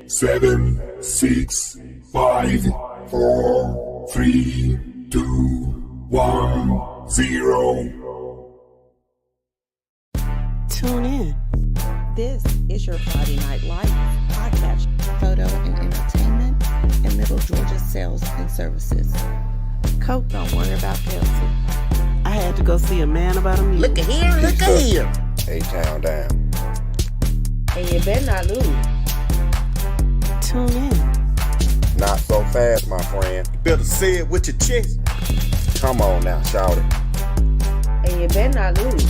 7, 6, 5, 4, 3, 2, 1, 0. Tune in. This is your Friday Night Lights podcast, photo and entertainment in Middle Georgia sales and services. Coke, don't worry about Pepsi. I had to go see a man about a mule. Look at here, look at here. A-Town down. And you better not lose. Tune in. Not so fast, my friend. You better say it with your chest. Come on now, shout it. And you better not lose.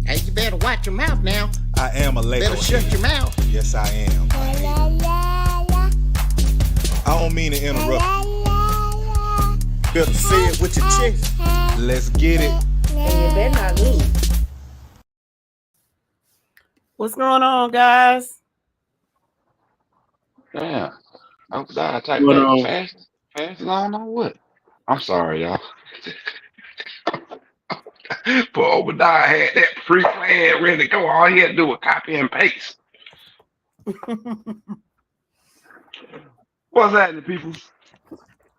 Hey, you better watch your mouth now. I am a Lego. Better shut your mouth. Yes, I am. I don't mean to interrupt. Better say it with your chest. Let's get it. And you better not lose. What's going on, guys? Damn. I type that fast and I don't know what. I'm sorry, y'all. But Obadiah had that pre-planned ready to go. All he had to do was copy and paste. What's happening, people?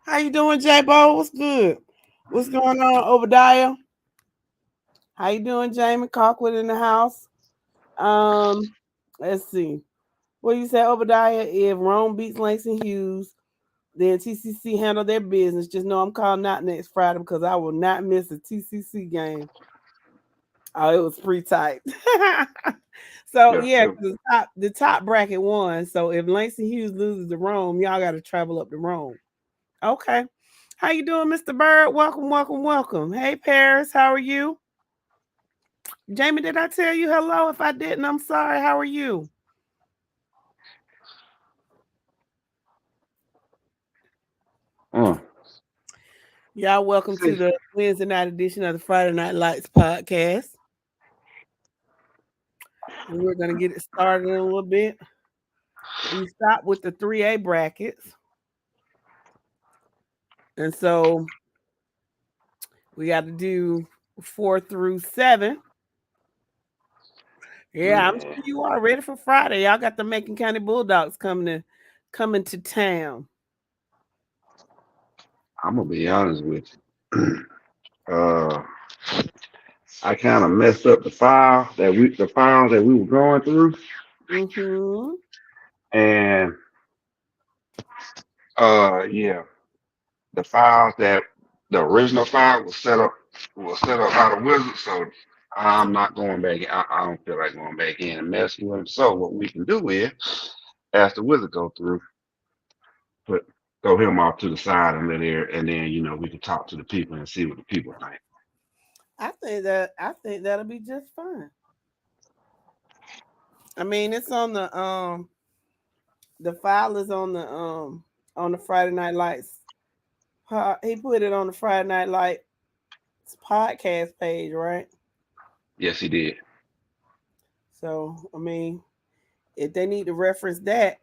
How you doing, J-Bo? What's good? What's going on, Obadiah? How you doing, Jamie? Cockwood in the house. Let's see. What do you say, Obadiah? If Rome beats Langston Hughes, then TCC handle their business. Just know I'm calling out next Friday because I will not miss a TCC game. Oh, it was pretty tight. So yeah, the top bracket won. So if Langston Hughes loses to Rome, y'all got to travel up to Rome. Okay. How you doing, Mr. Bird? Welcome. Hey, Paris, how are you? Jamie, did I tell you hello? If I didn't, I'm sorry. How are you? Y'all welcome to the Wednesday night edition of the Friday Night Lights podcast. And we're going to get it started in a little bit. We stopped with the 3A brackets. And so we got to do 4 through 7. Yeah, I'm sure you are ready for Friday. Y'all got the Macon County Bulldogs coming to town. I'm gonna be honest with you. I kind of messed up the files that we were going through, and yeah, the files that the original file was set up by the wizard, so I'm not going back. I don't feel like going back in and messing with him. So what we can do is, as the wizard go through, throw him off to the side and and then we can talk to the people and see what the people think. I think that'll be just fine. I mean, it's on the file is on the Friday Night Lights. He put it on the Friday Night Lights podcast page, right? Yes, he did. So, I mean, if they need to reference that,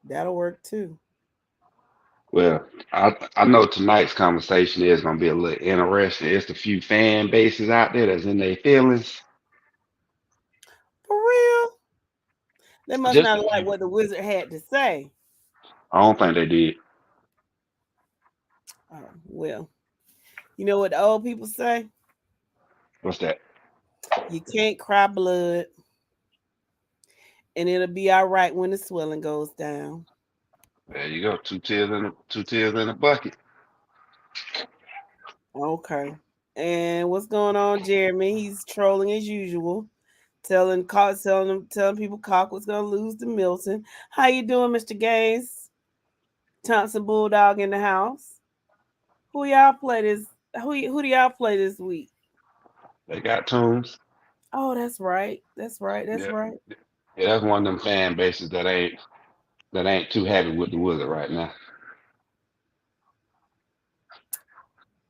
that'll work too. Well, I know tonight's conversation is going to be a little interesting. It's a few fan bases out there that's in their feelings. For real? They must Just not like what the wizard had to say. I don't think they did. Oh, well, you know what the old people say? What's that? You can't cry blood, and it'll be all right when the swelling goes down. There you go. Two tears in a bucket. Okay. And what's going on, Jeremy? He's trolling as usual, telling people Cockwood's gonna lose to Milton. How you doing, Mr. Gaines? Thompson Bulldog in the house. Who do y'all play this week? They got tunes. Oh, that's right. Right. Yeah, that's one of them fan bases that ain't too happy with the wizard right now.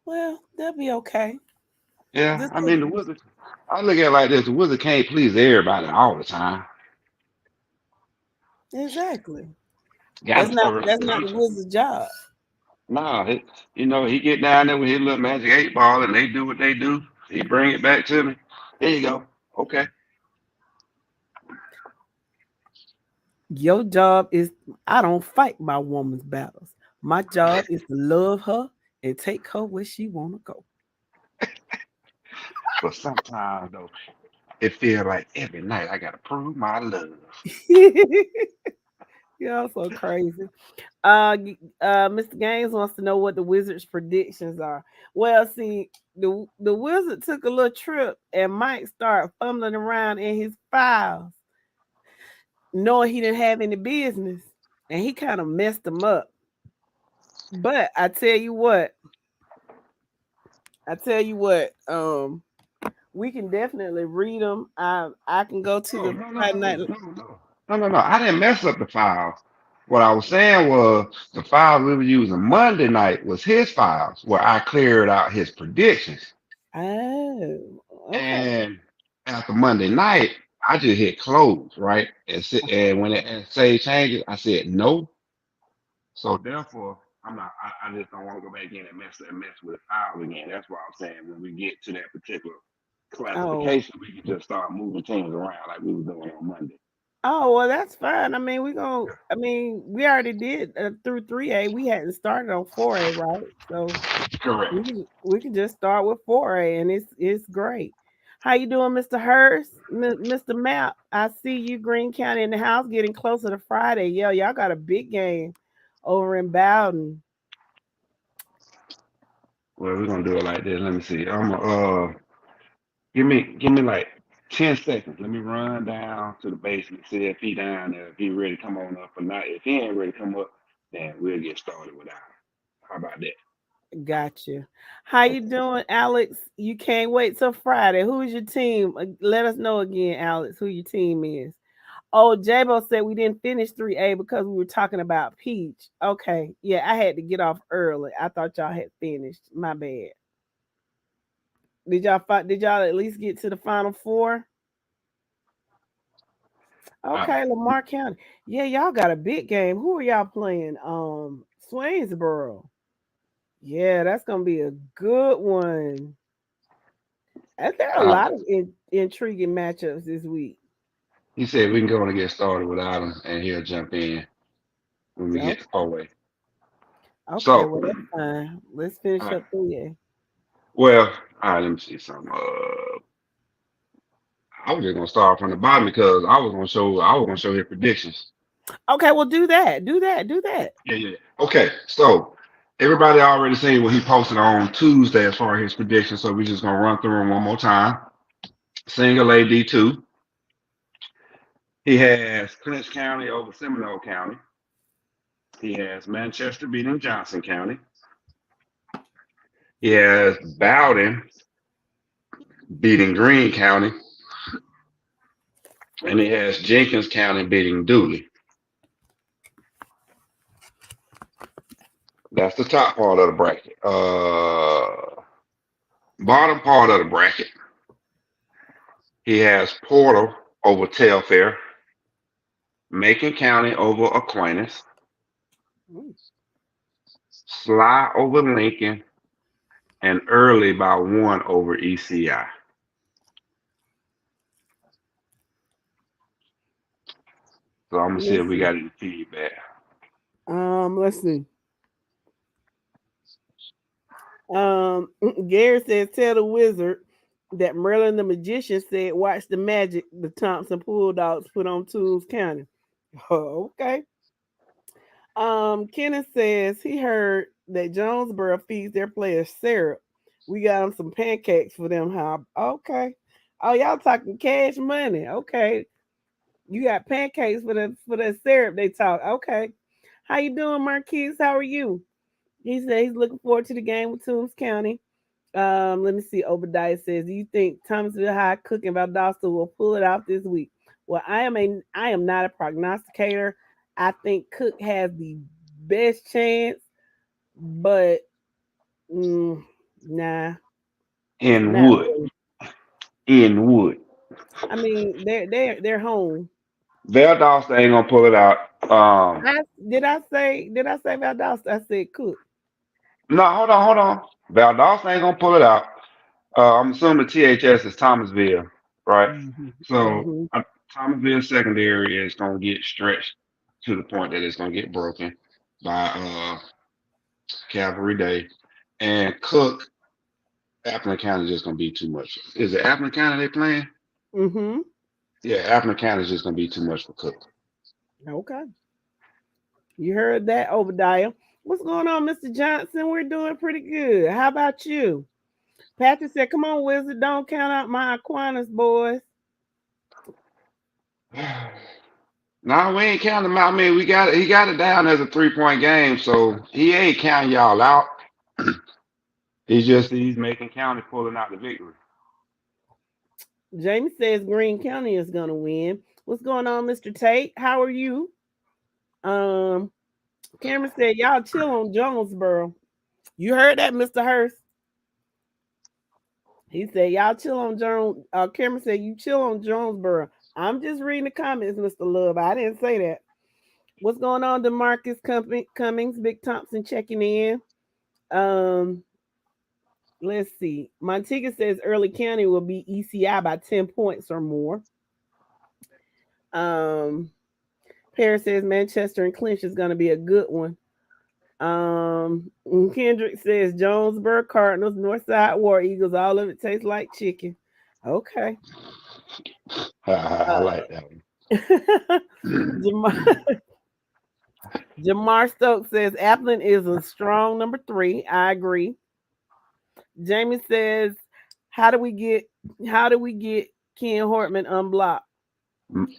Well, they'll be okay. Yeah, I mean the wizard. I look at it like this: the wizard can't please everybody all the time. Exactly. That's not the wizard's job. Nah, he get down there with his little magic 8 ball and they do what they do. He bring it back to me. There you go. Okay. Your job is I don't fight my woman's battles. My job is to love her and take her where she wanna go. But sometimes though, it feels like every night I gotta prove my love. You're so crazy. Mr. Gaines wants to know what the Wizards' predictions are. Well, see, the Wizard took a little trip and Mike started fumbling around in his files, knowing he didn't have any business, and he kind of messed them up. But I tell you what, we can definitely read them. I can go to No, the no, no, Friday no, night. no, no, no, no, no, no. I didn't mess up the files. What I was saying was the files we were using Monday night was his files where I cleared out his predictions. Oh, okay. And after Monday night, I just hit close, right? And when it say changes, I said no. So therefore, I'm not. I just don't want to go back in and mess with the file again. That's why I'm saying when we get to that particular Oh, classification, we can just start moving things around like we were doing on Monday. oh, well, that's fine. I mean, I mean, we already did through 3A. We hadn't started on 4A, right? So Correct. we can just start with 4A, and it's great. How you doing, Mr. Hurst? Mr. Map? I see you, Green County in the house, getting closer to Friday. Yeah, y'all got a big game over in Bowden. Well, we're gonna do it like this. Let me see. I'm give me like 10 seconds. Let me run down to the basement, see if he down there, if he ready to come on up or not. If he ain't ready to come up, then we'll get started without him. How about that? Gotcha. How you doing, Alex? You can't wait till Friday. Who's your team? Let us know again, Alex, who your team is. Oh, Jabo said we didn't finish 3A because we were talking about Peach. Okay. Yeah, I had to get off early. I thought y'all had finished. My bad. Did y'all at least get to the final four? Uh, Okay, Lamar County. Yeah, y'all got a big game. Who are y'all playing? Swainsboro. Yeah, that's gonna be a good one. And there are a uh, lot of intriguing matchups this week. he said we can go and get started without him, and he'll jump in when we get Okay, to 4A. okay, So, well that's fine. Let's finish uh, up 3A. well, all right, let me see something. I was just gonna start from the bottom because I was gonna show his predictions. Okay, well do that. Do that. Do that. Yeah, yeah. Okay, so everybody already seen what he posted on Tuesday as far as his predictions, so we're just gonna run through them one more time. Single AD2. He has Clinch County over Seminole County. He has Manchester beating Johnson County. He has Bowden beating Greene County, and he has Jenkins County beating Dooley. That's the top part of the bracket. Bottom part of the bracket, he has Porter over Telfair, Macon County over Aquinas, Mm, Sly over Lincoln, and Early by one over ECI. So I'm gonna see if let's we see. got any feedback. Let's see. Gary says, tell the wizard that Merlin the magician said, watch the magic the Thompson Bulldogs put on Tools County. Oh, okay. Kenneth says he heard that Jonesboro feeds their players syrup. We got them some pancakes for them. How? Okay. Oh, y'all talking cash money? Okay. You got pancakes for the syrup. They talk. Okay. How you doing, Marquise? How are you? He said he's looking forward to the game with Toombs County. Let me see. Obadiah says, "Do you think Thomasville High, Cook, and Valdosta will pull it out this week?" Well, I am not a prognosticator. I think Cook has the best chance, but mm, nah, In not Wood, really. in Wood. I mean, they're home. Valdosta ain't gonna pull it out. Did I say Valdosta? I said Cook. No, hold on. Valdosta ain't gonna pull it out. I'm assuming THS is Thomasville, right? Hmm. So Hmm. Thomasville secondary is gonna get stretched to the point that it's gonna get broken by Calvary Day. And Cook, Appleton County is just gonna be too much. Is it Appleton County they playing? Mm-hmm. Yeah, Appleton County is just gonna be too much for Cook. Okay. You heard that, Obadiah. What's going on, Mr. Johnson? We're doing pretty good. How about you? Patrick said, come on, Wizard, don't count out my Aquinas, boys. No, we ain't counting him out. I mean, he got it down as a 3-point game, so he ain't counting y'all out. He's making county pulling out the victory. Jamie says Greene County is gonna win. What's going on, Mr. Tate? How are you? Cameron said, y'all chill on Jonesboro. You heard that, Mr. Hurst? He said, y'all chill on Jones. Cameron said, you chill on Jonesboro. I'm just reading the comments, Mr. Love. I didn't say that. What's going on, DeMarcus Cummings? Big Thompson checking in. Let's see. Montega says Early County will be ECI by 10 points or more. Paris says Manchester and Clinch is going to be a good one. Kendrick says Jonesboro Cardinals, Northside War Eagles, all of it tastes like chicken. Okay. I like that one. Jamar Stokes says Appleton is a strong number 3. I agree. Jamie says, how do we get Ken Hortman unblocked?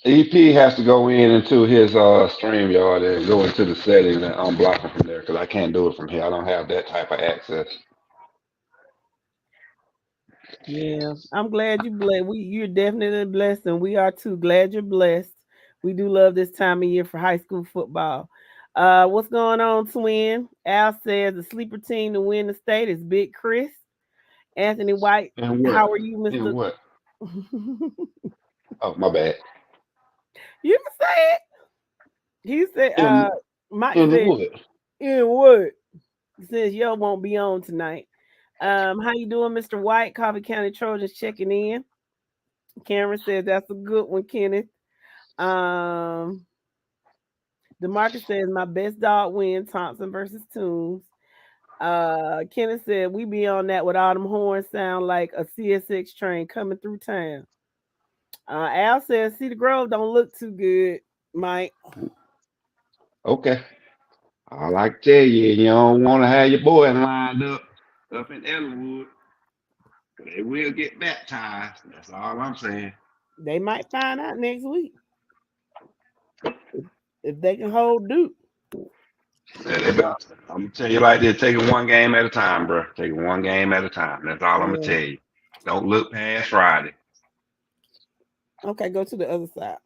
EP has to go into his StreamYard and go into the settings and unblock him from there because I can't do it from here. I don't have that type of access. Yeah, I'm glad you're blessed. You're definitely blessed, and we are too. Glad you're blessed. We do love this time of year for high school football. What's going on, Twin? Al says the sleeper team to win the state is Big Chris. Anthony White, how are you, Mr. And what? Oh, my bad. You can say it. He said, Mike said, in what? He says, yo won't be on tonight. How you doing, Mr. White? Coffee County Trojans checking in. Cameron says that's a good one, Kenneth. DeMarcus says my best dog win, Thompson versus Toombs. Kenneth said we be on that with all them horns sound like a CSX train coming through town. Al says Cedar Grove don't look too good, Mike. Okay. I like to tell you, you don't want to have your boy lined up in Ellenwood. They will get baptized. That's all I'm saying. They might find out next week if they can hold Duke. I'm gonna tell you like this: take it one game at a time, bro. Take it one game at a time. That's all I'm gonna tell you. Don't look past Friday. Okay, go to the other side.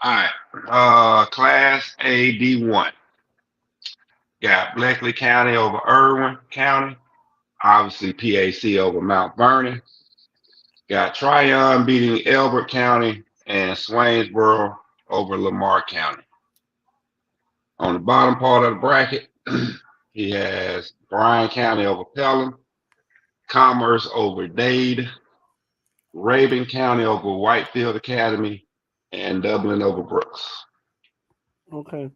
All right. Class A D1. Got Bleckley County over Irwin County. Obviously, PAC over Mount Vernon. Got Tryon beating Elbert County and Swainsboro over Lamar County. On the bottom part of the bracket, he has Bryan County over Pelham, Commerce over Dade, Rabin County over Whitefield Academy, and Dublin over Brooks. Okay.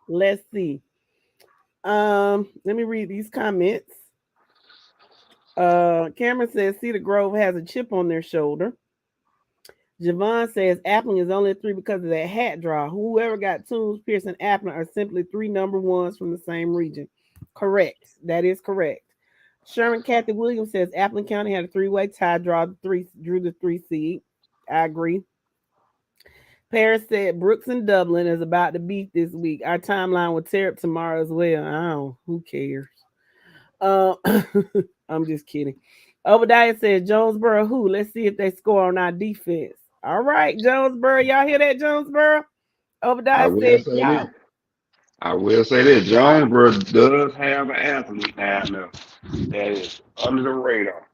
Let's see. Let me read these comments. Cameron says Cedar Grove has a chip on their shoulder. Javon says Appling is only 3 because of that hat draw. Whoever got Toombs, Pearson, Appling are simply 3 number 1s from the same region. Correct. That is correct. Sherman Kathy Williams says Appling County had a 3-way tie, drew the 3 seed. I agree. Paris said Brooks and Dublin is about to beat this week. Our timeline will tear up tomorrow as well. Who cares? I'm just kidding. Obadiah said Jonesboro who? Let's see if they score on our defense. All right, Jonesboro. Y'all hear that, Jonesboro? Obadiah said y'all. I will say this. Jonesboro does have an athlete down there that is under the radar.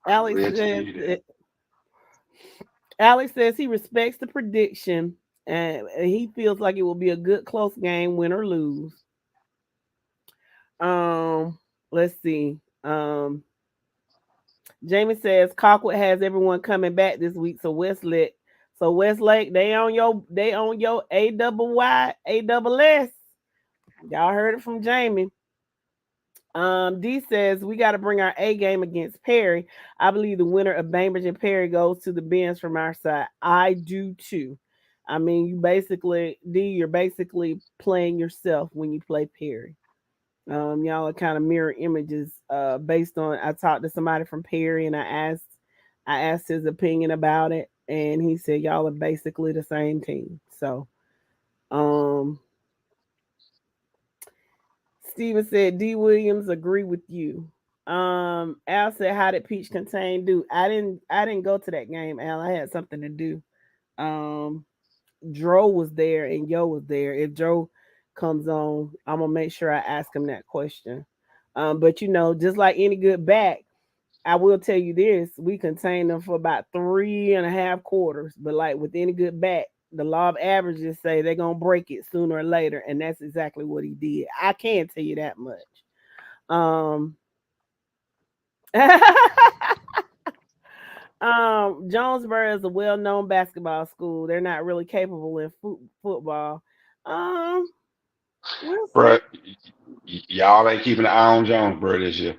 Alex says he respects the prediction and he feels like it will be a good close game, win or lose. Let's see. Jamie says Colquitt has everyone coming back this week, so West let So Westlake, they on your AWS. Y'all heard it from Jamie. D says we got to bring our A game against Perry. I believe the winner of Bainbridge and Perry goes to the Benz from our side. I do too. I mean, you're basically playing yourself when you play Perry. Y'all are kind of mirror images. Based on I talked to somebody from Perry and I asked his opinion about it, and he said y'all are basically the same team. So, Steven said D Williams agree with you. Al said how did Peach Contain do? I didn't go to that game, Al. I had something to do. Dro was there and Yo was there. If Dro comes on, I'm gonna make sure I ask him that question. But just like any good back, I will tell you this: we contained them for about 3.5 quarters. But like with any good back, the law of averages say they're gonna break it sooner or later, and that's exactly what he did. I can't tell you that much. Jonesboro is a well-known basketball school. They're not really capable in football. Bro, y'all ain't keeping an eye on Jonesboro this year.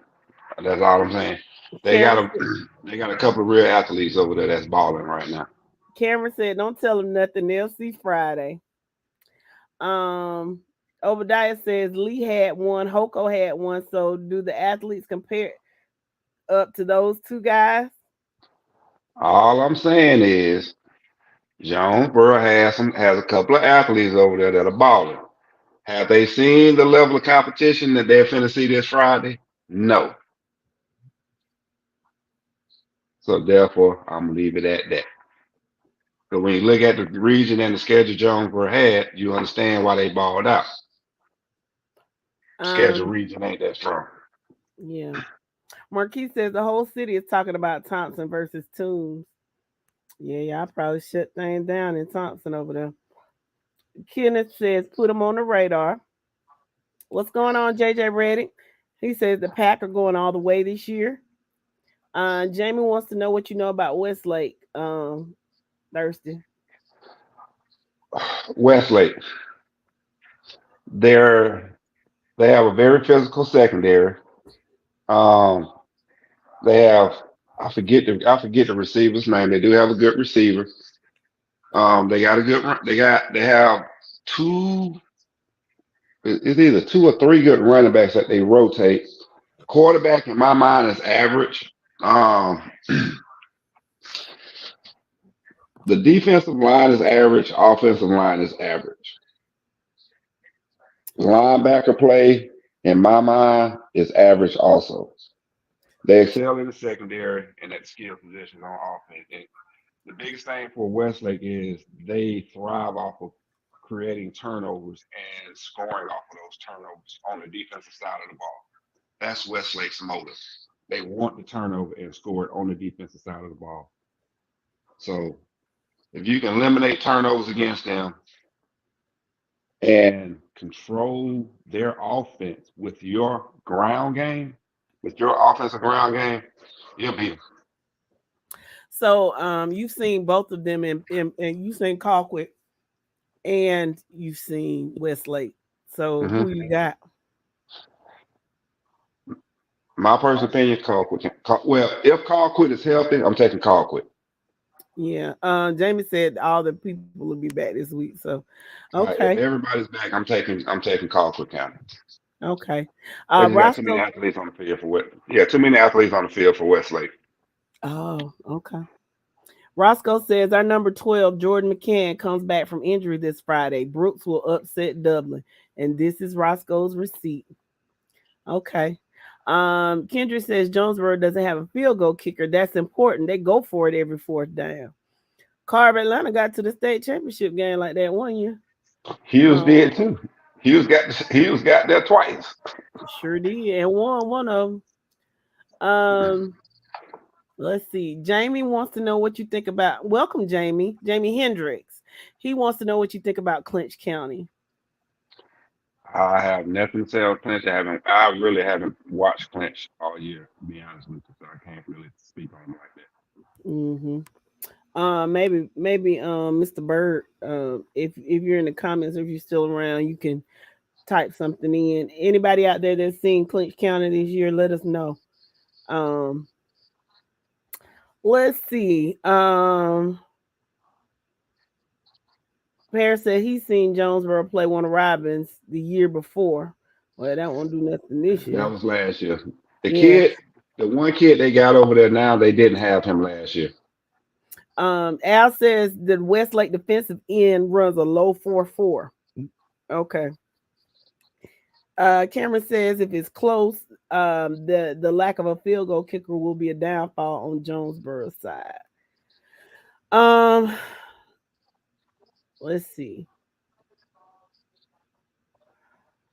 That's all I'm saying. They got a couple of real athletes over there that's balling right now. Cameron said, "Don't tell them nothing. They'll see Friday." Obadiah says Lee had one, Hoko had one. So do the athletes compare up to those two guys? All I'm saying is Jonesboro has a couple of athletes over there that are balling. Have they seen the level of competition that they're finna see this Friday? No. So therefore, I'm gonna leave it at that. So when you look at the region and the schedule Jonesboro had, you understand why they balled out. Schedule region ain't that strong. Yeah. Marquis says the whole city is talking about Thompson versus Toombs. Yeah, I probably shut things down in Thompson over there. Kenneth says put them on the radar. What's going on, JJ Reddick? He says the Pack are going all the way this year. Jamie wants to know what you know about Westlake. Thursday. Westlake. They have a very physical secondary. They have I forget the receiver's name. They do have a good receiver. They got a good they have two. It's either 2 or 3 good running backs that they rotate. Quarterback in my mind is average. The defensive line is average. Offensive line is average. Linebacker play in my mind is average also. They excel in the secondary and at skill positions on offense. And the biggest thing for Westlake is they thrive off of creating turnovers and scoring off of those turnovers on the defensive side of the ball. That's Westlake's motive. They want the turnover and score it on the defensive side of the ball. So if you can eliminate turnovers against them and control their offense with your ground game, with your offensive ground game, you'll beat them. So you've seen both of them and you've seen Colquitt and you've seen Westlake. So who you got? My personal opinion, Colquitt. Well, if Colquitt is healthy, I'm taking Colquitt. Yeah. Jamie said all the people will be back this week. So if everybody's back, I'm taking Colquitt County. Okay. Got too many athletes on the field for too many athletes on the field for Westlake. Oh, okay. Roscoe says our number 12, Jordan McCann, comes back from injury this Friday. Brooks will upset Dublin. And this is Roscoe's receipt. Okay. Kendra says Jonesboro doesn't have a field goal kicker. That's important. They go for it every 4th down. Carver Atlanta got to the state championship game like that one year. Hughes did too. Hughes got there twice. Sure did, and won one of them. Let's see. Jamie wants to know what you think about. Welcome, Jamie. Jamie Hendricks. He wants to know what you think about Clinch County. I have nothing to say on Clinch. I really haven't watched Clinch all year, to be honest with you, so I can't really speak on them like that. Maybe Mr. Bird, if you're in the comments, if you're still around, you can type something in. Anybody out there that's seen Clinch County this year, let us know. Let's see. Paris said he's seen Jonesboro play one of Robins the year before. Well, that won't do nothing this year. That was last year. The one kid they got over there now, they didn't have him last year. Al says the Westlake defensive end runs a low 4.4. Okay. Cameron says if it's close, the lack of a field goal kicker will be a downfall on Jonesboro's side. Let's see.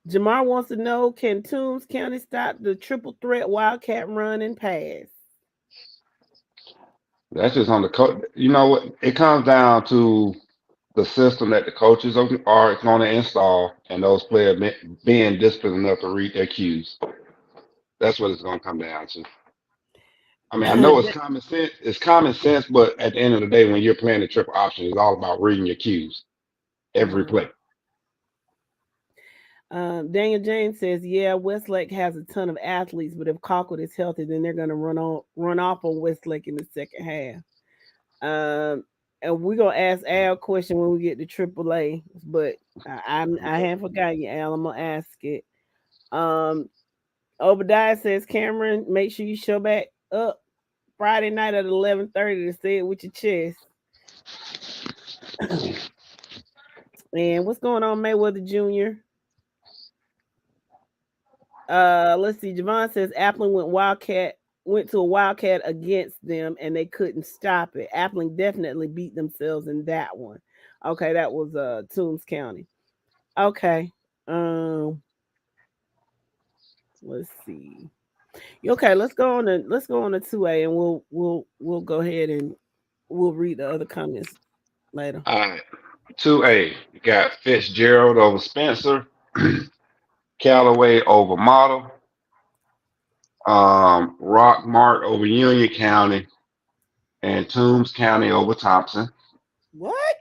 Jamar wants to know, can Toombs County stop the triple threat Wildcat run and pass? That's just on the coach. You know what? It comes down to the system that the coaches are going to install, and those players being disciplined enough to read their cues. That's what it's going to come down to. I mean, I know it's common sense. It's common sense, but at the end of the day, when you're playing the triple option, it's all about reading your cues every play. Daniel James says, "Yeah, Westlake has a ton of athletes, but if Colquitt is healthy, then they're going to run off on Westlake in the second half." And we're gonna ask Al a question when we get to AAA, but I haven't forgotten you, Al. I'm gonna ask it. Obadiah says, Cameron, make sure you show back up Friday night at 11:30 to say it with your chest. And what's going on, Mayweather Jr.? Let's see. Javon says Appling went to a Wildcat against them and they couldn't stop it. Appling definitely beat themselves in that one. Okay, that was Toombs County. Okay. Let's see. Okay, let's go on to 2A and we'll go ahead and we'll read the other comments later. All right. 2A, you got Fitzgerald over Spencer, Callaway over Model, Rockmart over Union County, and Toombs County over Thompson. What?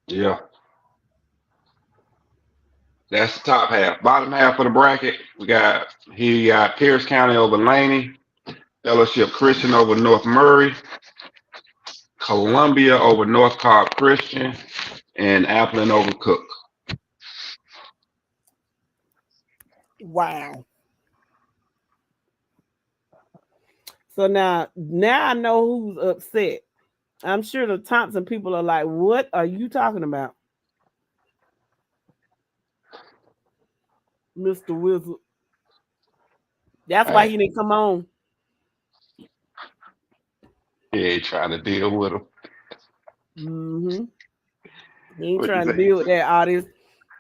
Yeah. That's the top half. Bottom half of the bracket, he got Pierce County over Laney, Fellowship Christian over North Murray, Columbia over North Cobb Christian, and Appling over Cook. Wow. So now I know who's upset. I'm sure the Thompson people are like, what are you talking about? Mr. Wizard. That's why he didn't come on. He ain't trying to deal with him. Mm-hmm. He ain't trying to deal with that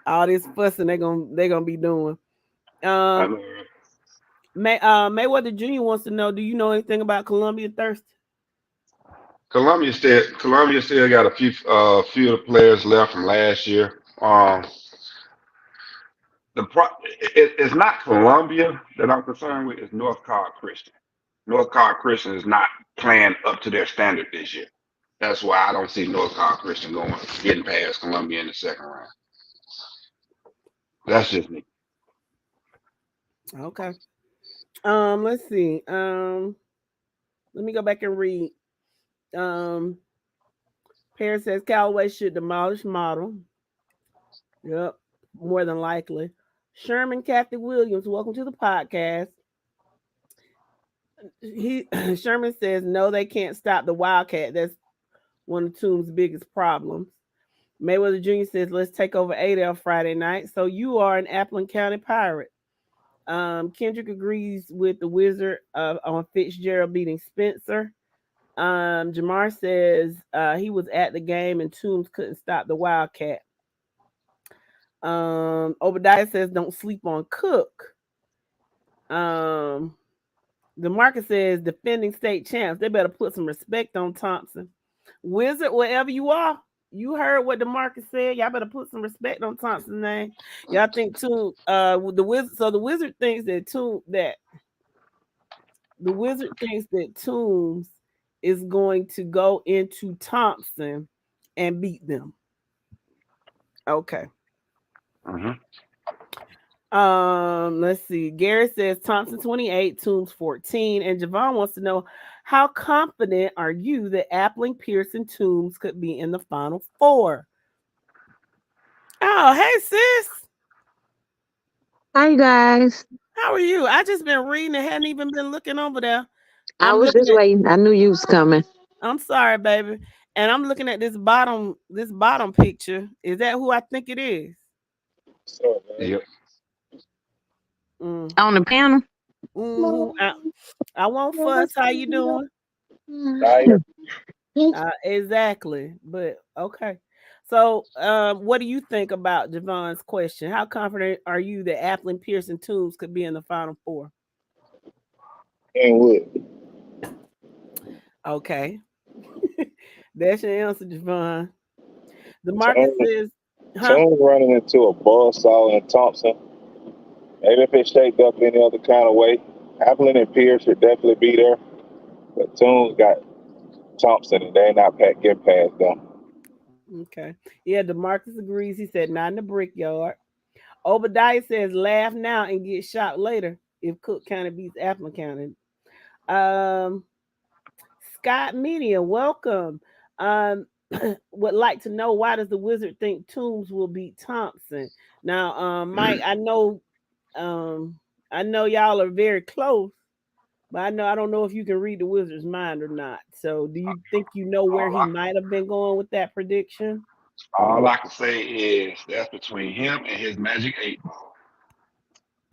all this fussing they're gonna be doing. Mayweather Jr. wants to know, do you know anything about Columbia Thurston? Columbia still got a few of the players left from last year. It's not Columbia that I'm concerned with. It's North Cobb Christian. North Cobb Christian is not playing up to their standard this year. That's why I don't see North Cobb Christian getting past Columbia in the second round. That's just me. Okay. Let's see. Let me go back and read. Paris says Callaway should demolish Model. Yep, more than likely. Sherman Kathy Williams, welcome to the podcast. Sherman says no, they can't stop the Wildcat. That's one of Toombs' biggest problems. Mayweather Jr. says let's take over Adel Friday night. So you are an Appling County Pirate. Kendrick agrees with the Wizard on Fitzgerald beating Spencer. Jamar says he was at the game and Toombs couldn't stop the Wildcat. Obadiah says don't sleep on Cook. DeMarcus says defending state champs, they better put some respect on Thompson. Wizard, wherever you are, you heard what DeMarcus said. Y'all better put some respect on Thompson's name. Y'all think the Wizard. So the Wizard thinks that Toombs is is going to go into Thompson and beat them. Okay. Mhm. Let's see. Gary says Thompson 28, Toombs 14, and Javon wants to know how confident are you that Appling, Pearson, Toombs could be in the Final Four? Oh, hey sis. Hi guys. How are you? I just been reading and hadn't even been looking over there. I I'm was looking just at waiting. I knew you was coming. I'm sorry, baby. And I'm looking at this bottom picture. Is that who I think it is? Yep. Mm. On the panel. I won't fuss. How you doing? Exactly. But okay. So, what do you think about Javon's question? How confident are you that Appling, Pearson, Toombs could be in the Final Four? And would. Okay. That's your answer, Javon. The market says, Someone running into a buzzsaw in Thompson. Maybe if it shaped up any other kind of way, Appling and Pierce should definitely be there. But Toombs got Thompson, and they're not getting past them. Okay. Yeah, DeMarcus agrees. He said, not in the brickyard. Obadiah says, laugh now and get shot later if Cook County beats Appling County. Scott Media, welcome. Would like to know, why does the Wizard think Toombs will beat Thompson? Now, Mike, I know y'all are very close, but I don't know if you can read the Wizard's mind or not. So, do you think you know where he might have been going with that prediction? All I can say is that's between him and his Magic 8 Ball.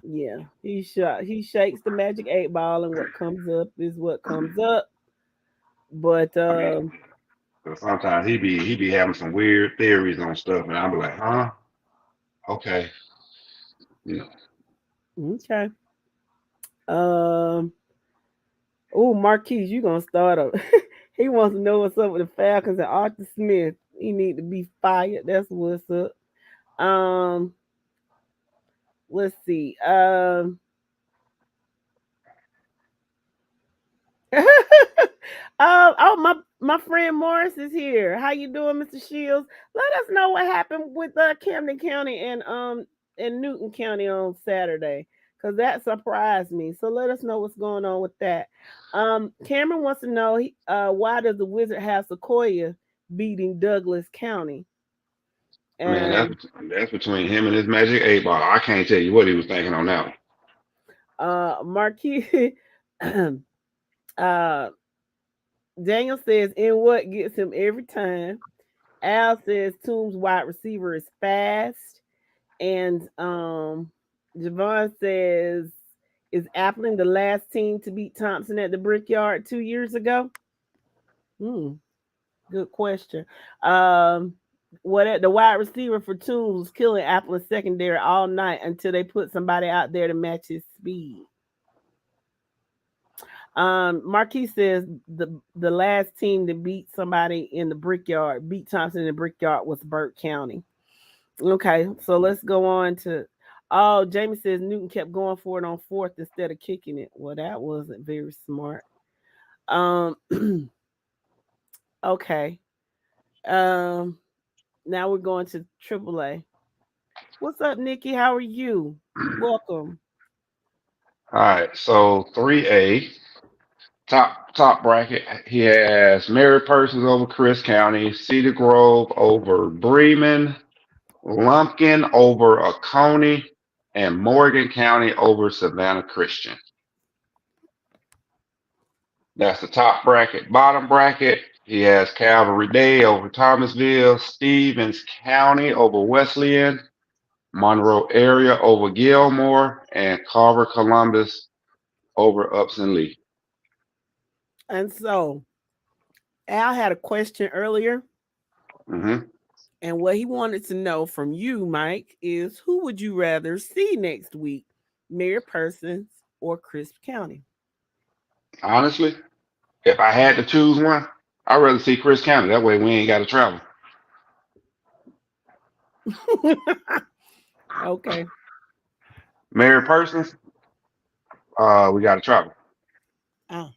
Yeah, he shakes the Magic 8 Ball, and what comes up is what comes up. But So sometimes he be having some weird theories on stuff, and I'll be like, huh? Okay. You know. okay. Oh, Marquise, you gonna start up. He wants to know what's up with the Falcons and Arthur Smith. He need to be fired. That's what's up. Let's see. My friend Morris is here. How you doing, Mr. Shields? Let us know what happened with Camden County and Newton County on Saturday, because that surprised me. So let us know what's going on with that. Cameron wants to know, why does the Wizard have Sequoia beating Douglas County? Man, that's between him and his Magic 8 Ball. I can't tell you what he was thinking on that one. Marquis Daniel says, in what gets him every time. Al says Toombs wide receiver is fast. And Javon says, is Appling the last team to beat Thompson at the Brickyard 2 years ago? Good question. What the wide receiver for Toombs was killing Appling secondary all night until they put somebody out there to match his speed. Marquis says the last team to beat somebody in the Brickyard, beat Thompson in the Brickyard, was Burke County. Okay, so let's go on to. Oh, Jamie says Newton kept going for it on fourth instead of kicking it. Well, that wasn't very smart. Okay. Now we're going to AAA. What's up, Nikki? How are you? Welcome. All right, so 3A. Top bracket, he has Mary Persons over Chris County, Cedar Grove over Bremen, Lumpkin over Oconee, and Morgan County over Savannah Christian. That's the top bracket. Bottom bracket, he has Calvary Day over Thomasville, Stevens County over Wesleyan, Monroe area over Gilmore, and Carver Columbus over Upson Lee. And so Al had a question earlier. Mm-hmm. And what he wanted to know from you, Mike, is who would you rather see next week, Mary Persons or Crisp County? Honestly, if I had to choose one, I'd rather see Chris County. That way we ain't got to travel. Okay. Mary Persons, we got to travel. Oh.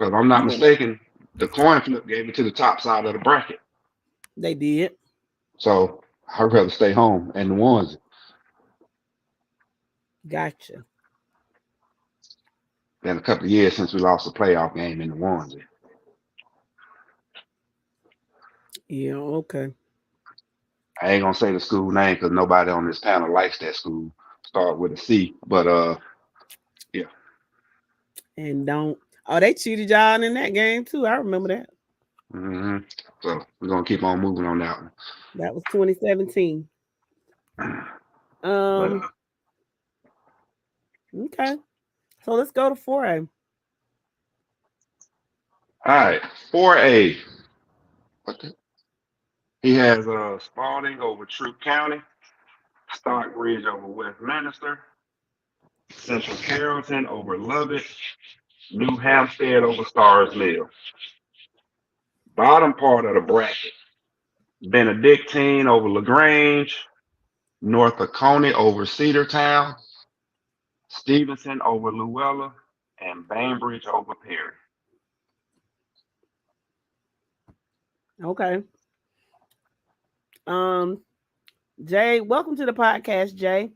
Because if I'm not Yeah, mistaken, the coin flip gave it to the top side of the bracket. they did. So I'd rather stay home and the ones. Gotcha. Been a couple of years since we lost a playoff game in the ones. Yeah, okay. I ain't gonna say the school name because nobody on this panel likes that school. Start with a C, but yeah. And don't. Oh, they cheated y'all in that game too. I remember that. hmm So we're gonna keep on moving on that one. That was 2017. But Okay. So let's go to 4A. all right, 4A. He has Spalding over Troup County, Stockbridge over Westminster, Central Carrollton over Lubbock, New Hampstead over Stars Mill. Bottom part of the bracket: Benedictine over LaGrange, North Oconee over Cedartown, Stevenson over Luella, and Bainbridge over Perry. Okay. Jay, welcome to the podcast, Jay.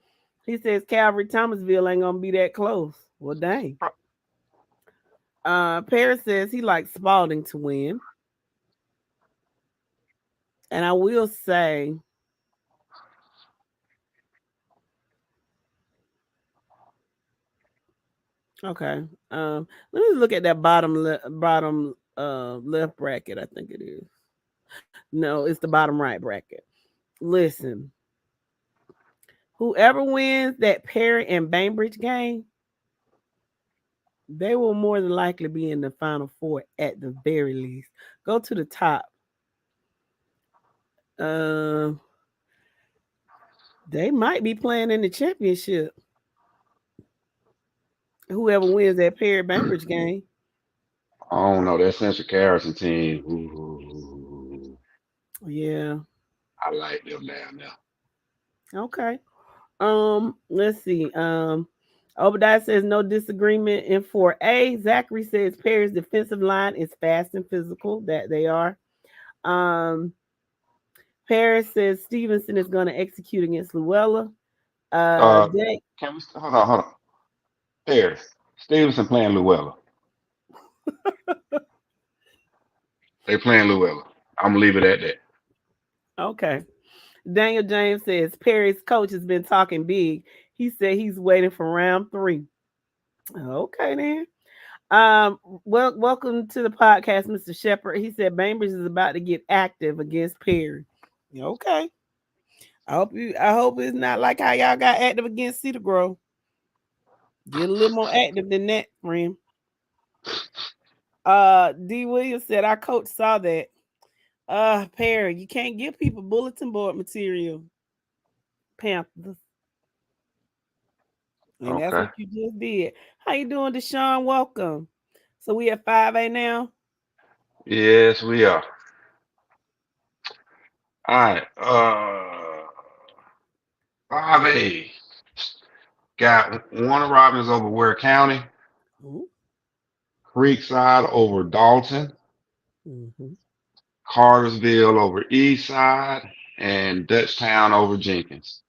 He says Calvary Thomasville ain't gonna be that close. Well, dang. Paris says he likes Spalding to win. And I will say, okay. Let me look at that bottom left bracket. I think it is. No, it's the bottom right bracket. Listen, whoever wins that Perry and Bainbridge game, they will more than likely be in the Final Four at the very least. Go to the top. They might be playing in the championship. Whoever wins that Perry Bainbridge game. I don't know. That Central Carrollton team. Ooh, Yeah. I like them down there. Okay. Let's see. Obadiah says no disagreement in 4A. Zachary says Perry's defensive line is fast and physical. That they are. Paris says Stevenson is going to execute against Luella. Can we hold on? Perry, Stevenson playing Luella. They playing Luella. I'm gonna leave it at that. Okay. Daniel James says Perry's coach has been talking big. He said he's waiting for round 3. Okay, then. Welcome to the podcast, Mr. Shepard. He said Bainbridge is about to get active against Perry. Okay. I hope it's not like how y'all got active against Cedar Grove. Get a little more active than that, friend. D. Williams said our coach saw that. Perry, you can't give people bulletin board material. Panthers. And that's what you just did. How you doing, Deshaun? Welcome. So we at 5A now? Yes, we are. All right. 5A. Got Warner Robins over Ware County. Ooh. Creekside over Dalton. Mm-hmm. Cartersville over Eastside. And Dutchtown over Jenkins.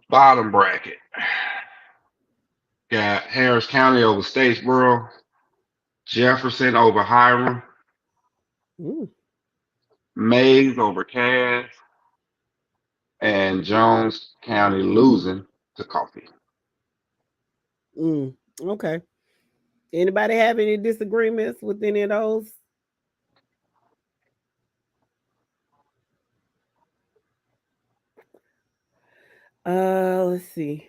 Bottom bracket. Got Harris County over Statesboro. Jefferson over Hiram. Ooh. Mays over Cass. And Jones County losing to Coffee. Okay. Anybody have any disagreements with any of those? Let's see.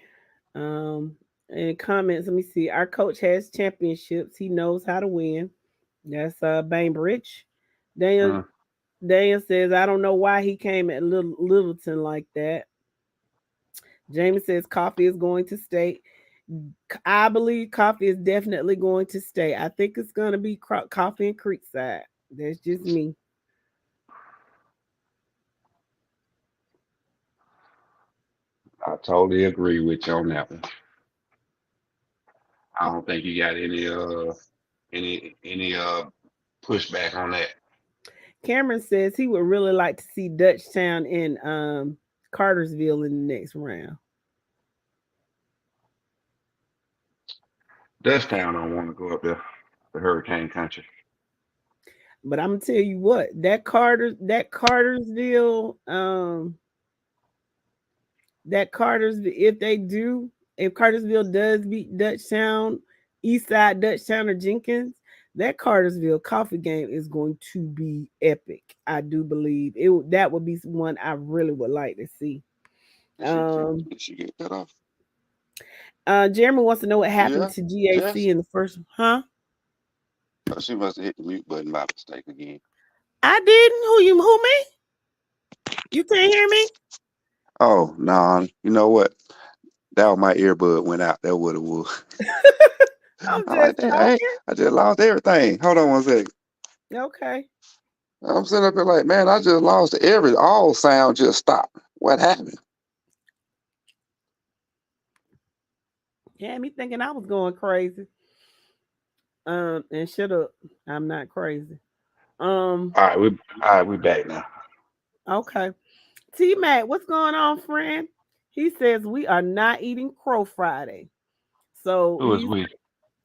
Any comments? Let me see. Our coach has championships. He knows how to win. That's Bainbridge. Daniel says, I don't know why he came at Littleton like that. Jamie says Coffee is going to stay. I believe Coffee is definitely going to stay. I think it's going to be Coffee and Creekside. That's just me. I totally agree with you on that one. I don't think you got any pushback on that. Cameron says he would really like to see Dutchtown and Cartersville in the next round. Dutchtown don't want to go up there, the Hurricane Country. But I'm gonna tell you what, that Cartersville, if Cartersville does beat Dutchtown, Eastside Dutchtown or Jenkins, that Cartersville coffee game is going to be epic. I do believe that would be one I really would like to see. Did she get cut off? Jeremy wants to know what happened to GAC in the first, huh? Oh, she must have hit the mute button by mistake again. I didn't. Who me? You can't hear me? Oh, no. You know what? That was my earbud went out. That would have was. I'm I just lost everything. Hold on one second. Okay. I'm sitting up here like, man, I just lost all sound just stopped. What happened? Yeah, me thinking I was going crazy. And shut up. I'm not crazy. All right, we back now. Okay. T-Mac, what's going on, friend? He says we are not eating Crow Friday. So Who is we?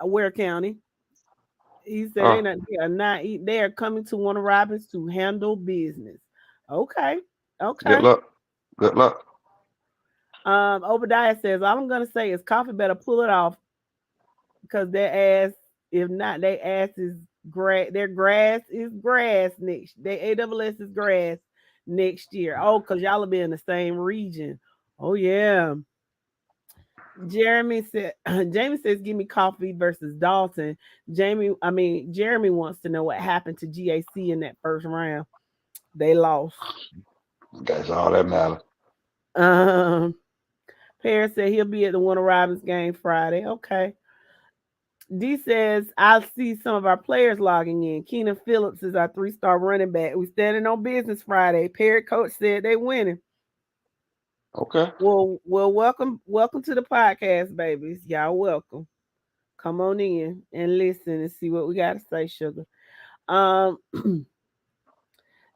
Ware County. He said they are not eating. They are coming to Warner Robins to handle business. Okay. Good luck. Obadiah says all I'm gonna say is Coffee better pull it off because their ass, if not, their ass is grass. Their grass is grass next. Their AWS is grass next year. Oh, because y'all will be in the same region. Oh yeah. Jamie says, give me Coffee versus Dalton. Jeremy wants to know what happened to GAC in that first round. They lost. That's all that matters. Paris said he'll be at the Warner Robins game Friday. Okay. D says, I'll see some of our players logging in. Keenan Phillips is our 3-star running back. We're standing on business Friday. Perry coach said they winning. Okay. Well, welcome to the podcast, babies. Y'all welcome. Come on in and listen and see what we got to say, sugar.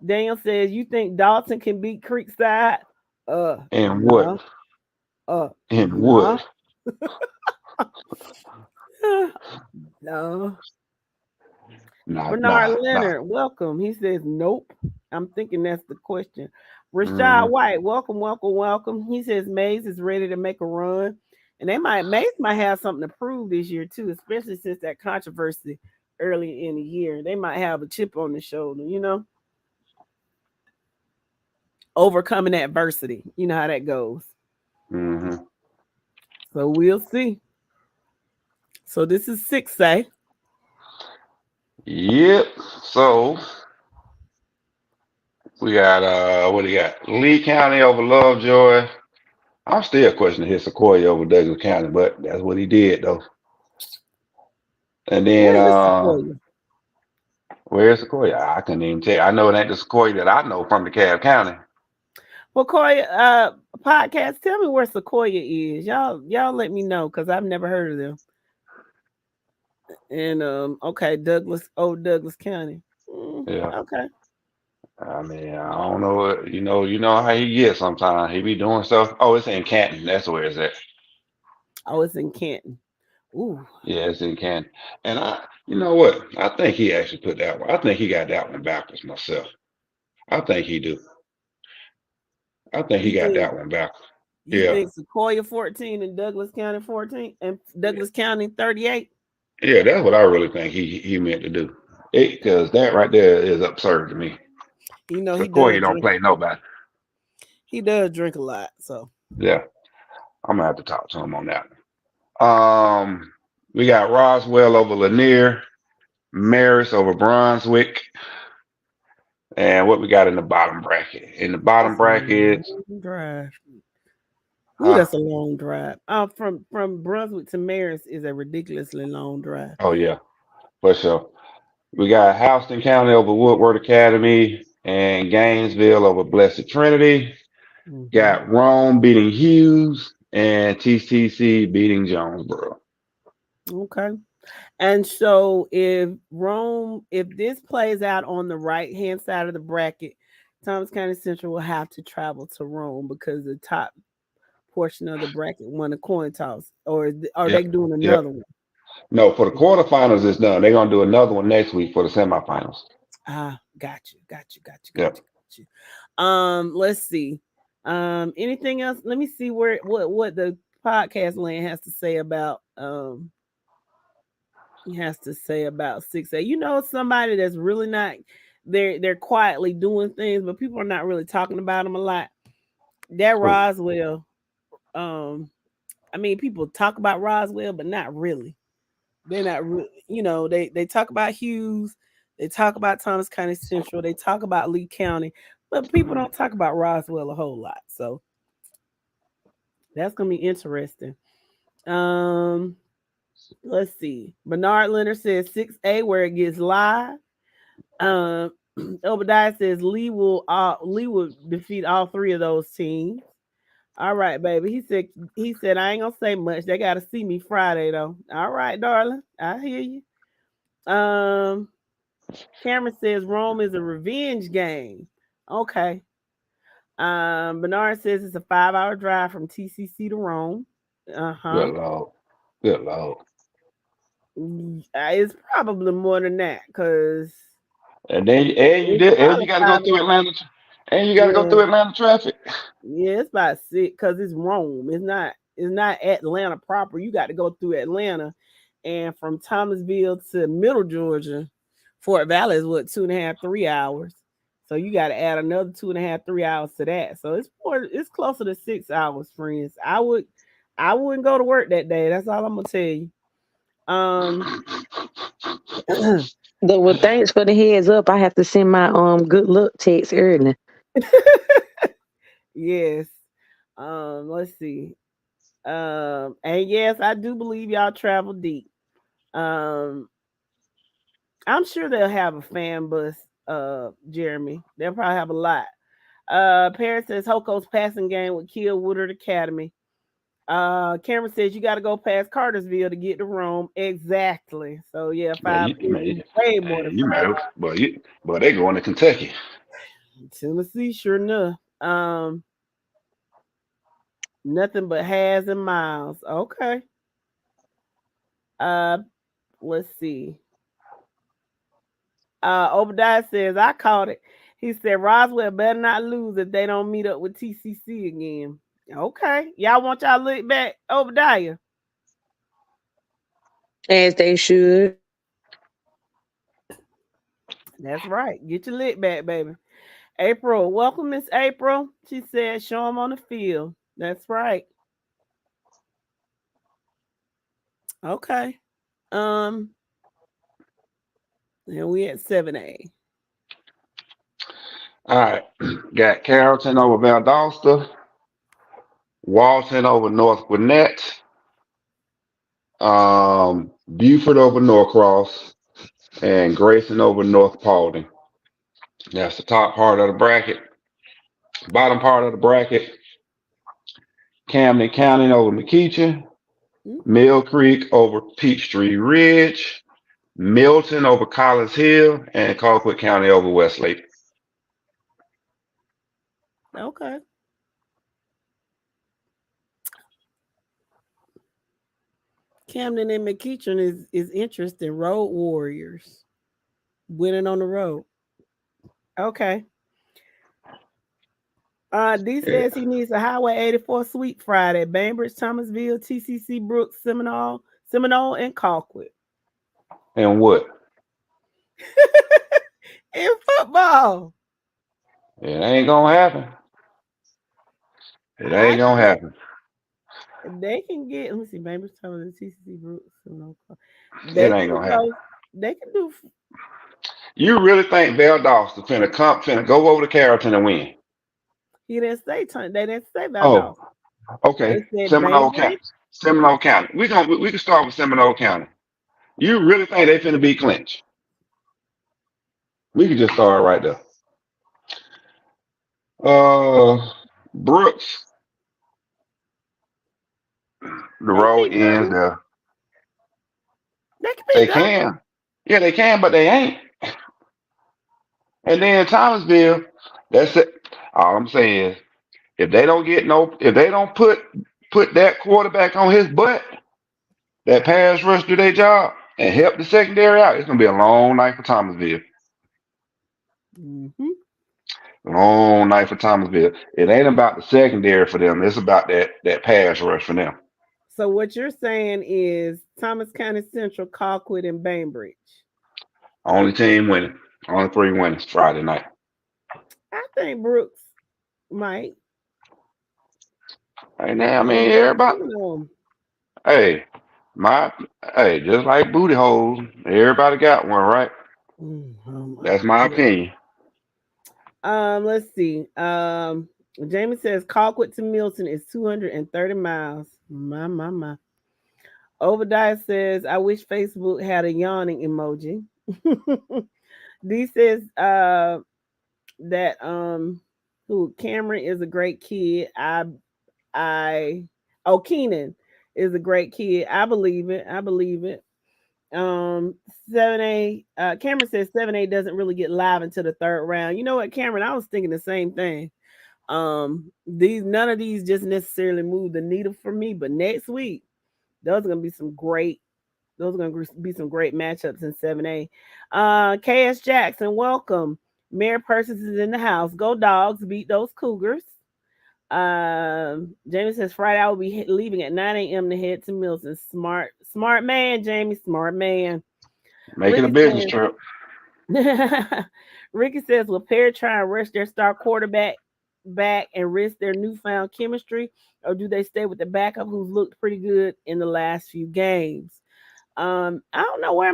Daniel says, you think Dalton can beat Creekside? And what? And what? No. Bernard Leonard, welcome. He says, nope. I'm thinking that's the question. Rashad White, welcome. He says Mays is ready to make a run. And Mays might have something to prove this year, too, especially since that controversy early in the year. They might have a chip on the shoulder, overcoming adversity. You know how that goes. Mm-hmm. So we'll see. So this is 6A. Yep. So we got what do you got? Lee County over Lovejoy. I'm still questioning his Sequoia over Douglas County, but that's what he did though. And then where's Sequoia? I couldn't even tell you. I know it ain't the Sequoia that I know from DeKalb County. Well, Sequoia podcast, tell me where Sequoia is. Y'all let me know because I've never heard of them. And okay, Douglas County. Yeah. Okay. I mean, I don't know. You know how he gets sometimes. He be doing stuff. Oh, it's in Canton. That's where it's at. Oh, it's in Canton. Ooh. Yeah, it's in Canton. And you know what? I think he actually put that one. I think he got that one backwards myself. I think he do. I think he got that one backwards. You think Sequoia 14 and Douglas County 14 and Douglas County 38? Yeah, that's what I really think he meant to do. Because that right there is absurd to me. Sequoia don't play nobody. He does drink a lot, so yeah. I'm gonna have to talk to him on that. We got Roswell over Lanier, Maris over Brunswick, and what we got in the bottom bracket. In the bottom bracket, drive. Ooh, that's a long drive. From Brunswick to Maris is a ridiculously long drive. Oh yeah, for sure. We got Houston County over Woodward Academy and Gainesville over Blessed Trinity. Mm-hmm. Got Rome beating Hughes and TCC beating Jonesboro. Okay. And so if this plays out on the right hand side of the bracket, Thomas County Central will have to travel to Rome because the top portion of the bracket won a coin toss, or are they Yep. doing Yep. another one? No, for the quarterfinals, it's done. They're gonna do another one next week for the semifinals. Got you. Yep. Got you. Let's see. Anything else? Let me see what the podcast land has to say about he has to say about 6A. You know, somebody that's really not they're quietly doing things, but people are not really talking about them a lot. That Who? Roswell, I mean, people talk about Roswell, but not really. They're not really, they talk about Hughes, they talk about Thomas County Central, they talk about Lee County, but people don't talk about Roswell a whole lot. So that's gonna be interesting. Let's see. Bernard Leonard says 6A where it gets live. Obadiah says Lee will defeat all three of those teams. All right, baby. He said I ain't gonna say much. They gotta see me Friday though. All right, darling. I hear you. Cameron says Rome is a revenge game. Okay. Bernard says it's a 5-hour drive from TCC to Rome. Good Lord. Good Lord. It's probably more than that because And you got to go through Atlanta, and you got to go through Atlanta traffic. Yeah, it's about 6 because it's Rome. It's not Atlanta proper. You got to go through Atlanta, and from Thomasville to Middle Georgia, Fort Valley is 2.5, 3 hours. So you got to add another 2.5, 3 hours to that. So it's closer to 6 hours, friends. I wouldn't go to work that day. That's all I'm gonna tell you. Well, thanks for the heads up. I have to send my good luck text early. Yes. Let's see. And yes, I do believe y'all travel deep. I'm sure they'll have a fan bus, Jeremy. They'll probably have a lot. Paris says Hoko's passing game would kill Woodard Academy. Cameron says you got to go past Cartersville to get to Rome. Exactly. So yeah, way more than 5. But they going to Kentucky. Tennessee, sure enough. Nothing but has and miles. Okay. Let's see. Obadiah says I caught it. He said Roswell better not lose if they don't meet up with TCC again. Okay. Y'all want y'all look back, Obadiah? As they should. That's right. Get your lick back, baby. April, welcome, Miss April. She said, show them on the field. That's right. Okay. And we at 7A. All right. Got Carrollton over Valdosta, Walton over North Gwinnett, Buford over Norcross, and Grayson over North Paulding. That's the top part of the bracket. Bottom part of the bracket, Camden County over McEachin, Mill Creek over Peachtree Ridge, Milton over Collins Hill, and Colquitt County over Westlake. Okay. Camden and McEachin is interesting. Road Warriors winning on the road. Okay. D says he needs a Highway 84 sweep Friday. Bainbridge, Thomasville, TCC, Brooks, Seminole, and Colquitt. And what? In football. It ain't gonna happen. It ain't gonna happen. They can get. Let me see. Bainbridge, Thomasville, TCC, Brooks, Seminole. It ain't gonna happen. They can do. You really think Valdosta finna go over to Carrollton and win? He didn't say. They didn't say Valdosta. Oh, okay. Seminole County. Seminole County. We can start with Seminole County. You really think they finna beat Clinch? We can just start right there. Brooks. The road ends there. They can be They done. can. Yeah, they can, but they ain't. And then Thomasville, that's it. All I'm saying is if they don't put that quarterback on his butt, that pass rush do their job and help the secondary out, it's gonna be a long night for Thomasville. Hmm. Long night for Thomasville. It ain't about the secondary for them. It's about that pass rush for them. So what you're saying is Thomas County Central, Colquitt, and Bainbridge. Only team winning. Only three winners Friday night. I think Brooks might. Hey, now I I'm mean just everybody. picking on Hey, my hey, just like booty holes, everybody got one, right? him. Oh my That's my goodness. opinion. Let's see. Jamie says Colquitt to Milton is 230 miles. My. Obadiah says, I wish Facebook had a yawning emoji. D says that who Cameron is a great kid. I Keenan is a great kid. I believe it. I believe it. 7A Cameron says 7A doesn't really get live until the third round. You know what, Cameron? I was thinking the same thing. These none of these just necessarily move the needle for me, but next week those are gonna be some great matchups in 7A. KS Jackson, welcome. Mayor Persons is in the house. Go Dogs, beat those Cougars. Jamie says Friday I will be leaving at 9 a.m. to head to Milton. Smart man, Jamie. Smart man. Making a Ricky business says, trip. Ricky says, will Perry try and rush their star quarterback back and risk their newfound chemistry, or do they stay with the backup who's looked pretty good in the last few games? I don't know where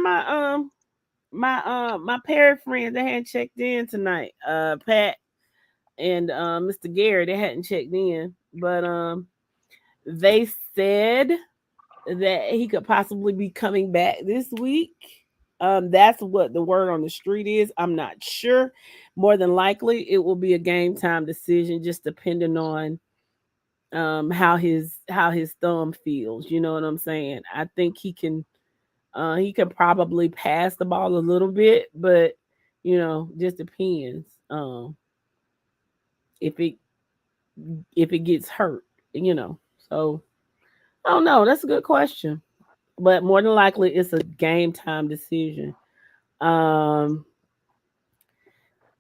my Perry friends, they hadn't checked in tonight. Pat and Mr. Gary, they hadn't checked in, but they said that he could possibly be coming back this week. That's what the word on the street is. I'm not sure. More than likely, it will be a game time decision, just depending on how his thumb feels. You know what I'm saying? I think he can probably pass the ball a little bit, but just depends. If it gets hurt, So I don't know. That's a good question. But more than likely it's a game time decision.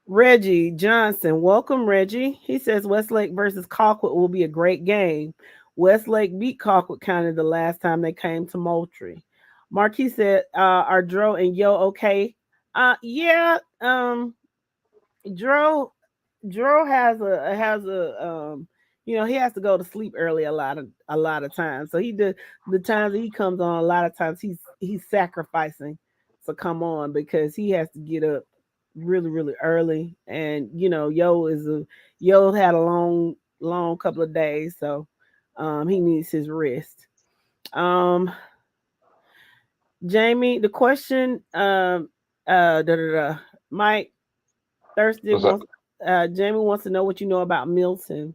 Reggie Johnson, welcome Reggie. He says Westlake versus Colquitt will be a great game. Westlake beat Colquitt County the last time they came to Moultrie. Marquis said, are Dro and Yo okay? Yeah. Dro has a he has to go to sleep early a lot of times. So he did the times that he comes on, a lot of times he's sacrificing to come on because he has to get up really, really early. And Yo had a long couple of days, so he needs his rest. Jamie, the question Mike Thursday What's up? wants Jamie wants to know what you know about Milton.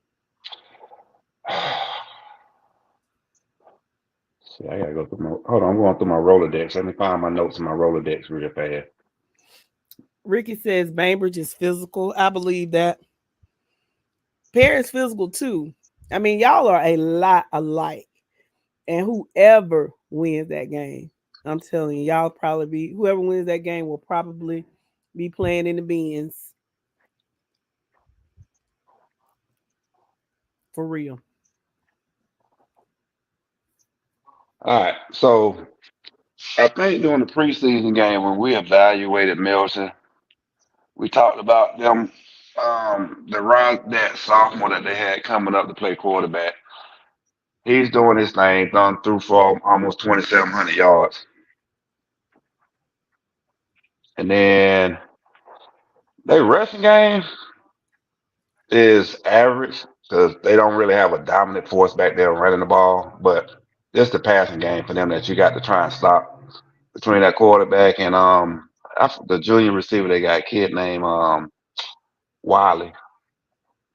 See, I gotta go through my. Hold on, I'm going through my Rolodex. Let me find my notes in my Rolodex real fast. Ricky says Bainbridge is physical. I believe that. Perry's physical too. I mean, y'all are a lot alike. And whoever wins that game, I'm telling you, whoever wins that game will probably be playing in the bins. For real. All right, so I think during the preseason game when we evaluated Milton, we talked about them, that sophomore that they had coming up to play quarterback. He's doing his thing, done through for almost 2,700 yards. And then their rushing game is average because they don't really have a dominant force back there running the ball, but it's the passing game for them that you got to try and stop between that quarterback and the junior receiver they got, a kid named Wiley.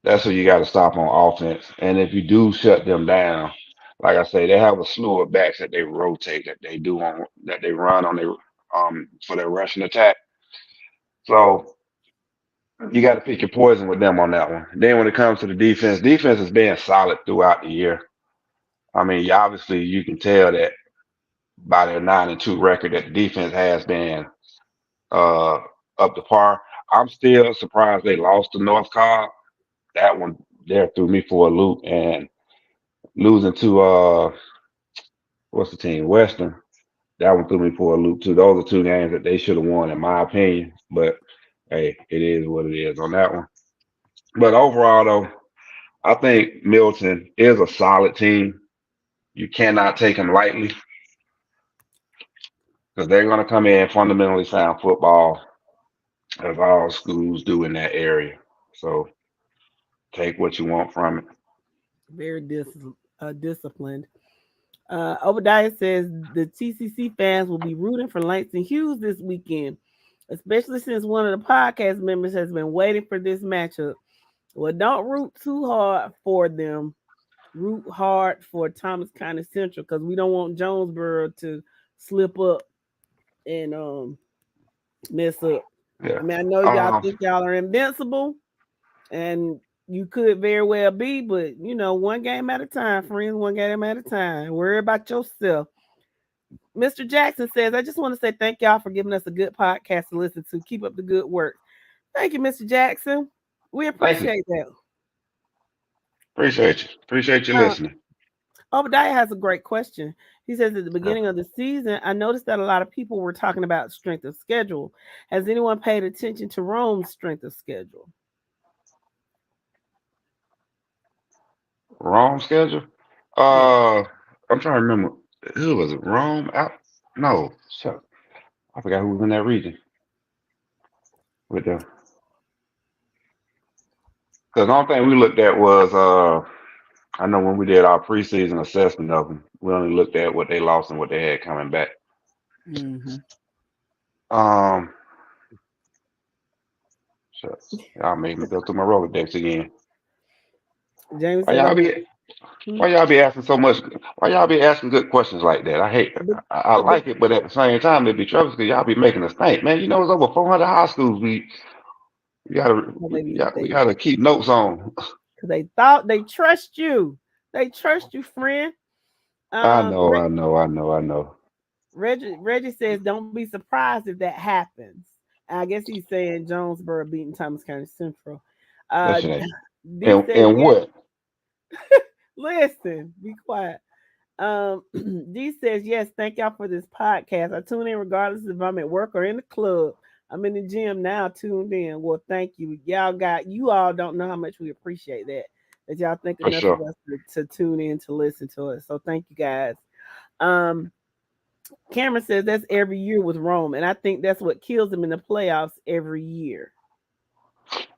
That's who you got to stop on offense. And if you do shut them down, like I say, they have a slew of backs that they rotate, that they run on their for their rushing attack. So you got to pick your poison with them on that one. Then when it comes to the defense, defense has been solid throughout the year. I mean, obviously you can tell that by their 9-2 record that the defense has been uh up to par. I'm still surprised they lost to North Cobb. That one there threw me for a loop, and losing to what's the team? Western. That one threw me for a loop too. Those are two games that they should have won, in my opinion. But hey, it is what it is on that one. But overall, though, I think Milton is a solid team. You cannot take them lightly because they're going to come in fundamentally sound football, as all schools do in that area. So take what you want from it. Very disciplined. Obadiah says the TCC fans will be rooting for Langston Hughes this weekend, especially since one of the podcast members has been waiting for this matchup. Well, don't root too hard for them. Root hard for Thomas County Central because we don't want Jonesboro to slip up and mess up. Yeah. I mean, I know y'all think y'all are invincible, and you could very well be, but one game at a time, friends, one game at a time. Worry about yourself. Mr. Jackson says, I just want to say thank y'all for giving us a good podcast to listen to. Keep up the good work. Thank you, Mr. Jackson. We appreciate that. Appreciate you listening. Obadiah has a great question. He says at the beginning of the season, I noticed that a lot of people were talking about strength of schedule. Has anyone paid attention to Rome's strength of schedule? Rome schedule? I'm trying to remember. Who was it? Rome? No. Shut. I forgot who was in that region with them. Because the only thing we looked at was, I know when we did our preseason assessment of them, we only looked at what they lost and what they had coming back. Mm-hmm. Shucks. Y'all made me go through my Rolodex again. James, why y'all be asking so much? Why y'all be asking good questions like that? I hate it. I like it, but at the same time, it'd be trouble because y'all be making us think. Man, it's over 400 high schools we gotta keep notes on. Because they thought they trust you. They trust you, friend. I know. Reggie says, don't be surprised if that happens. I guess he's saying Jonesboro beating Thomas County Central. And says, what? Listen, be quiet. D says, yes, thank y'all for this podcast. I tune in regardless if I'm at work or in the club. I'm in the gym now, tuned in. Well, thank you. You all don't know how much we appreciate that y'all think enough of us to tune in to listen to us. So thank you guys. Cameron says that's every year with Rome, and I think that's what kills them in the playoffs every year.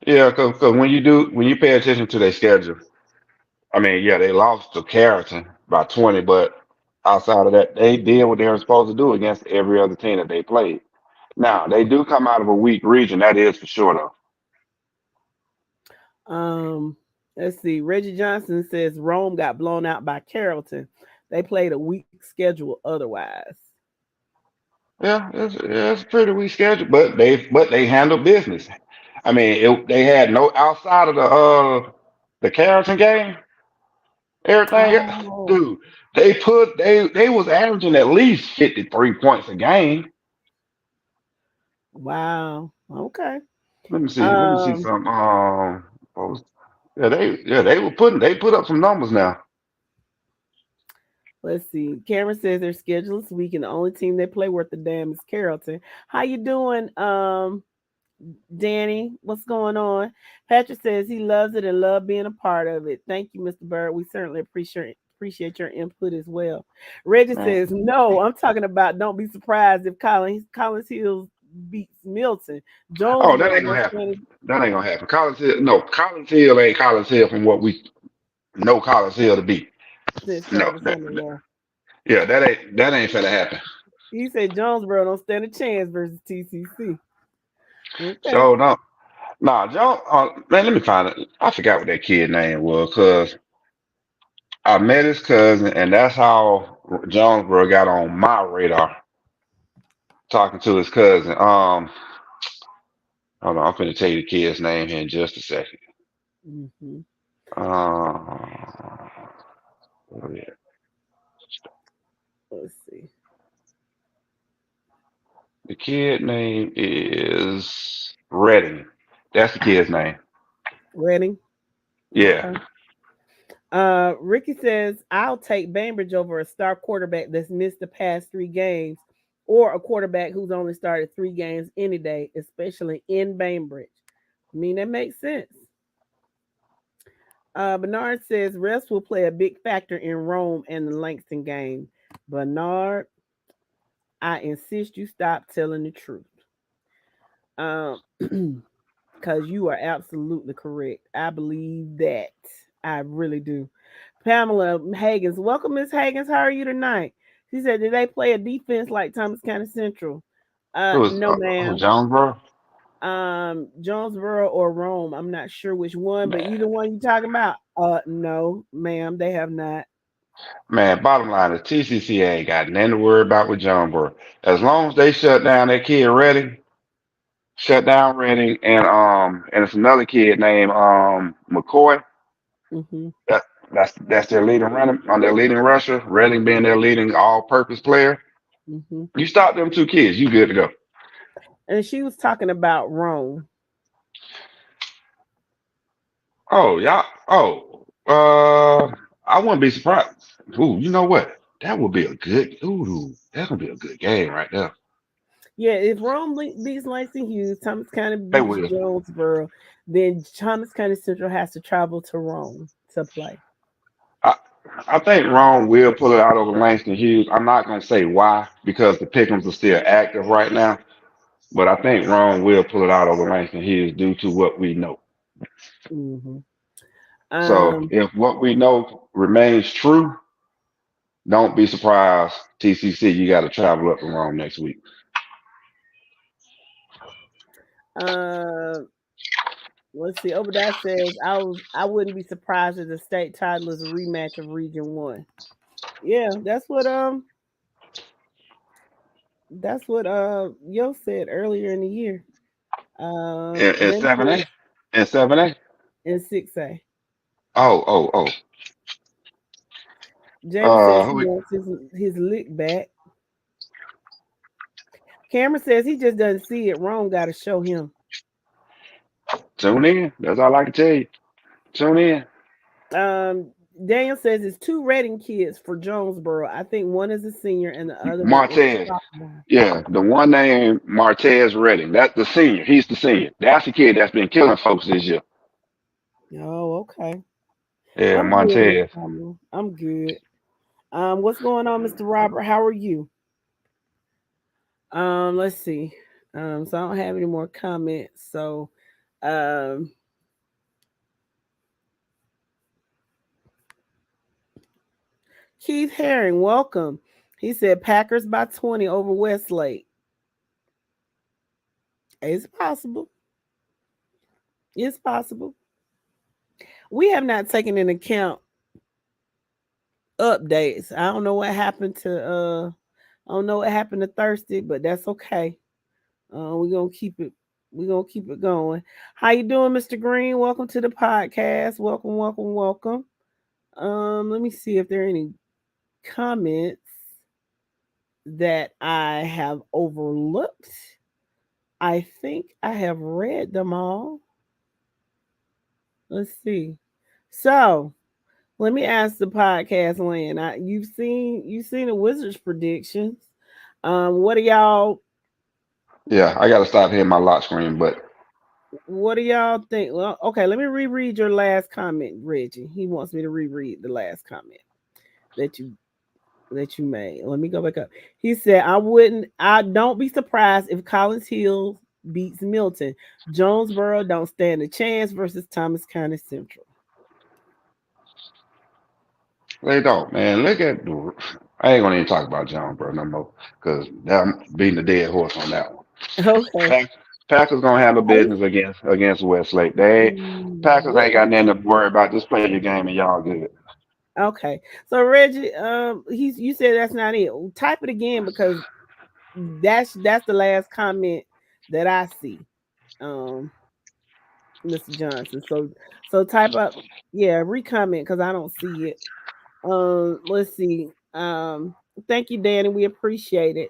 Yeah, because when you pay attention to their schedule, I mean, yeah, they lost to Carrollton by 20, but outside of that, they did what they were supposed to do against every other team that they played. Now, they do come out of a weak region, that is for sure, though. Let's see. Reggie Johnson says Rome got blown out by Carrollton. They played a weak schedule otherwise. Yeah, it's a pretty weak schedule, but they handled business. I mean, they had no outside of the Carrollton game. Everything, dude. They was averaging at least 53 points a game. Wow. Okay. Let me see something. They put up some numbers now. Let's see. Cameron says their schedule is weak and the only team they play worth the damn is Carrollton. How you doing, Danny? What's going on? Patrick says he loves it and love being a part of it. Thank you, Mr. Bird. We certainly appreciate your input as well. Reggie says, no, I'm talking about don't be surprised if Collins Hills beats Milton. That ain't gonna happen. That ain't gonna happen. Collins Hill ain't Collins Hill from what we know Collins Hill to be. No, that ain't finna happen. He said Jonesboro don't stand a chance versus TCC. Okay. So no, Jones. Man, let me find it. I forgot what that kid name was because I met his cousin, and that's how Jonesboro got on my radar. Talking to his cousin. Hold on, I'm finna tell you the kid's name here in just a second. Mm-hmm. Oh, yeah. Let's see. The kid name is Redding. That's the kid's name. Ready? Yeah. Okay. Ricky says, I'll take Bainbridge over a star quarterback that's missed the past 3 games or a quarterback who's only started 3 games any day, especially in Bainbridge. I mean, that makes sense. Bernard says rest will play a big factor in Rome and the Langston game. Bernard, I insist you stop telling the truth. Because you are absolutely correct. I believe that. I really do. Pamela Hagens, welcome, Miss Hagens. How are you tonight? She said, did they play a defense like Thomas County Central? It was No, ma'am. Jonesboro. Jonesboro or Rome. I'm not sure which one, but either one you talking about. No, ma'am, they have not. Man, bottom line is TCC ain't got nothing to worry about with Jonesboro. As long as they shut down that kid Redding, shut down Redding, and it's another kid named McCoy. Mm-hmm. That's their leading runner on their leading rusher. Redding being their leading all-purpose player. Mm-hmm. You stop them 2 kids, you good to go. And she was talking about Rome. Oh, yeah. I wouldn't be surprised. Ooh, you know what? That would be a good. Ooh, that's gonna be a good game right there. Yeah, if Rome beats Langston Hughes, Thomas County They beats will. Jonesboro, then Thomas County Central has to travel to Rome to play. I think Rome will pull it out over Langston Hughes. I'm not gonna say why because the Pickens are still active right now, but I think Rome will pull it out over Langston Hughes due to what we know. Mm-hmm. So if what we know remains true, don't be surprised. TCC, you got to travel up to Rome next week. Let's see. Obadiah says I wouldn't be surprised if the state title is a rematch of Region 1. Yeah, that's what Yo said earlier in the year. In James 7A? says In 7A? in 6A. Oh. James says he Who we, wants his lick back. Cameron says he just doesn't see it. Ron got to show him. tune in. That's all I can tell you. Tune in. Daniel says it's 2 Reading kids for Jonesboro. I think one is a senior and the other one is Martez. sophomore. Yeah, the one named Martez Redding. That's the senior. He's the senior. That's the kid that's been killing folks this year. Oh, okay. Yeah, I'm Martez. good. I'm good. What's going on, Mr. Robert? How are you? Let's see. So I don't have any more comments. So, Keith Herring, welcome. He said Packers by 20 over Westlake. It's possible. It's possible. We have not taken into account updates. I don't know what happened to Thursday, but that's okay. We're gonna keep it going. How you doing, Mr. Green? Welcome to the podcast. Welcome. Let me see if there are any comments that I have overlooked. I think I have read them all. Let's see. So let me ask the podcast land. You've seen the Wizards predictions. What do y'all? Yeah, I got to stop hitting my lock screen, but What do y'all think? Well, okay, let me reread your last comment, Reggie. He wants me to reread the last comment that you made. Let me go back up. He said, I don't be surprised if Collins Hill beats Milton. Jonesboro don't stand a chance versus Thomas County Central. they don't, man. I ain't gonna even talk about Jonesboro no more because I'm beating the dead horse on that one. Okay. Packers gonna handle business against Westlake. Packers ain't got nothing to worry about. Just play your game and y'all good. Okay. So Reggie, you said that's not it. Type it again because that's the last comment that I see. Mr. Johnson. So type up, recomment because I don't see it. Let's see. Thank you, Danny. We appreciate it.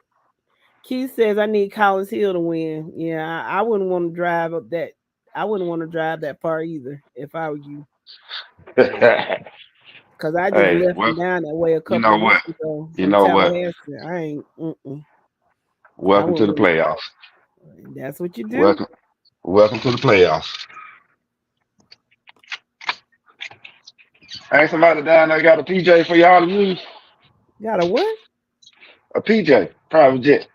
Keith says I need Collins Hill to win. Yeah, I wouldn't want to drive up that. I wouldn't want to drive that far either if I were you. Because I just Hey, left him down that way a you couple know of what? weeks ago You from know what? Tallahassee. I ain't. I Welcome to the wouldn't. playoffs. That's what you do. Welcome to the playoffs. Ain't somebody down there got a PJ for y'all to use? Got a what? A PJ, private jet.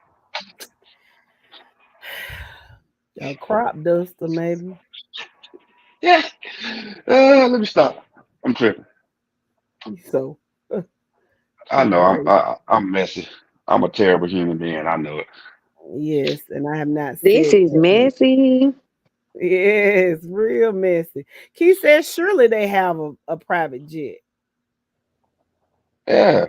A crop duster, maybe. Yeah. Let me stop. I'm tripping. So I you know crazy. I'm messy. I'm a terrible human being. I know it. Yes, and I have not This said is that. messy. Yes, real messy. Keith says surely they have a private jet. Yeah.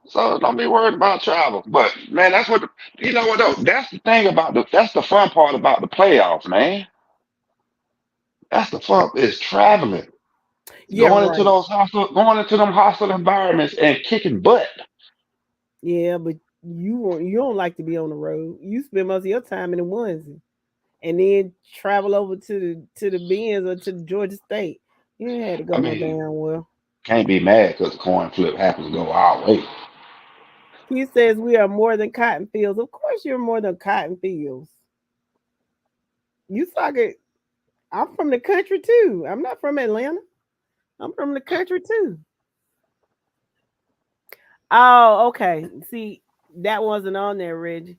So don't be worried about travel. But man, that's what you know what though. That's the thing about that's the fun part about the playoffs, man. That's the fun is traveling. Yeah, right. Going into them hostile environments and kicking butt. Yeah, but you don't like to be on the road. You spend most of your time in the onesie and then travel over to the Benz or to Georgia State. You ain't had to I go no mean, damn well. can't be mad because the coin flip happens to go our way. He says we are more than cotton fields. Of course, you're more than cotton fields. You talking? I'm from the country too. I'm not from Atlanta. I'm from the country too. Oh, okay. See, that wasn't on there, Reggie.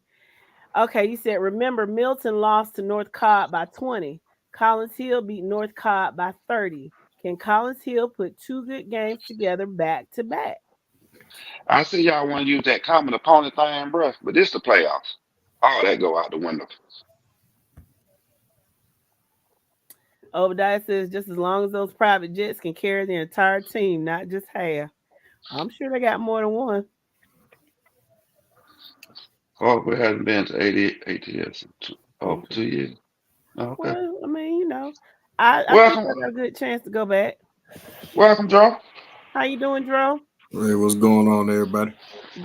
Okay, you said remember Milton lost to North Cobb by 20. Collins Hill beat North Cobb by 30. Can Collins Hill put two good games together back to back? I see y'all want to use that common opponent thing, bruh, but this the playoffs. All that go out the window. Obadiah says just as long as those private jets can carry the entire team, not just half. I'm sure they got more than one. Oh, we haven't been to 88 ATS for Okay. 2 years. Oh, okay. Well, I mean, I think Welcome, I got a good chance to go back. welcome, Joe. How you doing, Dro? Hey, what's going on, everybody?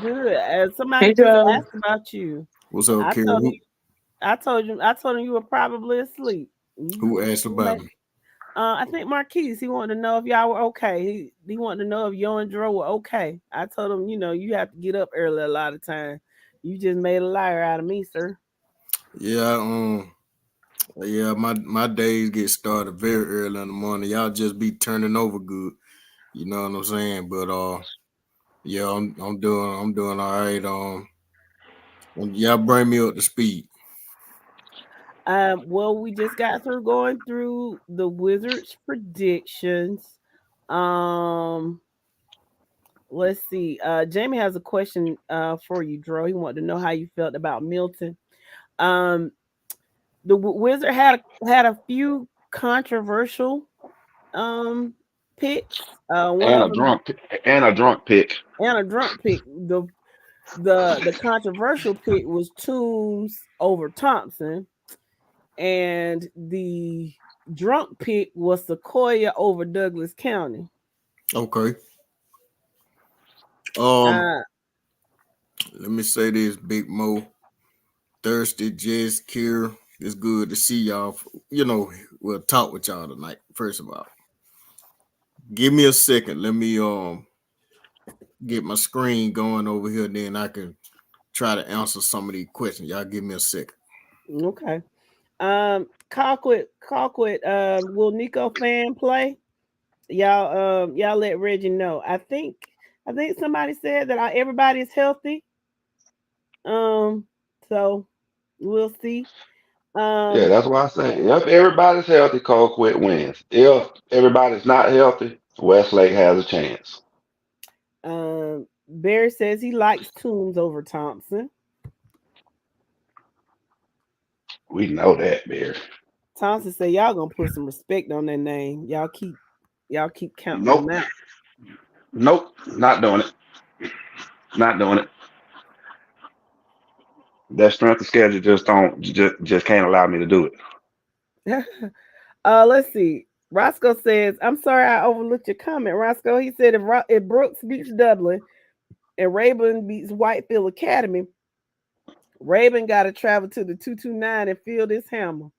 Good. Somebody Hey, just Joe. asked about you. What's up, I Kerry? told him, I told him you were probably asleep. Who asked about me? I think Marquise. He wanted to know if y'all were okay. He wanted to know if you and Dro were okay. I told him, you have to get up early a lot of time. You just made a liar out of me, sir. Yeah, my days get started very early in the morning. Y'all just be turning over good. You know what I'm saying? But yeah, I'm doing all right. Y'all bring me up to speed. Well, we just got through going through the Wizards predictions. Um, let's see. Jamie has a question for you, Dro. He wanted to know how you felt about Milton. Um, the Wizard had a few controversial picks. One And of a them drunk pick. and a drunk pick. The controversial pick was Toombs over Thompson, and the drunk pick was Sequoia over Douglas County. Okay. Uh, Let me say this, Big Mo. Thirsty, Jess, Kier. It's good to see y'all. We'll talk with y'all tonight. First of all, give me a second. Let me get my screen going over here. Then I can try to answer some of these questions. Y'all give me a second. okay. Colquitt. Will Nico fan play? Y'all let Reggie know. I think somebody said that everybody is healthy. So we'll see. Yeah, that's why I say if everybody's healthy, Colquitt wins. If everybody's not healthy, Westlake has a chance. Barry says he likes Toombs over Thompson. We know that, Bear. Thompson said y'all gonna put some respect on that name. Y'all keep counting them Nope. out. Nope, not doing it. Not doing it. That strength of schedule just can't allow me to do it. Let's see. Roscoe says, "I'm sorry I overlooked your comment." Roscoe, he said, if Brooks beats Dublin and Rayburn beats Whitefield Academy, Rayburn got to travel to the 229 and feel this hammer.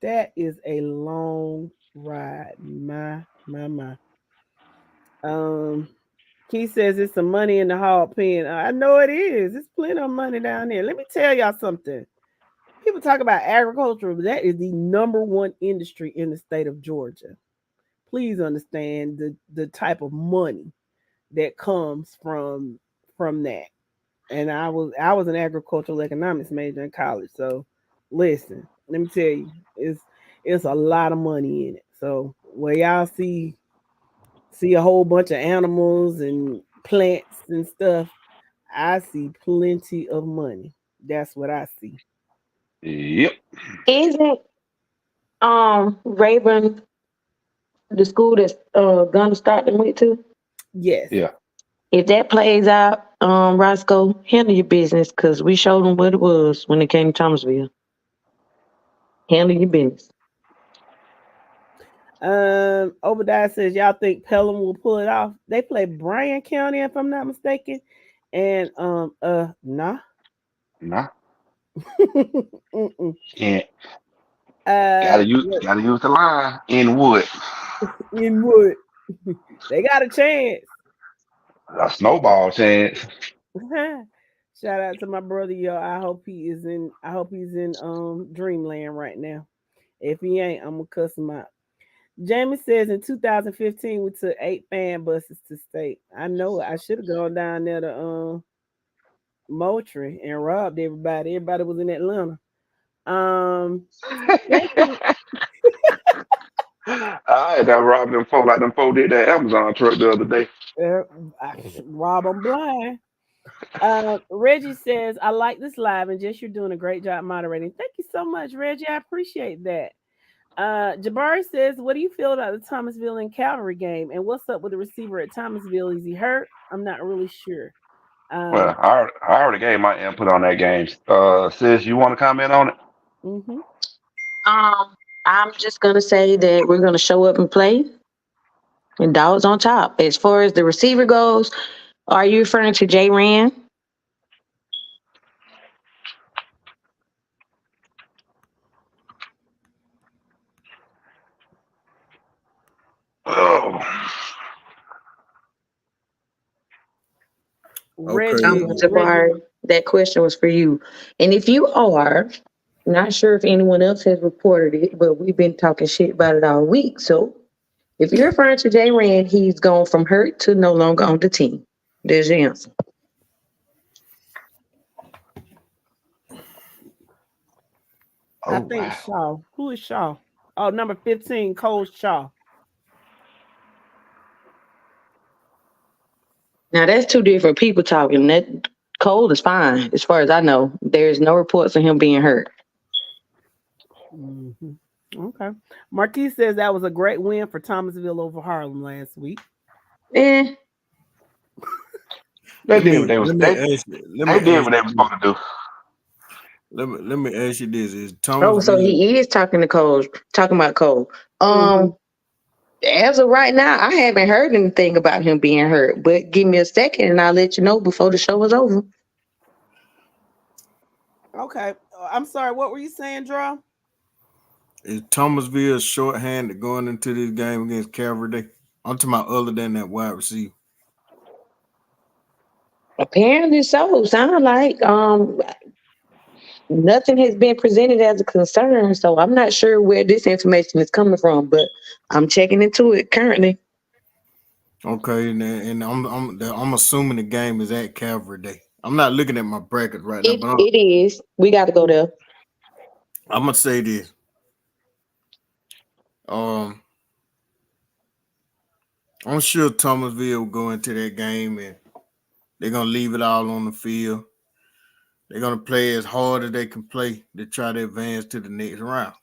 That is a long ride. My. Keith says it's some money in the hog pen. I know it is. It's plenty of money down there. Let me tell y'all something. People talk about agriculture, but that is the number one industry in the state of Georgia. Please understand the type of money that comes from that. And I was an agricultural economics major in college. So listen, let me tell you, it's a lot of money in it. So where y'all see a whole bunch of animals and plants and stuff, I see plenty of money. That's what I see. Yep. Isn't Rayburn the school that's gonna start them with too? Yes. Yeah. If that plays out, Roscoe, handle your business because we showed them what it was when it came to Thomasville. Handle your business. Obadiah says, y'all think Pelham will pull it off? They play Bryan County, if I'm not mistaken. And nah. Can't. Gotta use the line in wood. In wood. They got a chance. A snowball chance. Shout out to my brother, yo. I hope he's in dreamland right now. If he ain't, I'm gonna cuss him out. Jamie says in 2015 we took 8 fan buses to state. I know I should have gone down there to Moultrie and robbed everybody. Everybody was in Atlanta. I had that robbed them folk like them folk did that Amazon truck the other day. Rob them blind. Reggie says, I like this live and Jess, you're doing a great job moderating. Thank you so much, Reggie. I appreciate that. Jabari says, what do you feel about the Thomasville and Calvary game? And what's up with the receiver at Thomasville? Is he hurt? I'm not really sure. Well, I already gave my input on that game. Sis, you want to comment on it? Mm-hmm. I'm just gonna say that we're gonna show up and play, and dogs on top. As far as the receiver goes, are you referring to Jay Rand? Oh. Reggie, Jabari, that question was for you. And if you are, not sure if anyone else has reported it, but we've been talking shit about it all week. So if you're referring to Jay Rand, he's gone from hurt to no longer on the team. There's your answer. I think Shaw. Who is Shaw? Oh, number 15, Cole Shaw. Now that's two different people talking. That Cole is fine, as far as I know. There's no reports of him being hurt. Mm-hmm. Okay. Marquis says that was a great win for Thomasville over Harlem last week. They did what they was supposed to do. Let me ask you this: is so he is talking about Cole. As of right now, I haven't heard anything about him being hurt. But give me a second, and I'll let you know before the show is over. Okay, I'm sorry. What were you saying, Draw? Is Thomasville shorthanded going into this game against Calvary Day? I'm talking about other than that wide receiver. Apparently so. Sound like nothing has been presented as a concern, so I'm not sure where this information is coming from, but I'm checking into it currently. Okay, and I'm assuming the game is at Calvary Day. I'm not looking at my bracket right now, but it is. We got to go there. I'm gonna say this. I'm sure Thomasville will go into that game and they're gonna leave it all on the field. They're gonna play as hard as they can play to try to advance to the next round.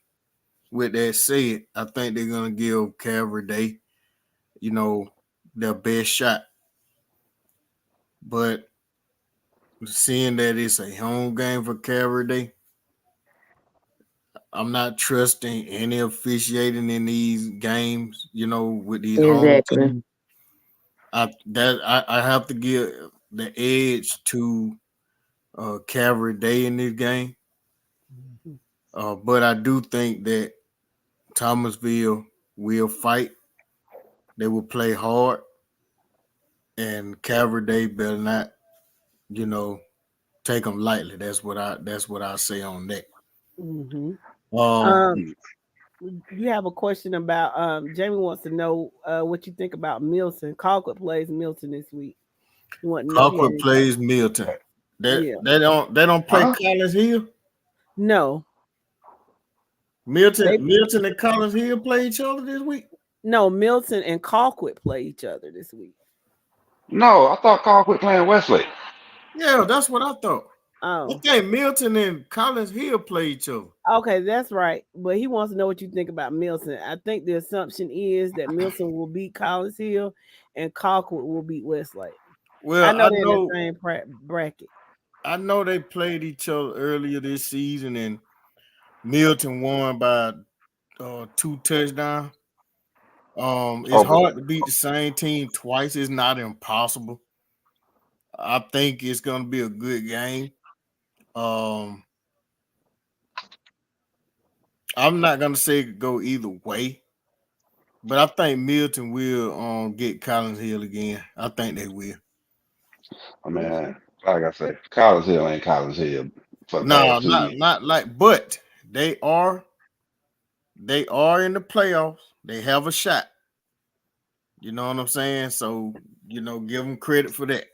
With that said, I think they're gonna give Calvary Day, their best shot. But seeing that it's a home game for Calvary Day, I'm not trusting any officiating in these games, with these home Exactly. teams. I have to give the edge to Calvary Day in this game. But I do think that Thomasville will fight. They will play hard, and Calvary Day better not, take them lightly. That's what I say on that. Mm-hmm. You have a question about Jamie wants to know what you think about Milton. Colquitt plays Milton this week. You want to know? Colquitt plays Milton. They don't play Collins Hill. No. Milton and Collins Hill play each other this week. No, Milton and Colquitt play each other this week. No, I thought Colquitt playing Wesley. Yeah, that's what I thought. Oh. I think Milton and Collins Hill play each other. Okay, that's right. But he wants to know what you think about Milton. I think the assumption is that Milton will beat Collins Hill and Colquitt will beat Westlake. Well, I know they're in the same bracket. I know they played each other earlier this season, and Milton won by 2 touchdowns. It's hard to beat the same team twice. It's not impossible. I think it's going to be a good game. I'm not going to say it could go either way, but I think Milton will get Collins Hill again. I think they will. I mean, like I said, Collins Hill ain't Collins Hill. No, not like, but they are in the playoffs. They have a shot. You know what I'm saying? So, give them credit for that.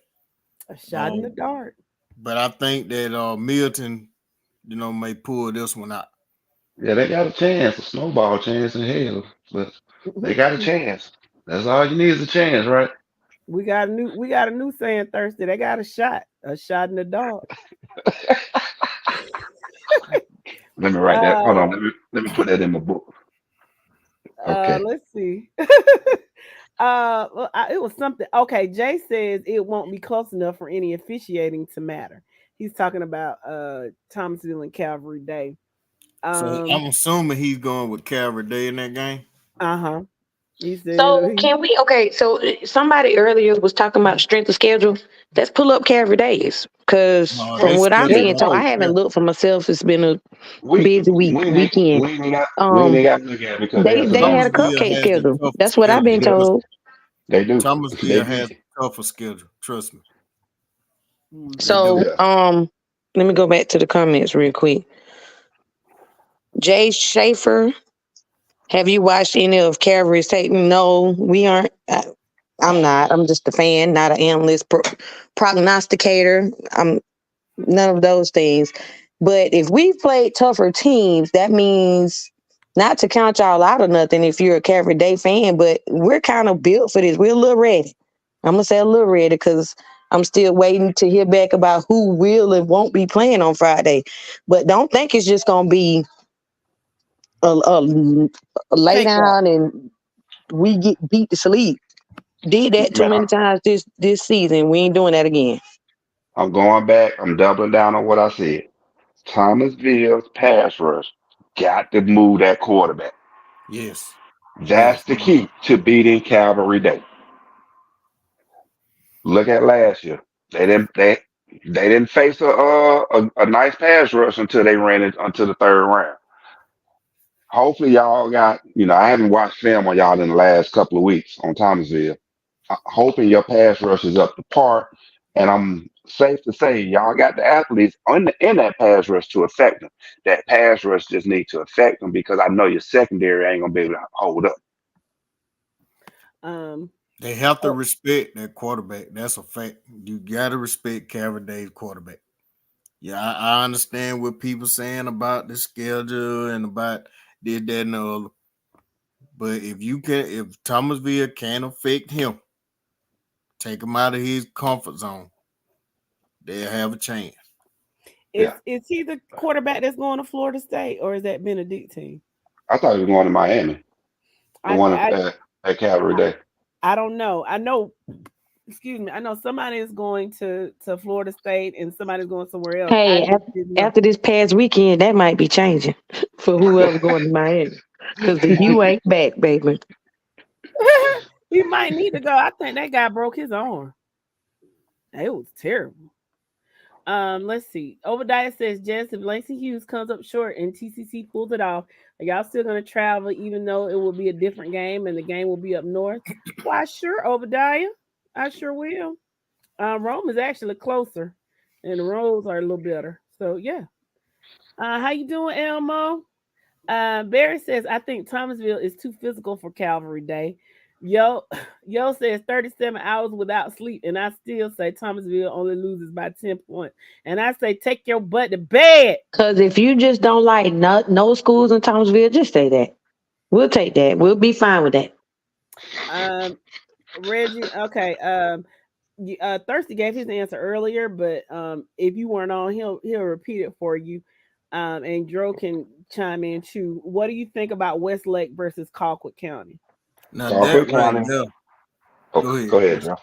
A shot in the dark. But I think that Milton, may pull this one out. Yeah, they got a chance, a snowball chance in hell, but they got a chance. That's all you need is a chance, right? We got a new saying Thursday. They got a shot in the dark. Let me write that. Hold on. Let me put that in my book. Okay. Let's see. It was something. Okay, Jay says it won't be close enough for any officiating to matter. He's talking about Thomasville and Calvary Day. So I'm assuming he's going with Calvary Day in that game. Uh-huh. He said, so can we? Okay, so somebody earlier was talking about strength of schedule. Let's pull up Calvary Days because from what I'm being told, I haven't looked for myself. It's been a busy weekend. We ain't got to look at it because they had a cupcake schedule. That's what I've been told. They do. Thomasville has a tougher schedule. Trust me. So let me go back to the comments real quick. Jay Schaefer, have you watched any of Calvary's tape? No, we aren't. I'm not. I'm just a fan, not an analyst, prognosticator. I'm none of those things. But if we played tougher teams, that means not to count y'all out or nothing if you're a Calvary Day fan, but we're kind of built for this. We're a little ready. I'm going to say a little ready because I'm still waiting to hear back about who will and won't be playing on Friday. But don't think it's just going to be a lay down and we get beat to sleep. Did that too many times this season. We ain't doing that again. I'm going back. I'm doubling down on what I said. Thomasville's pass rush got to move that quarterback. Yes. That's the key to beating Calvary Day. Look at last year. They didn't face a nice pass rush until they ran it until the third round. Hopefully y'all got, I haven't watched film on y'all in the last couple of weeks on Thomasville. I'm hoping your pass rush is up to par, and I'm safe to say y'all got the athletes in that pass rush to affect them. That pass rush just needs to affect them because I know your secondary ain't gonna be able to hold up. They have to respect that quarterback. That's a fact. You got to respect Calvary Day's quarterback. Yeah, I understand what people saying about the schedule and about this, that, and the other. But if Thomasville can affect him, take him out of his comfort zone, they'll have a chance. Is he the quarterback that's going to Florida State, or is that Benedictine? I thought he was going to Miami. The one at Calvary Day. I don't know. I know. Excuse me. I know somebody is going to Florida State and somebody's going somewhere else. I Hey, just didn't know. after this past weekend, that might be changing for whoever going to Miami. Because the U ain't back, baby. He might need to go. I think that guy broke his arm. It was terrible. Let's see. Obadiah says, Jess, if Langston Hughes comes up short and TCC pulls it off, are y'all still going to travel even though it will be a different game and the game will be up north? Why, sure, Obadiah. I sure will. Rome is actually closer and the roads are a little better. So, yeah. How you doing, Elmo? Barry says, I think Thomasville is too physical for Calvary Day. Yo says 37 hours without sleep, and I still say Thomasville only loses by 10 points. And I say, take your butt to bed. Because if you just don't like no schools in Thomasville, just say that. We'll take that. We'll be fine with that. Reggie, okay. Thirsty gave his answer earlier, but if you weren't on, he'll repeat it for you. And Dro can chime in too. What do you think about Westlake versus Colquitt County? Now Colquitt that right County. there. Go ahead, Joe.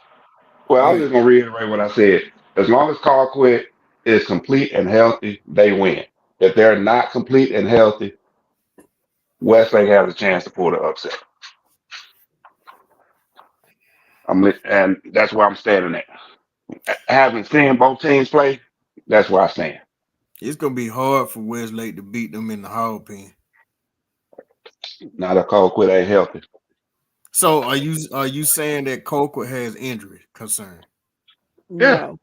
Well, I was just gonna reiterate what I said. As long as Colquitt is complete and healthy, they win. If they're not complete and healthy, Westlake has a chance to pull the upset. And that's where I'm standing at. Having seen both teams play, that's where I stand. It's gonna be hard for Westlake to beat them in the hog pen. Now that Colquitt ain't healthy. So are you saying that Colquitt has injury concern? No.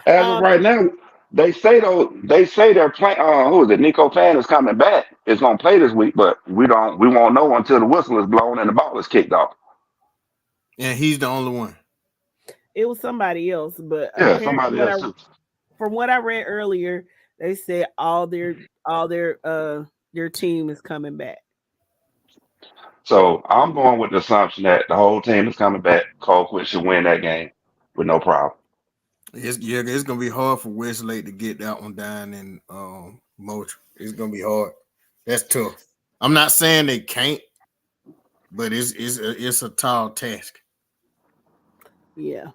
As of right now, they say they're playing. Who is it? Nico Pan is coming back. It's gonna play this week, but we won't know until the whistle is blown and the ball is kicked off. And he's the only one. It was somebody else, but somebody else too. From what I read earlier, they said all their team is coming back. So I'm going with the assumption that the whole team is coming back. Colquitt should win that game with no problem. It's gonna be hard for Westlake to get that one down in Moultrie. It's gonna be hard. That's tough. I'm not saying they can't, but it's a tall task. Yeah.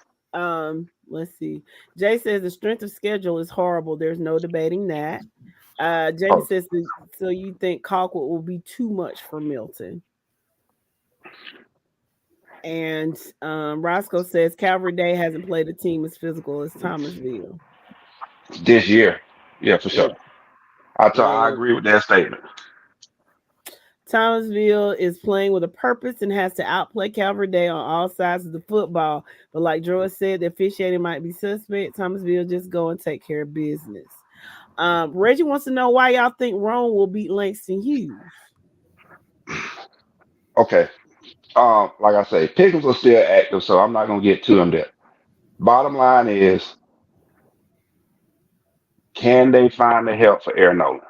Let's see. Jay says the strength of schedule is horrible. There's no debating that. Jamie says, so you think Colquitt will be too much for Milton? And Roscoe says Calvary Day hasn't played a team as physical as Thomasville this year. Yeah, for sure. I agree with that statement. Thomasville is playing with a purpose and has to outplay Calvary Day on all sides of the football. But like Joy said, the officiating might be suspect. Thomasville just go and take care of business. Reggie wants to know why y'all think Rome will beat Langston Hughes. Okay. Like I say, Pickens are still active, so I'm not gonna get to them there. Bottom line is, can they find the help for Aaron Nolan?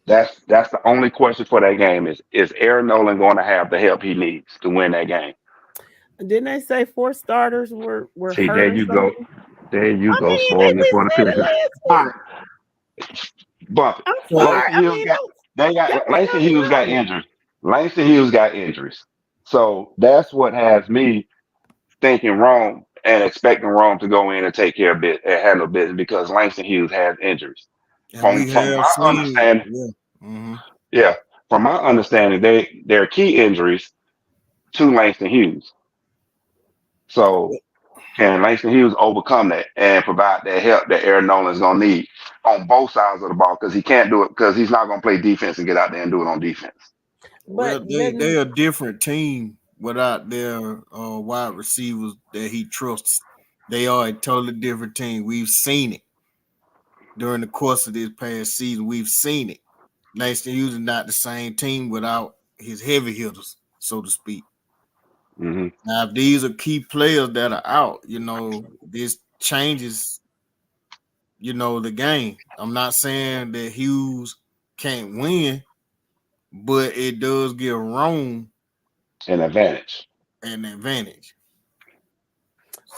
That's the only question for that game is Aaron Nolan going to have the help he needs to win that game? Didn't they say 4 starters were See, hurt? there you go. There you go, spoiling it for the future. All right. But Langston Hughes got injured. Langston Hughes got injuries. So that's what has me thinking Rome and expecting Rome to go in and take care of it and handle business because Langston Hughes has injuries. From my understanding, from my understanding, there are key injuries to Langston Hughes. So can Langston Hughes overcome that and provide that help that Aaron Nolan's gonna need on both sides of the ball because he can't do it because he's not gonna play defense and get out there and do it on defense. Well, they're a different team without their wide receivers that he trusts. They are a totally different team. We've seen it during the course of this past season. We've seen it. Langston Hughes is not the same team without his heavy hitters, so to speak. Mm-hmm. Now, if these are key players that are out, this changes, the game. I'm not saying that Hughes can't win, but it does give Rome an advantage.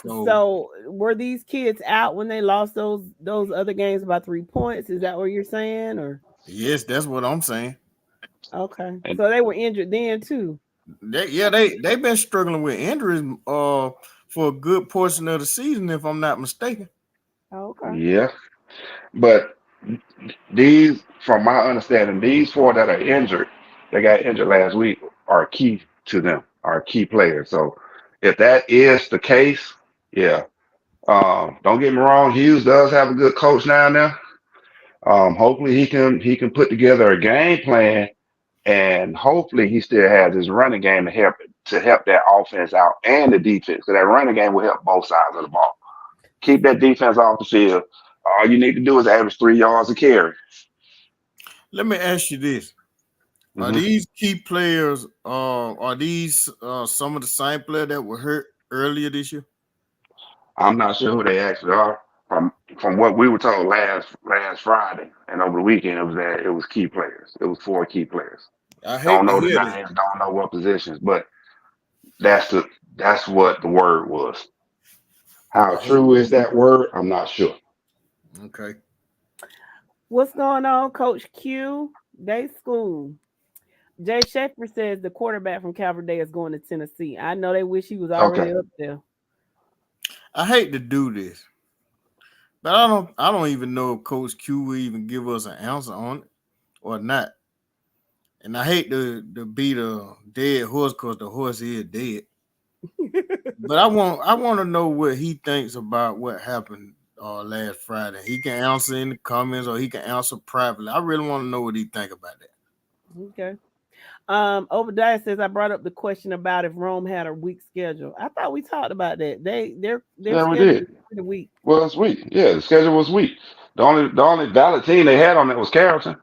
So were these kids out when they lost those other games by 3 points? Is that what you're saying? Or yes, that's what I'm saying. Okay. And So they were injured then too. They've been struggling with injuries for a good portion of the season, if I'm not mistaken. Okay. yeah, but these, from my understanding, these four that are injured, they got injured last week, are key to them, are key players. So if that is the case, yeah. Don't get me wrong, Hughes does have a good coach down there. Hopefully he can put together a game plan, and hopefully he still has his running game to help that offense out and the defense. Because that running game will help both sides of the ball. Keep that defense off the field. All you need to do is average 3 yards a carry. Let me ask you this. Are hmm these key players, are these some of the same players that were hurt earlier this year? I'm not sure who they actually are. From what we were told last Friday and over the weekend, it was that it was key players. It was 4 key players. I hate Don't to know the hear that. names, don't know what positions, but that's what the word was. How I hate. true is that word? I'm not sure. Okay. What's going on, Coach Q? Day school. Jay Sheffer says the quarterback from Calvary Day is going to Tennessee. I know they wish he was already Okay. up there. I hate to do this, but I don't even know if Coach Q will even give us an answer on it or not. And I hate to beat a dead horse because the horse is dead. But I want to know what he thinks about what happened last Friday. He can answer in the comments or he can answer privately. I really want to know what he think about that. Okay. Obadiah says I brought up the question about if Rome had a weak schedule. I thought we talked about that. Their Yeah, we schedule is did. pretty weak. Well, it's weak. Yeah, the schedule was weak. The only valid team they had on it was Carrollton.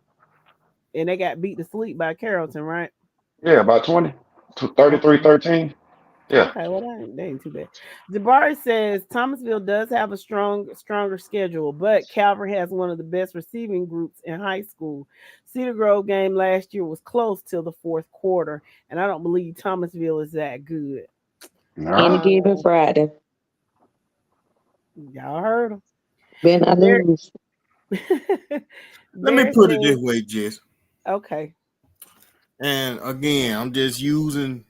And they got beat to sleep by Carrollton, right? Yeah, about 20 to Okay. 33-13. Yeah. Okay, well that ain't too bad. Jabari says Thomasville does have a stronger schedule, but Calvary has one of the best receiving groups in high school. Cedar Grove game last year was close till the fourth quarter, and I don't believe Thomasville is that good. Any given Friday. Y'all heard him. Then I lose. Let me put it this way, Jess. Okay. And again, I'm just using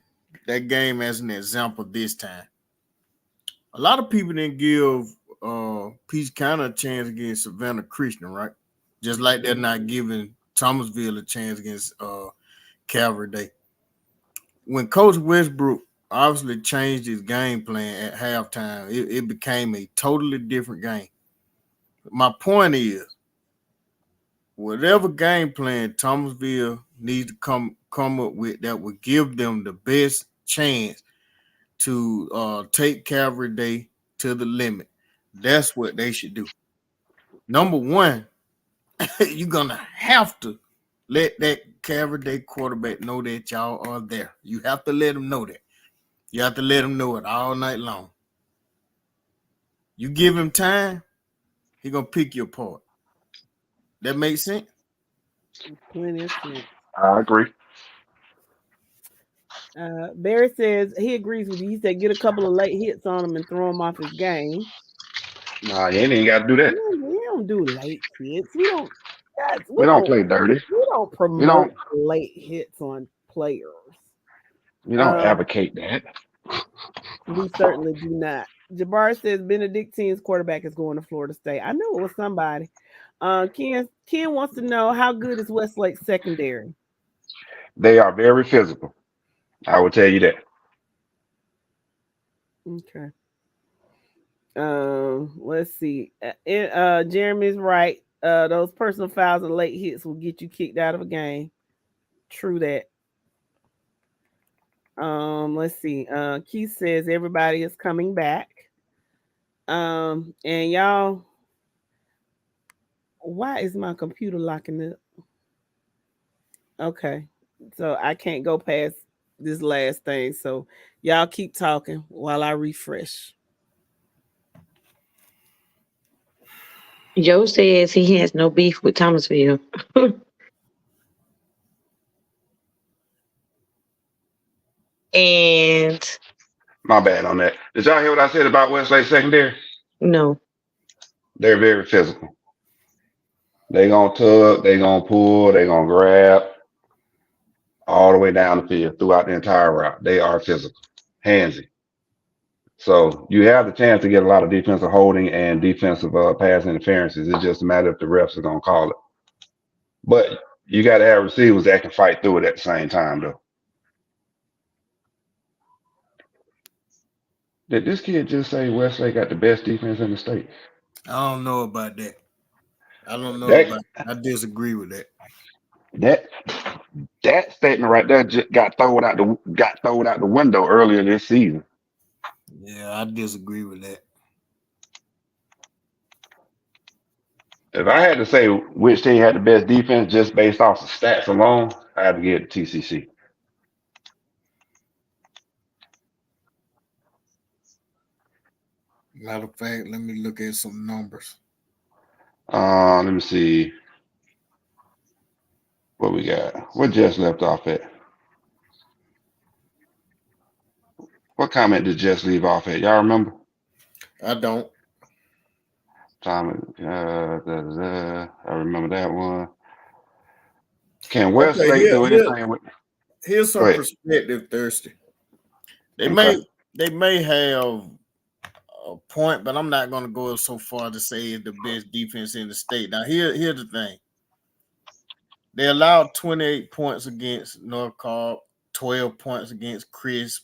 that game as an example this time. A lot of people didn't give Peach County a chance against Savannah Christian, right? Just like they're not giving Thomasville a chance against Calvary Day. When Coach Westbrook obviously changed his game plan at halftime, it became a totally different game. My point is, whatever game plan Thomasville needs to come up with that would give them the best chance to take Calvary Day to the limit, that's what they should do. Number one, you're going to have to let that Calvary Day quarterback know that y'all are there. You have to let him know that. You have to let him know it all night long. You give him time, he's going to pick you apart. That makes sense? Plenty of sense. I agree. Barry says he agrees with you. He said get a couple of late hits on him and throw him off his game. Nah, you ain't even got to do that. We don't do late hits. We don't. Guys, We don't play dirty. We don't promote late hits on players. We don't advocate that. We certainly do not. Jabbar says Benedictine's quarterback is going to Florida State. I know it was somebody. Ken wants to know how good is Westlake secondary? They are very physical. I will tell you that. Okay. Let's see. Jeremy's right. Those personal fouls and late hits will get you kicked out of a game. True that. Let's see. Keith says everybody is coming back. And y'all, why is my computer locking up? Okay, so I can't go past this last thing. So y'all keep talking while I refresh. Joe says he has no beef with Thomasville. And My bad on that. Did y'all hear what I said about Westlake secondary? no. They're very physical. They gonna tug, they gonna pull, they gonna grab. all the way down the field throughout the entire route. They are physical, handsy. So you have the chance to get a lot of defensive holding and defensive pass interferences. It's just a matter if the refs are gonna call it. But you got to have receivers that can fight through it at the same time, though. Did this kid just say Westlake got the best defense in the state? I don't know about that. I don't know That about I disagree with that. that statement right there just got thrown out the window earlier this season. Yeah, I disagree with that. If I had to say which team had the best defense just based off the stats alone, I had to give it to TCC. Matter of fact, let me look at some numbers. Let me see what we got. What Jess left off at? What comment did Jess leave off at? Y'all remember? I don't. I remember that one. Can Westlake do anything with? Here's some perspective, Thirsty. They may have a point, but I'm not going to go so far to say it's the best defense in the state. Now, here's the thing. They allowed 28 points against North Cobb, 12 points against Crisp.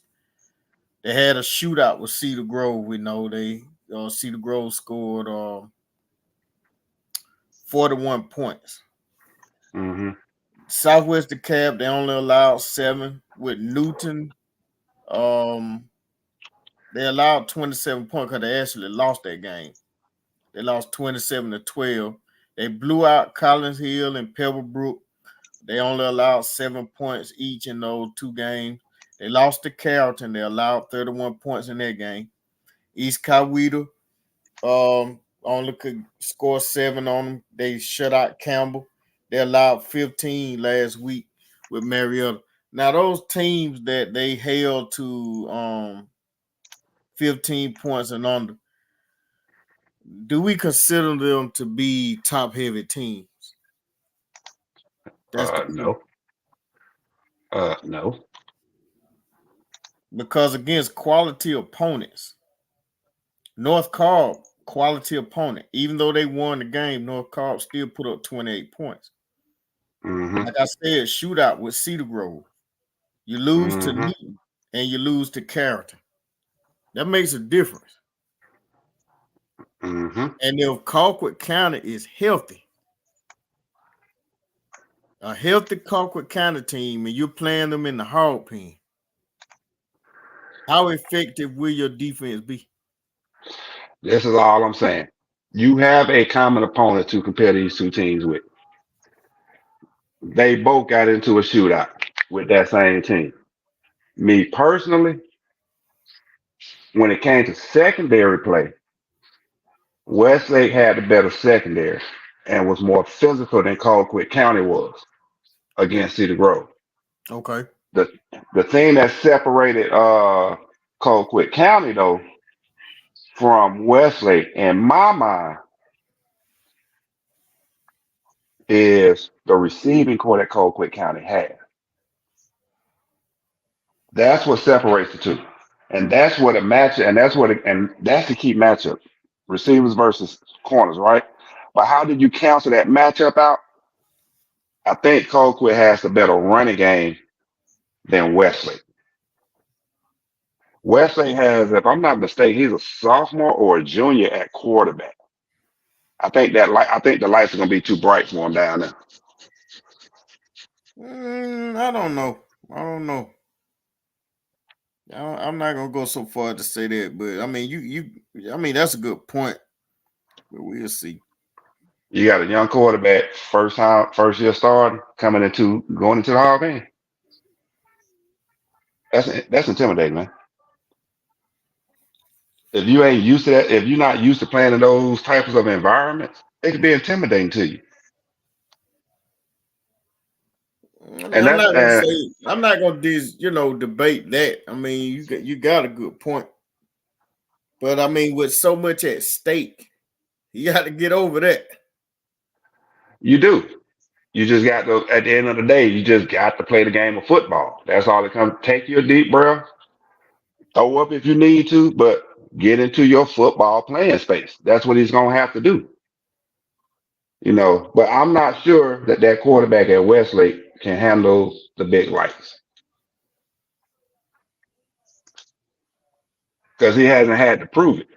They had a shootout with Cedar Grove. We know Cedar Grove scored 41 points. Mm-hmm. Southwest DeKalb, they only allowed 7. With Newton, they allowed 27 points because they actually lost that game. They lost 27-12. They blew out Collins Hill and Pebblebrook. They only allowed 7 points each in those 2 games. They lost to Carrollton. They allowed 31 points in that game. East Coweta only could score 7 on them. They shut out Campbell. They allowed 15 last week with Marietta. Now, those teams that they held to 15 points and under, do we consider them to be top-heavy teams? No. No. Because against quality opponents, North Cobb, quality opponent, even though they won the game, North Cobb still put up 28 points. Mm-hmm. Like I said, shootout with Cedar Grove. You lose to Newton and you lose to Carrollton. That makes a difference. Mm-hmm. And if Colquitt County is healthy, a healthy Colquitt County team, and you're playing them in the hog pen, how effective will your defense be? This is all I'm saying. You have a common opponent to compare these 2 teams with. They both got into a shootout with that same team. Me personally, when it came to secondary play, Westlake had the better secondary and was more physical than Colquitt County was against Cedar Grove. Okay. The thing that separated Colquitt County, though, from Westlake, in my mind, is the receiving core that Colquitt County has. That's what separates the 2. And that's what a matchup, and that's the key matchup. Receivers versus corners, right? But how did you cancel that matchup out? I think Colquitt has the better running game than Westlake. Westlake has, if I'm not mistaken, he's a sophomore or a junior at quarterback. I think the lights are gonna be too bright for him down there. I don't know. I'm not gonna go so far to say that, but I mean, that's a good point. But we'll see. You got a young quarterback, first year starting, going into the Hall of Fame. That's intimidating, man. If you ain't used to that, if you're not used to playing in those types of environments, it can be intimidating to you. I'm not gonna debate that. I mean, you got a good point, but I mean, with so much at stake, you got to get over that. You do. You just got to, at the end of the day, you just got to play the game of football. That's all it comes. Take your deep breath, throw up if you need to, but get into your football playing space. That's what he's going to have to do. But I'm not sure that quarterback at Westlake can handle the big lights because he hasn't had to prove it.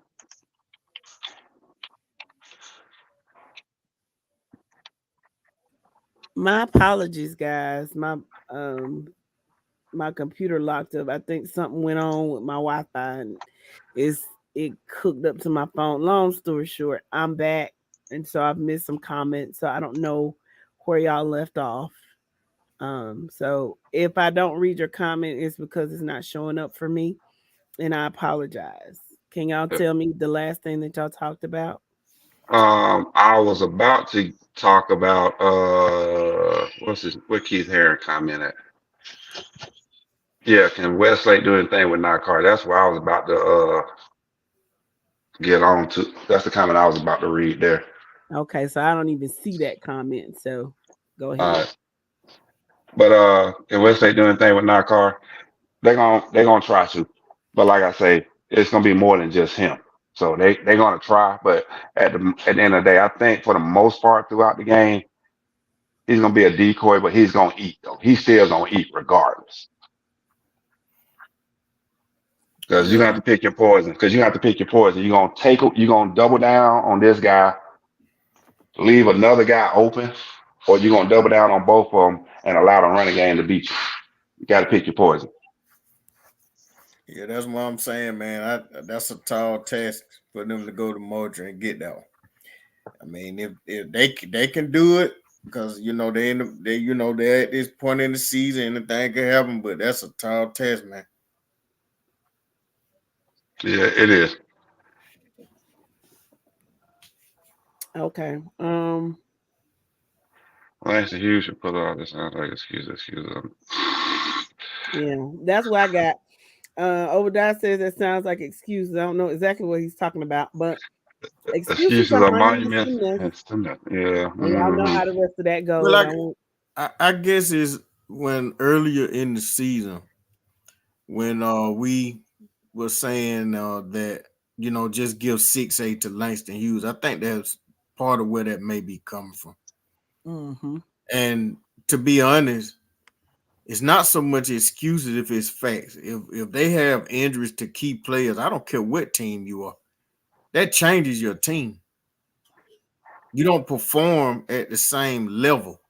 My apologies, guys. My computer locked up. I think something went on with my Wi-Fi and it cooked up to my phone. Long story short, I'm back, and so I've missed some comments, so I don't know where y'all left off. So if I don't read your comment, it's because it's not showing up for me, and I apologize. Can y'all tell me the last thing that y'all talked about? I was about to talk about what Keith Herring comment at? Yeah, can Westlake do anything with Nakar? That's what I was about to get on to. That's the comment I was about to read there. Okay, so I don't even see that comment. So go ahead. But can Westlake do anything with Nakar? They're gonna try to. But like I say, it's gonna be more than just him. So they're gonna try, but at the end of the day, I think for the most part throughout the game, he's gonna be a decoy, but he's gonna eat though. He's still gonna eat regardless. Because you have to pick your poison. You're gonna double down on this guy, leave another guy open, or you're gonna double down on both of them and allow the running game to beat you. You got to pick your poison. Yeah, that's what I'm saying, man. That's a tall task for them to go to Moultrie and get that one. I mean, if they can do it, because they're at this point in the season, anything can happen. But that's a tall task, man. Yeah, it is. Okay. Langston Hughes should put all this out. Like excuse. Yeah, that's what I got. Obadiah says that sounds like excuses. I don't know exactly what he's talking about, but excuses are monuments. Yeah. And y'all know how the rest of that goes. Well, I guess is when earlier in the season, when we were saying that just give 6-8 to Langston Hughes. I think that's part of where that may be coming from. Mm-hmm. And to be honest, it's not so much excuses if it's facts. If they have injuries to key players, I don't care what team you are, that changes your team. You don't perform at the same level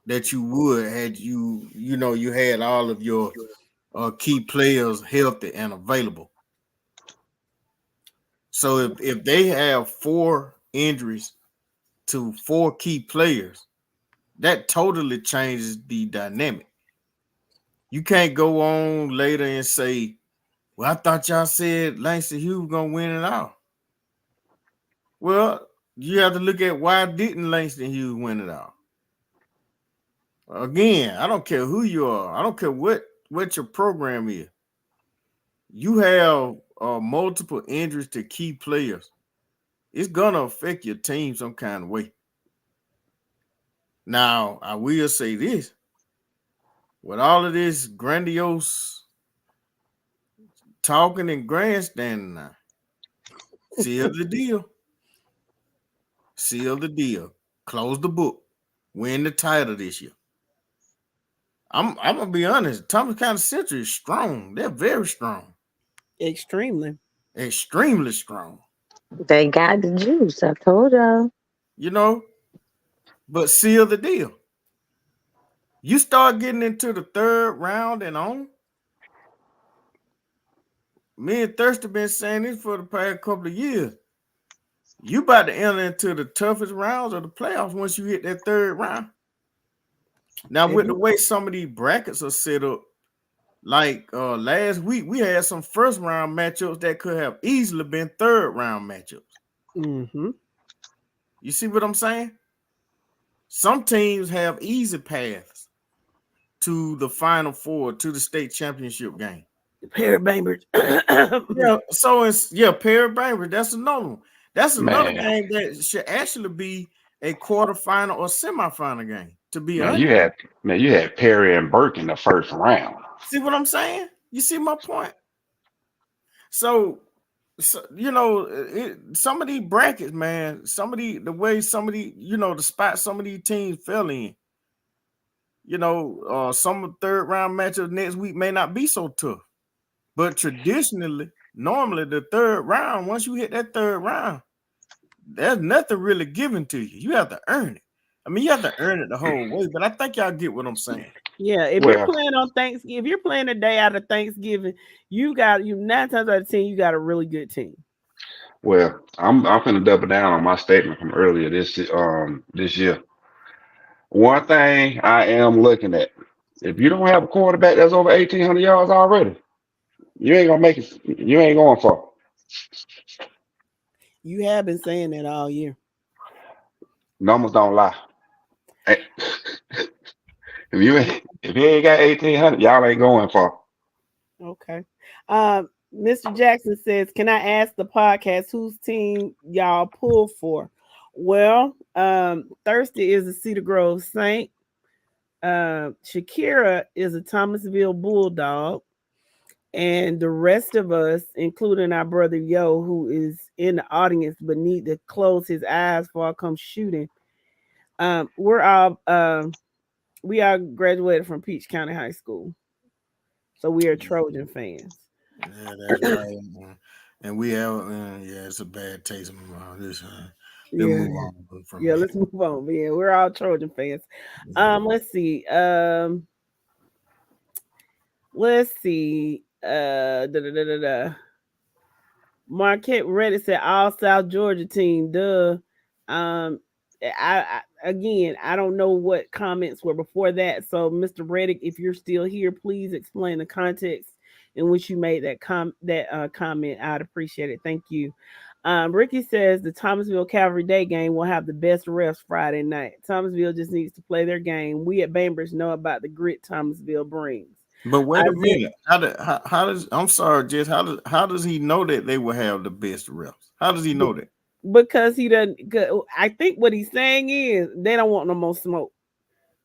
that you would had you had all of your key players healthy and available. So if they have 4 injuries to 4 key players, that totally changes the dynamic. You can't go on later and say, well, I thought y'all said Langston Hughes was going to win it all. Well, you have to look at why didn't Langston Hughes win it all? Again, I don't care who you are. I don't care what your program is. You have multiple injuries to key players. It's going to affect your team some kind of way. Now, I will say this. With all of this grandiose talking and grandstanding now, seal the deal. Seal the deal. Close the book. Win the title this year. I'm gonna be honest. Thomas County Central is strong. They're very strong. Extremely strong. They got the juice. I told y'all. But seal the deal. You start getting into the 3rd round and on. Me and Thirsty been saying this for the past couple of years. You about to enter into the toughest rounds of the playoffs once you hit that 3rd round. Now, with the way some of these brackets are set up, like last week, we had some 1st round matchups that could have easily been 3rd round matchups. Mm-hmm. You see what I'm saying? Some teams have easy paths to the Final Four, to the state championship game. Perry Bainbridge. Perry Bainbridge. That's another one. That's another game that should actually be a quarterfinal or semifinal game. To be Man, honest, you had Perry and Burke in the first round. see what I'm saying? You see my point? So you know, some of these brackets, man, the way the spot some of these teams fell in, you know, some third round matchups next week may not be so tough. But traditionally, normally the third round, once you hit that third round, there's nothing really given to you. You have to earn it. I mean, you have to earn it the whole way, but I think y'all get what I'm saying. Yeah, if you're playing on Thanksgiving, if you're playing a day out of Thanksgiving, you 9 times out of 10, you got a really good team. Well, I'm gonna double down on my statement from earlier this year. One thing I am looking at, if you don't have a quarterback that's over 1,800 yards already, you ain't gonna make it. You ain't going far. You have been saying that all year. Numbers don't lie. If you ain't got 1,800, y'all ain't going far. Okay. Mr. Jackson says, can I ask the podcast whose team y'all pull for? Well, Thirsty is a Cedar Grove Saint. Shakira is a Thomasville Bulldog. And the rest of us, including our brother Yo, who is in the audience but need to close his eyes before I come shooting. We are graduated from Peach County High School. So we are Trojan fans. Yeah, that's right. And we have, it's a bad taste of this. Let's move on from here. Let's move on. Yeah, we're all Trojan fans. Let's see. Marquette Reddit said all South Georgia team. Duh. I don't know what comments were before that. So, Mr. Reddick, if you're still here, please explain the context in which you made that comment. I'd appreciate it. Thank you. Ricky says the Thomasville Cavalry Day game will have the best refs Friday night. Thomasville just needs to play their game. We at Bainbridge know about the grit Thomasville brings. But wait a minute. How does I'm sorry, Jess. How does he know that they will have the best refs? How does he know that? Because he doesn't. I think what he's saying is they don't want no more smoke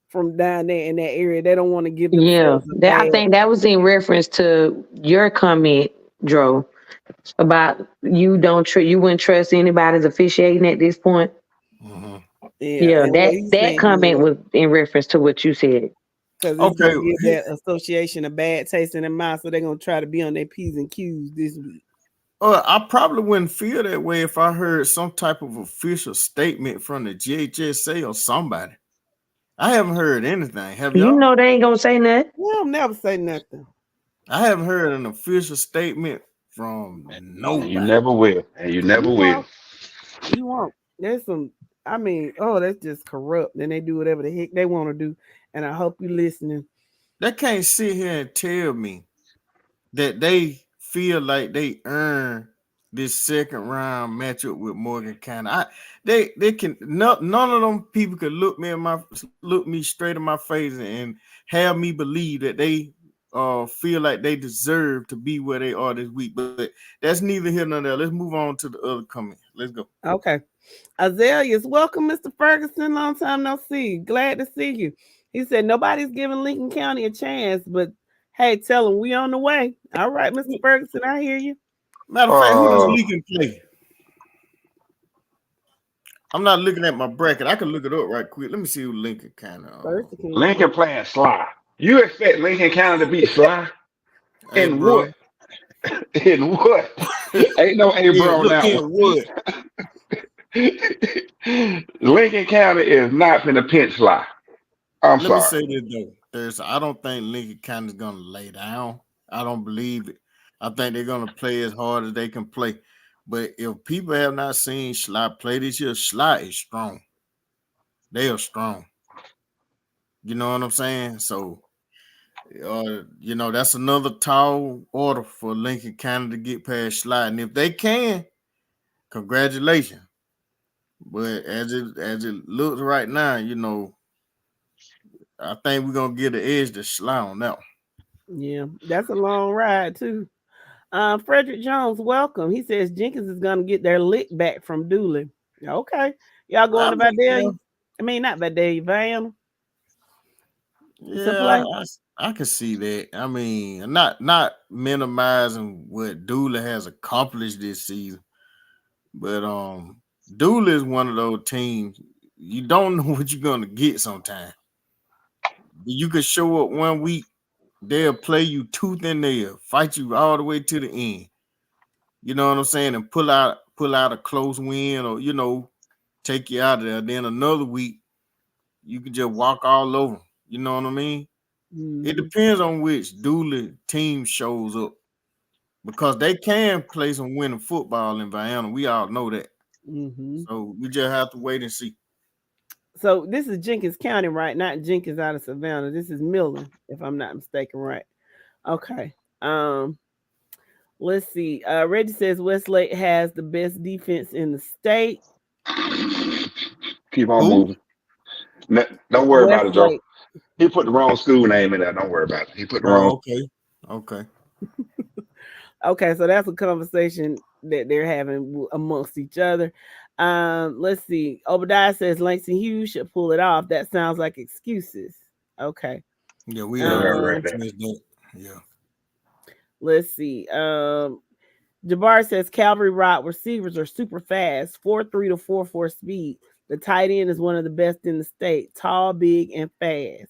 from down there in that area. They don't want to give them. Yeah, I think that was in reference to your comment, Dro, about you wouldn't trust anybody's officiating at this point. Mm-hmm. Yeah, that comment was in reference to what you said. Because it's going to give that association a bad taste in their mouth, so they're going to try to be on their P's and Q's this week. I probably wouldn't feel that way if I heard some type of official statement from the GHSA or somebody. I haven't heard anything. Have y'all? You know they ain't going to say nothing. They'll never say nothing. I haven't heard an official statement from nobody. You never will. And you never will. You won't. There's some, that's just corrupt. Then they do whatever the heck they want to do. And I hope you're listening. They can't sit here and tell me that they feel like they earned this second round matchup with Morgan County. They can none of them people could look me straight in my face and have me believe that they feel like they deserve to be where they are this week. But that's neither here nor there. Let's move on to the other comment. Let's go. Okay. Azalea's welcome, Mr. Ferguson. Long time no see. Glad to see you. He said nobody's giving Lincoln County a chance, but hey, tell them we on the way. All right, Mr. Ferguson, I hear you. Matter of fact, who does Lincoln play? I'm not looking at my bracket. I can look it up right quick. Let me see who Lincoln County. Lincoln playing Sly. You expect Lincoln County to beat Sly? In what? In what? Ain't no bro now. In what? Lincoln County is not finna pinch Sly. I'm sorry. Let me say this though. I don't think Lincoln County is gonna lay down. I don't believe it. I think they're gonna play as hard as they can play. But if people have not seen Sly play this year, Sly is strong. They are strong. You know what I'm saying? So, that's another tall order for Lincoln County to get past Sly. And if they can, congratulations. But as it looks right now, I think we're gonna get the edge to Sly on that one. Yeah, that's a long ride too. Frederick Jones, welcome. He says Jenkins is gonna get their lick back from Dooley. Okay, Y'all going to Vidalia? Yeah, I mean, not Vidalia, Van. yeah, I can see that. I mean, not minimizing what Dooley has accomplished this season, but Dooley is one of those teams you don't know what you're gonna get sometimes. You could show up one week, they'll play you tooth and nail, fight you all the way to the end. You know what I'm saying? And pull out a close win, or take you out of there. Then another week, you can just walk all over 'em. You know what I mean? It depends on which Dooley team shows up, because they can play some winning football in Vienna. We all know that. So we just have to wait and see. So this is Jenkins County, right? Not Jenkins out of Savannah. This is Millen, if I'm not mistaken, right? Okay. Let's see. Reggie says Westlake has the best defense in the state. Keep on moving. Don't worry about it, Joe. He put the wrong school name in there. Don't worry about it. He put the wrong. Okay. Okay, so that's a conversation that they're having amongst each other. Let's see. Obadiah says Langston Hughes should pull it off. That sounds like excuses. Okay. Yeah, we yeah. Let's see. Jabbar says Calvary Rock receivers are super fast, 4.3 to 4.4 speed. The tight end is one of the best in the state. Tall, big, and fast.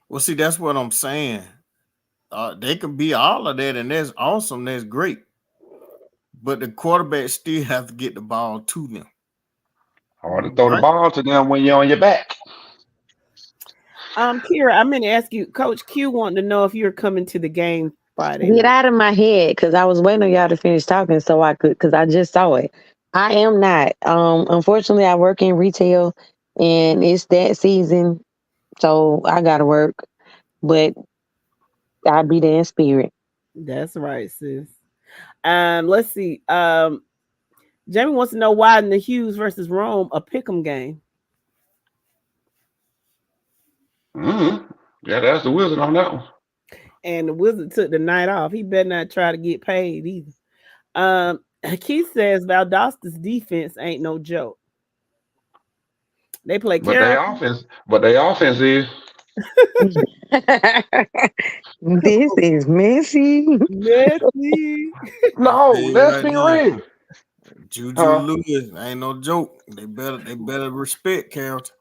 Well, see, that's what I'm saying. They can be all of that, and that's awesome. That's great. But the quarterback still have to get the ball to them. Hard to throw the ball to them when you're on your back. Kira, I'm going to ask you, Coach Q wanted to know if you're coming to the game Friday. Get out of my head, because I was waiting on y'all to finish talking so I could, because I just saw it. I am not. Unfortunately, I work in retail, and it's that season, so I got to work. But I'll be there in spirit. That's right, sis. Let's see. Jamie wants to know why in the Hughes versus Rome a pick'em game. Yeah, that's the Wizard on that one. And the Wizard took the night off. He better not try to get paid either. Keith says Valdosta's defense ain't no joke. They play but their offense is. This is messy. No, let's be real. Juju Lewis ain't no joke. They better respect Carrollton.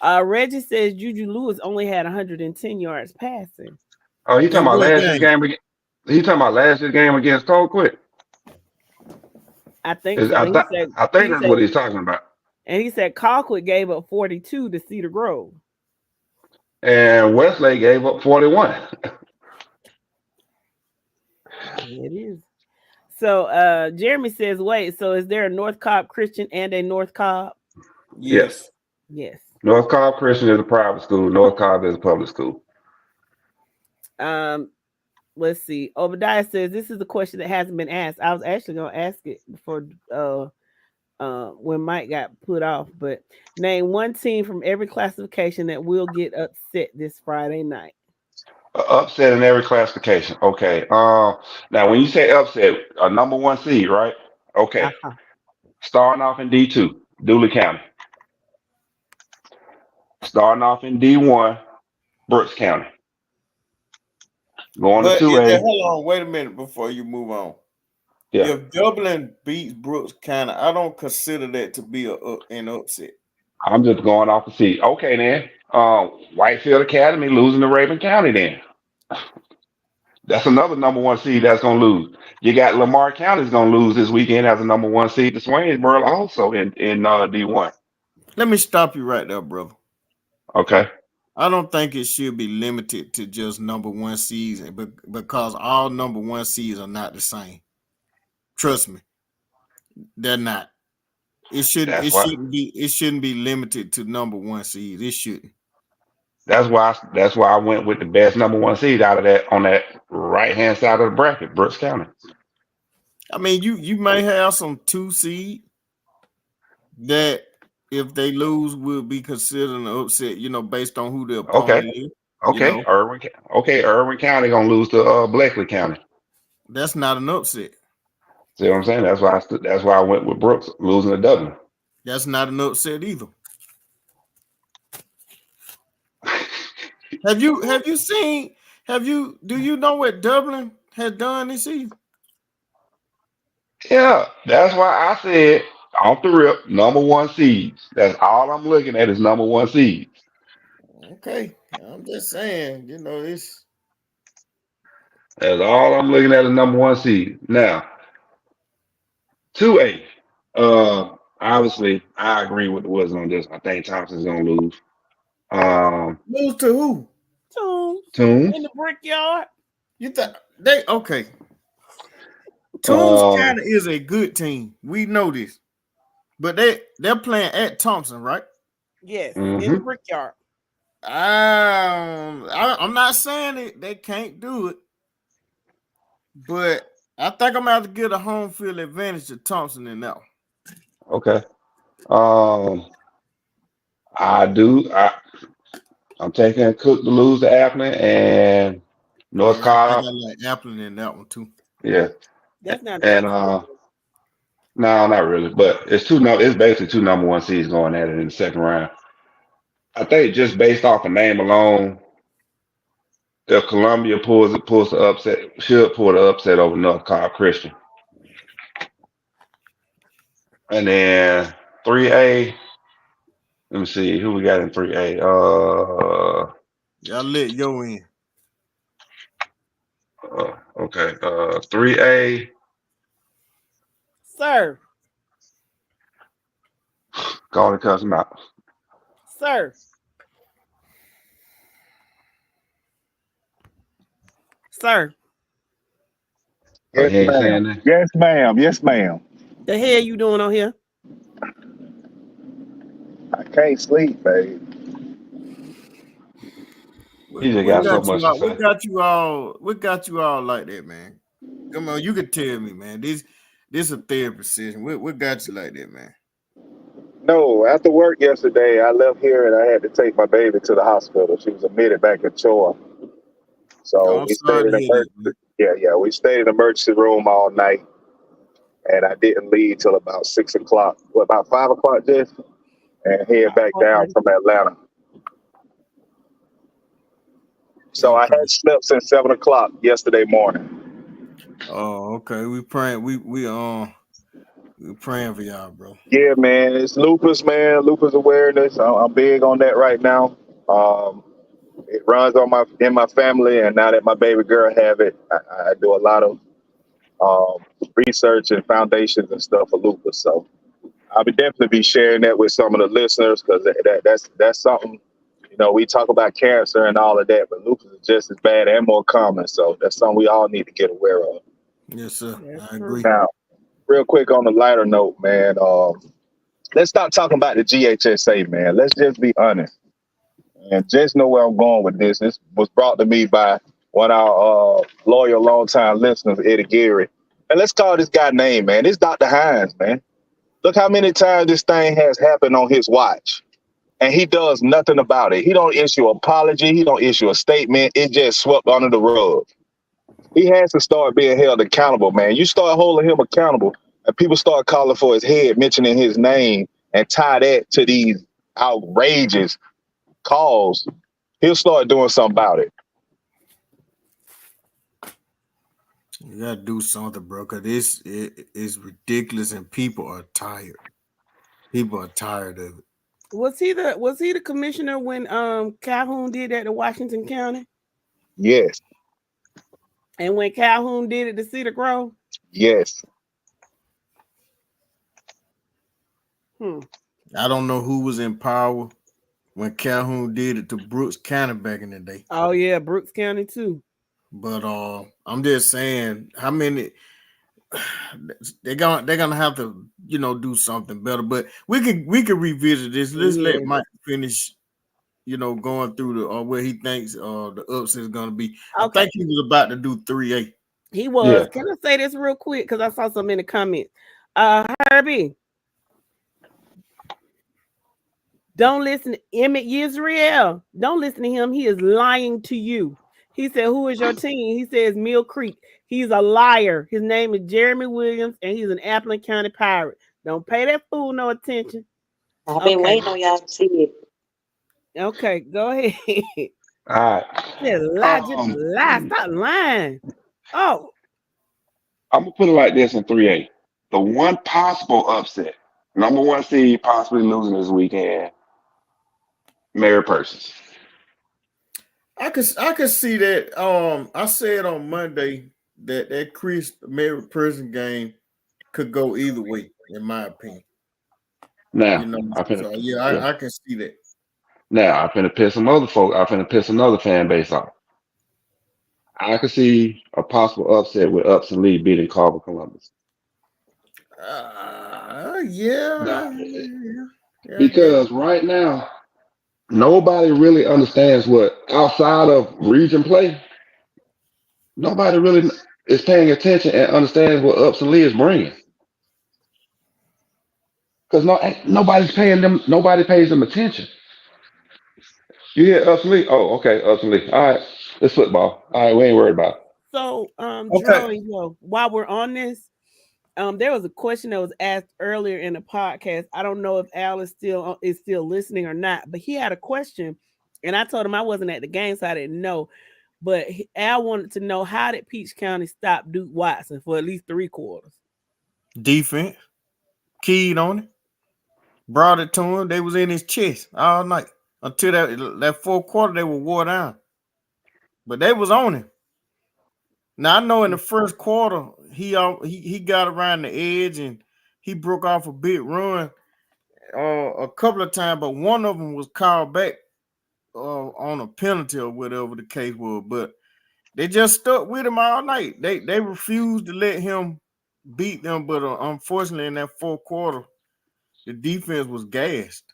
Reggie says Juju Lewis only had 110 yards passing. Oh, he talking about last year's game against. He talking about last year's game against Colquitt. I think so. I think that's what he's talking about. And he said Colquitt gave up 42 to Cedar Grove. And Westlake gave up 41. It is. So Jeremy says, wait, so is there a North Cobb Christian and a North Cobb? Yes. North Cobb Christian is a private school. North Cobb is a public school. Let's see. Obadiah says this is a question that hasn't been asked. I was actually going to ask it before when Mike got put off, but name one team from every classification that will get upset this Friday night. Upset in every classification. Okay. Now when you say upset, a number one seed, right? Okay. Starting off in D2, Dooley County. Starting off in D1, Brooks County. Going to 2A. Hold on, wait a minute before you move on. Yeah. If Dublin beats Brooks County, I don't consider that to be an upset. I'm just going off the seat. Okay, then. Whitefield Academy losing to Raven County then. That's another number one seed that's going to lose. You got Lamar County's going to lose this weekend as a number one seed to Swainsboro also in D1. Let me stop you right there, brother. Okay. I don't think it should be limited to just number one seeds, because all number one seeds are not the same. Trust me, they're not. It shouldn't be limited to number one seeds. It shouldn't. That's why I went with the best number one seed out of that on that right hand side of the bracket, Brooks County. I mean, you may have some 2 seed that if they lose will be considered an upset, based on who the opponent is. Okay. Irwin County gonna lose to Blakely County. That's not an upset. See what I'm saying? That's why I went with Brooks losing to Dublin. That's not an upset either. Do you know what Dublin has done this season? Yeah, that's why I said off the rip, number one seeds. That's all I'm looking at is number one seeds. Okay. I'm just saying, it's That's all I'm looking at is number one seed. Now, 2A. Obviously, I agree with the Wizards on this. I think Thompson's gonna lose. lose to who? Tunes. In the brickyard. You thought they okay. Tools kind of is a good team. We know this. But they're playing at Thompson, right? Yes, in the brickyard. I'm not saying they can't do it, but I think I'm gonna have to get a home field advantage to Thompson in that one. Okay. I'm taking Cook to lose to Appleton and North Carolina. I like Appleton in that one too. Yeah. That's not. And no, not really. But it's basically two number one seeds going at it in the second round. I think just based off the name alone, if Columbia pulls the upset, should pull the upset over North Carolina Christian. And then 3A, let me see who we got in 3A. Y'all let yo in. Okay. 3A. Sir. Go on and cuss him out. Sir. Sir. Yes, ma'am. Yes, ma'am. Yes, ma'am. The hell you doing on here? I can't sleep, babe. He just got so much to say. What got you all like that, man? Come on, you can tell me, man. This a therapy session. What got you like that, man? No, after work yesterday, I left here and I had to take my baby to the hospital. She was admitted back in Chore. So we stayed we stayed in the emergency room all night. And I didn't leave till about 6 o'clock. About 5 o'clock, Jeff? And head back down from Atlanta. So I had slept since 7 o'clock yesterday morning. Oh, okay. We praying. We praying for y'all, bro. Yeah, man. It's lupus, man. Lupus awareness. I'm big on that right now. It runs in my family, and now that my baby girl have it, I do a lot of research and foundations and stuff for lupus. So I'll definitely be sharing that with some of the listeners because that's something. We talk about cancer and all of that, but lupus is just as bad and more common. So that's something we all need to get aware of. Yes, sir. I agree. Now, real quick on the lighter note, man, let's stop talking about the GHSA, man. Let's just be honest. And just know where I'm going with this. This was brought to me by one of our loyal, longtime listeners, Eddie Geary. And let's call this guy name, man. It's Dr. Hines, man. Look how many times this thing has happened on his watch. And he does nothing about it. He don't issue an apology. He don't issue a statement. It just swept under the rug. He has to start being held accountable, man. You start holding him accountable, and people start calling for his head, mentioning his name, and tie that to these outrageous calls, he'll start doing something about it. You gotta do something, bro, because it's ridiculous and people are tired. People are tired of it. Was he the commissioner when Calhoun did that to Washington County? Yes. And when Calhoun did it to Cedar Grove? Yes. I don't know who was in power when Calhoun did it to Brooks County back in the day. Oh yeah, Brooks County too. But I'm just saying, how many they're gonna have to, do something better. But we could revisit this. Let's let Mike finish, going through the where he thinks the upset is gonna be. Okay. I think he was about to do 3A. He was. Yeah. Can I say this real quick? Because I saw something in the comments. Herbie. Don't listen to Emmett Yisrael. Don't listen to him. He is lying to you. He said, who is your team? He says Mill Creek. He's a I've been Okay. waiting on y'all to see it. Okay, go ahead. All right. Just lie. Stop lying. Oh, I'm gonna put it like this in 3A. The one possible upset, number one seed possibly losing this weekend, Mary Persons. I could see that. I said on Monday that Chris Mary Prison game could go either way, in my opinion. Now, You know, yeah. I can see that. Now I'm finna piss some other folk. I'm finna piss another fan base off. I could see a possible upset with Upson Lee beating Carver Columbus. Yeah. Because right now, nobody really understands what outside of region play. Nobody really is paying attention and understands what Upson Lee is bringing. Because nobody's paying them. Nobody pays them attention. You hear Upson Lee? Oh, okay, Upson Lee. All right, it's football. All right, we ain't worried about it. so Okay. Joe, while we're on this, there was a question that was asked earlier in the podcast. I don't know if Al is still listening or not, but he had a question, and I told him I wasn't at the game, so I didn't know. But Al wanted to know, how did Peach County stop Duke Watson for at least 3 quarters? Defense keyed on it, brought it to him. They was in his chest all night until that fourth quarter. They were wore down, but they was on him. Now I know in the first quarter he got around the edge and he broke off a big run a couple of times, but one of them was called back on a penalty or whatever the case was. But they just stuck with him all night. They refused to let him beat them, but unfortunately in that fourth quarter, the defense was gassed.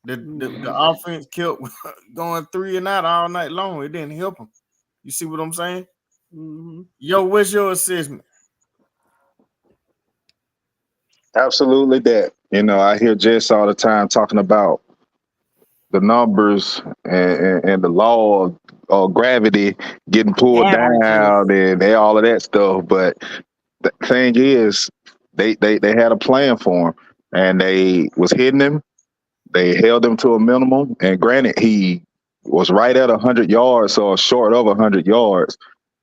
The offense kept going 3 and out all night long. It didn't help them. You see what I'm saying? Mm-hmm. Yo, what's your assessment? Absolutely that. You know, I hear Jess all the time talking about the numbers and the law of gravity getting pulled down and all of that stuff. But the thing is, they had a plan for him, and they was hitting him. They held him to a minimum. And granted, he was right at 100 yards or short of 100 yards.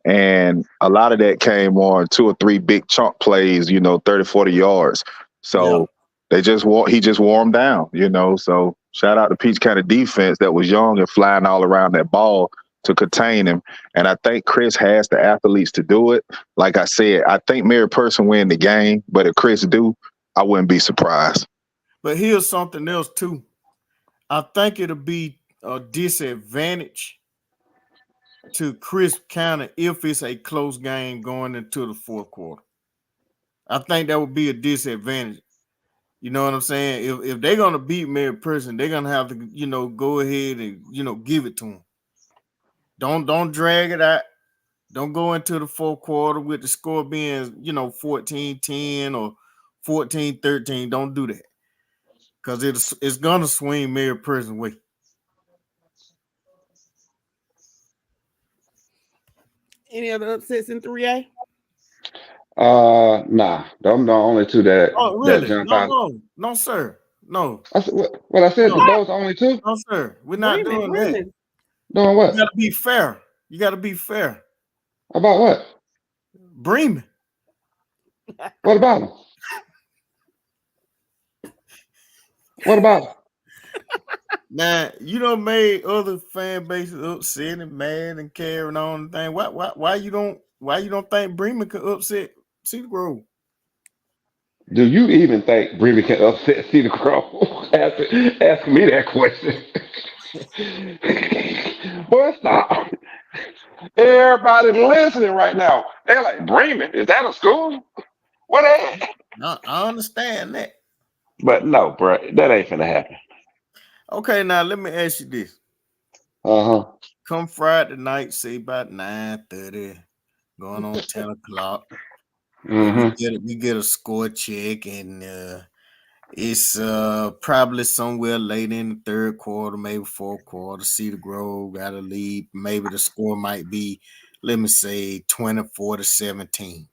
And a lot of that came on 2 or 3 big chunk plays, 30, 40 yards. So he just wore him down, So shout out to Peach County defense that was young and flying all around that ball to contain him. And I think Chris has the athletes to do it. Like I said, I think Mary Person win the game, but if Chris do, I wouldn't be surprised. But here's something else too. I think it'll be a disadvantage to Chris County if it's a close game going into the fourth quarter. I think that would be a disadvantage. You know what I'm saying? If they're gonna beat Mary Person, they're gonna have to, go ahead and give it to them. Don't drag it out. Don't go into the fourth quarter with the score being, 14-10 or 14-13. Don't do that. Because it's gonna swing Mary Person way. Any other upsets in 3A? Nah, them the only 2 that really? that jump out. No, sir. No. I said, what I said, No. those only 2? No, sir. We're not doing that. Doing what? You gotta be fair. You gotta be fair. About what? Bremen. What about them? What about them? Now, you done made other fan bases upset and mad and carrying on and thing. Why you don't think Bremen could upset Cedar Grove? Do you even think Bremen can upset Cedar Grove? Asking me that question. Boy, stop. Everybody listening right now. They're like, Bremen, is that a school? What the heck? I understand that. But no, bro, that ain't finna happen. Okay, now let me ask you this. Come Friday night, say about 9:30, going on 10 o'clock. We get a score check, and it's probably somewhere late in the third quarter, maybe fourth quarter. Cedar Grove got a lead. Maybe the score might be, let me say, 24-17.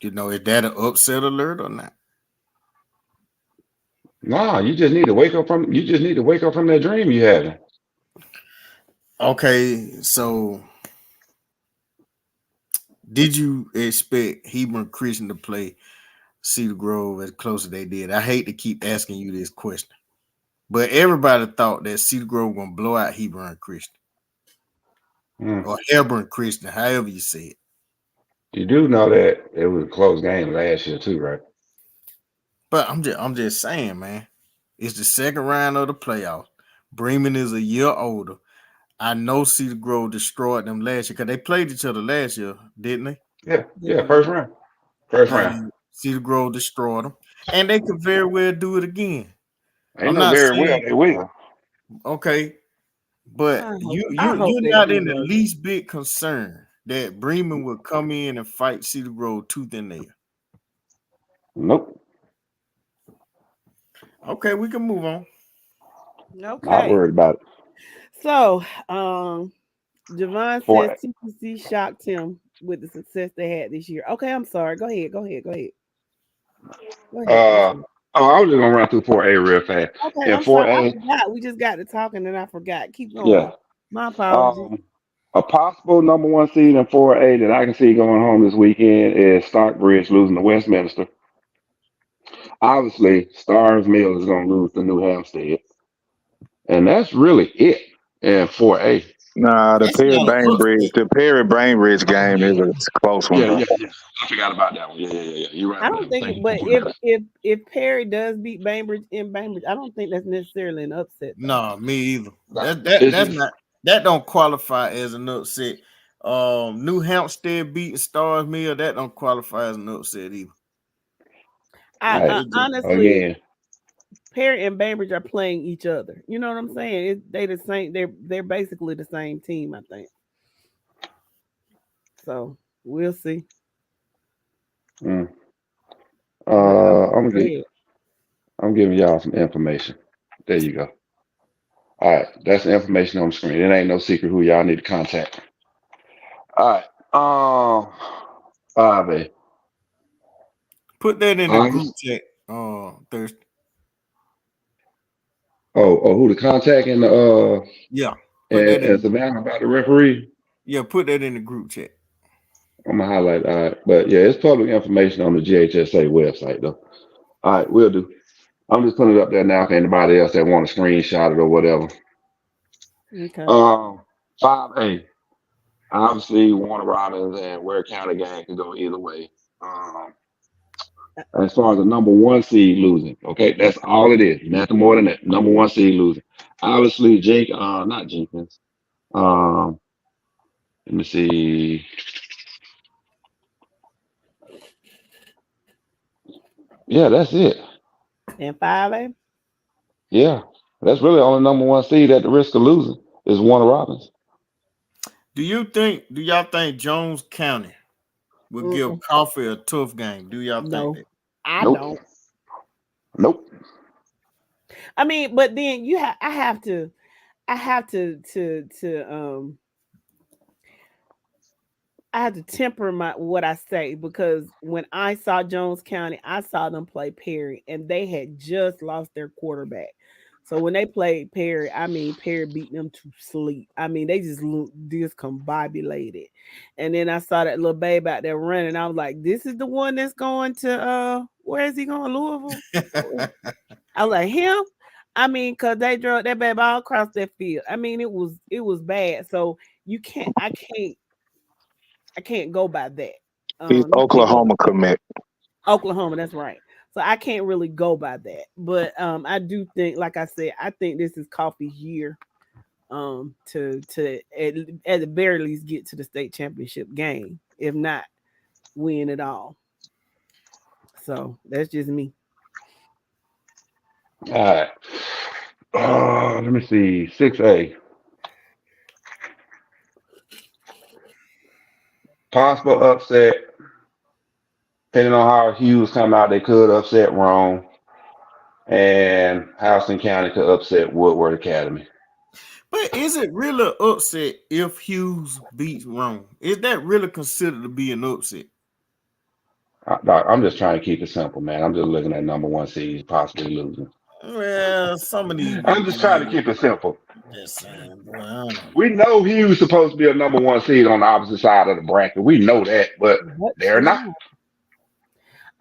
Is that an upset alert or not? Nah, you just need to wake up from that dream you having. Okay, so did you expect Hebron Christian to play Cedar Grove as close as they did? I hate to keep asking you this question, but everybody thought that Cedar Grove gonna blow out Hebron Christian or Hebron Christian, however you say it. You do know that it was a close game last year too, right? But I'm just saying, man. It's the second round of the playoffs. Bremen is a year older. I know Cedar Grove destroyed them last year because they played each other last year, didn't they? Yeah, first round. First round. Cedar Grove destroyed them, and they could very well do it again. Ain't I'm no not very well saying they will. okay, but I you're hope they not do in the though. least bit concerned that Bremen will come in and fight Cedar Grove tooth and nail. Nope. Okay, we can move on. Okay. Not worried about it. So, Javon Boy. says TPC shocked him with the success they had this year. Okay, I'm sorry. Go ahead. I was just gonna run through 4A real fast. Okay, And I'm sorry. 4A, I forgot. We just got to talking and I forgot. Keep going. yeah. My apologies. A possible number one seed in 4A that I can see going home this weekend is Stockbridge losing to Westminster. Obviously, Stars Mill is going to lose to New Hampstead. And that's really it in 4A. Nah, the That's not an upset. Perry Bainbridge game is a close one. Yeah. I forgot about that one. Yeah. You're right. I don't think, but if Perry does beat Bainbridge in Bainbridge, I don't think that's necessarily an upset. No, me either. That don't qualify as an upset. New Hampstead beating Stars Mill, that don't qualify as an upset either. Honestly, again, Perry and Bainbridge are playing each other. You know what I'm saying? They the same. They're basically the same team, I think. So we'll see. I'm giving y'all some information. There you go. All right, that's the information on the screen. It ain't no secret who y'all need to contact. All right, 5A. Put that in the group chat. Thursday. Oh, who to contact in the yeah. And Savannah about the referee. Yeah, put that in the group chat. I'm gonna highlight. All right, but yeah, it's public information on the GHSA website though. All right, we'll do. I'm just putting it up there now for anybody else that want to screenshot it or whatever. Okay. 5A. Obviously, Warner Robins and Ware County game can go either way. As far as the number one seed losing, okay, that's all it is. Nothing more than that. Number one seed losing. Obviously, not Jenkins. Let me see. Yeah, that's it. And 5A? Yeah, that's really the only number one seed at the risk of losing is Warner Robins. Do y'all think Jones County will give Coffee a tough game? Do y'all think that? I don't. Nope. I mean, but then I have to temper what I say, because when I saw Jones County, I saw them play Perry, and they had just lost their quarterback. So when they played Perry, I mean, Perry beat them to sleep. I mean, they just discombobulated. And then I saw that little babe out there running. I was like, this is the one that's going to where is he going? Louisville? I was like, him? I mean, because they drove that baby all across that field. I mean, it was bad. So I can't go by that. He's Oklahoma commit. Oklahoma, that's right. So I can't really go by that. But I do think, like I said, I think this is Coffee's year to at the very least get to the state championship game, if not win it all. So that's just me. All right. Let me see. 6A. Possible upset. Depending on how Hughes come out, they could upset Rome. And Houston County could upset Woodward Academy. But is it really an upset if Hughes beats Rome? Is that really considered to be an upset? I'm just trying to keep it simple, man. I'm just looking at number one seeds possibly losing. Well, some of these. I'm just trying to keep it simple. Just saying, boy, I don't know. We know Hughes supposed to be a number one seed on the opposite side of the bracket. We know that, but they're not.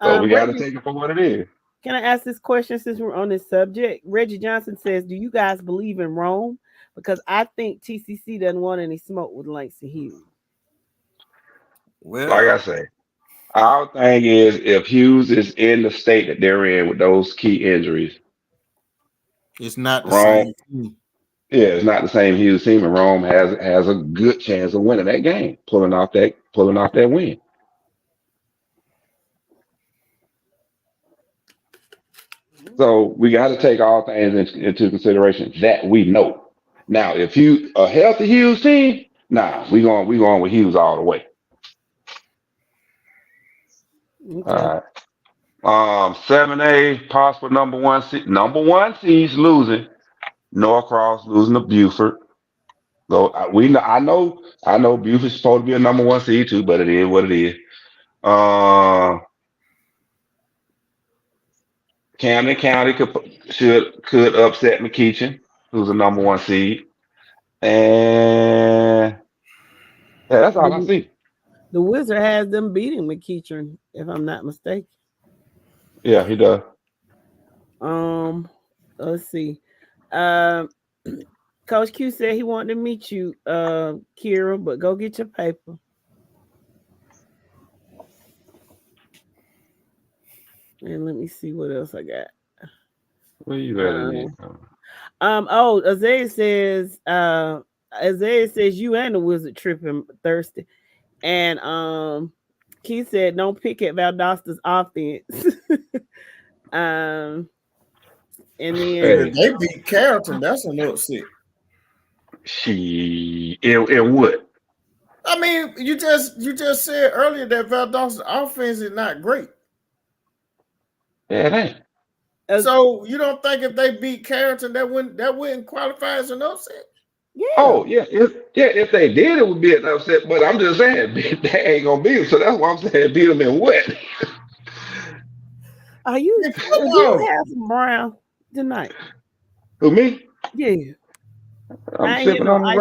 So we got to take it for what it is. Can I ask this question since we're on this subject? Reggie Johnson says, do you guys believe in Rome? Because I think TCC doesn't want any smoke with Langston Hughes. Well, like I say, our thing is if Hughes is in the state that they're in with those key injuries, it's not the Rome, same team. Yeah, it's not the same Hughes team, and Rome has a good chance of winning that game, pulling off that win. So we got to take all things into consideration that we know. Now, if you a healthy Hughes team, we going with Hughes all the way. Okay. All right. 7A possible number one seeds losing. Norcross losing to Buford. So I know Buford's supposed to be a number one seed too, but it is what it is. Camden County could upset McEachin, who's a number one seed, and that's all I see. The Wizard has them beating McEachin, if I'm not mistaken. Yeah, he does. Let's see. Coach Q said he wanted to meet you, Kira, but go get your paper. And let me see what else I got. Where you at? Isaiah says you and the Wizard tripping Thursday. And Keith said don't pick at Valdosta's offense. And then they beat Carrollton. That's an upset. It would. I mean, you just said earlier that Valdosta's offense is not great. Yeah, it ain't. So you don't think if they beat Carrollton that wouldn't qualify as an upset? Yeah. Oh yeah, if they did, it would be an upset. But I'm just saying they ain't gonna beat them. So that's why I'm saying beat them in what? Are you have some brown tonight? Who, me? Yeah. I'm sipping on it.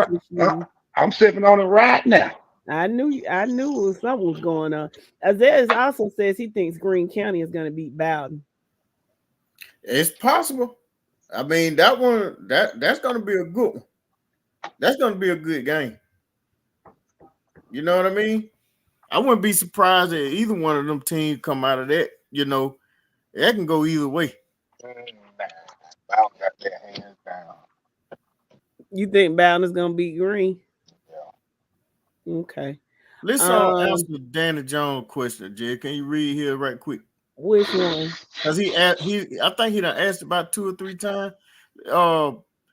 I'm sipping on it right now. I knew something was going on. Isaiah also says he thinks Greene County is going to beat Bowden. It's possible. I mean, that's going to be a good one. That's going to be a good game. You know what I mean? I wouldn't be surprised if either one of them teams come out of that. You know, that can go either way. Bowden got their hands down. You think Bowden is going to beat Greene? Okay. Let's answer Danny Jones' question, Jay. Can you read here right quick? Which one? Because I think he done asked about 2 or 3 times.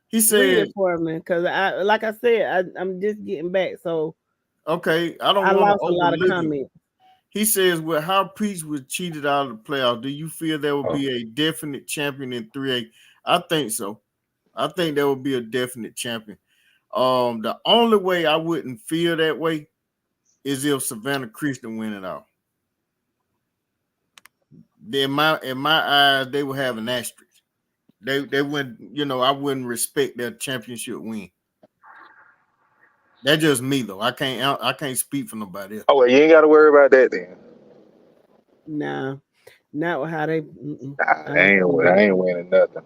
He said, read it for me, because like I said, I'm just getting back. So okay, I lost a lot of comments. He says, well, how Peach was cheated out of the playoffs, do you feel there will be a definite champion in 3A? I think so. I think there will be a definite champion. The only way I wouldn't feel that way is if Savannah Christian win it all. In my eyes, they will have an asterisk. They wouldn't, I wouldn't respect their championship win. That's just me though. I can't speak for nobody else. Oh well, you ain't gotta worry about that then. Nah, not how they. I ain't winning nothing.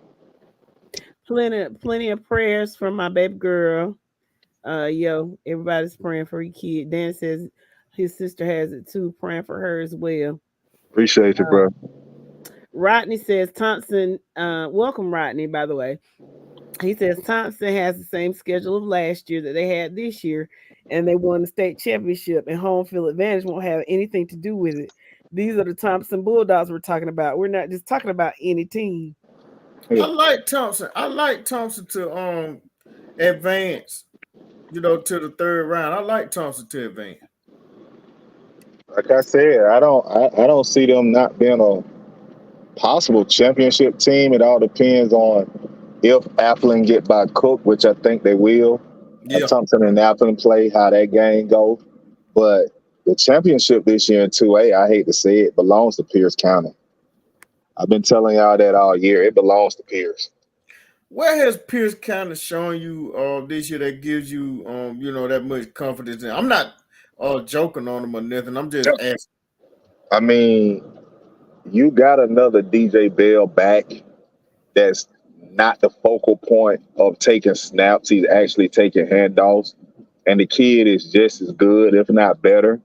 Plenty of prayers from my baby girl. Everybody's praying for your kid. Dan says his sister has it too, praying for her as well. Appreciate you, bro. Rodney says Thompson, welcome Rodney, by the way. He says Thompson has the same schedule of last year that they had this year, and they won the state championship, and home field advantage won't have anything to do with it. These are the Thompson Bulldogs we're talking about. We're not just talking about any team. I like Thompson. I like Thompson to advance, to the third round. I like Thompson to advance. Like I said, I don't see them not being a possible championship team. It all depends on if Appleton get by Cook, which I think they will. Yeah. Thompson and Appleton play, how that game goes. But the championship this year in 2A, I hate to say it, belongs to Pierce County. I've been telling y'all that all year. It belongs to Pierce. Where has Pierce kind of shown you this year that gives you that much confidence? I'm not joking on him or nothing. I'm just asking. I mean, you got another DJ Bell back that's not the focal point of taking snaps. He's actually taking handoffs. And the kid is just as good, if not better.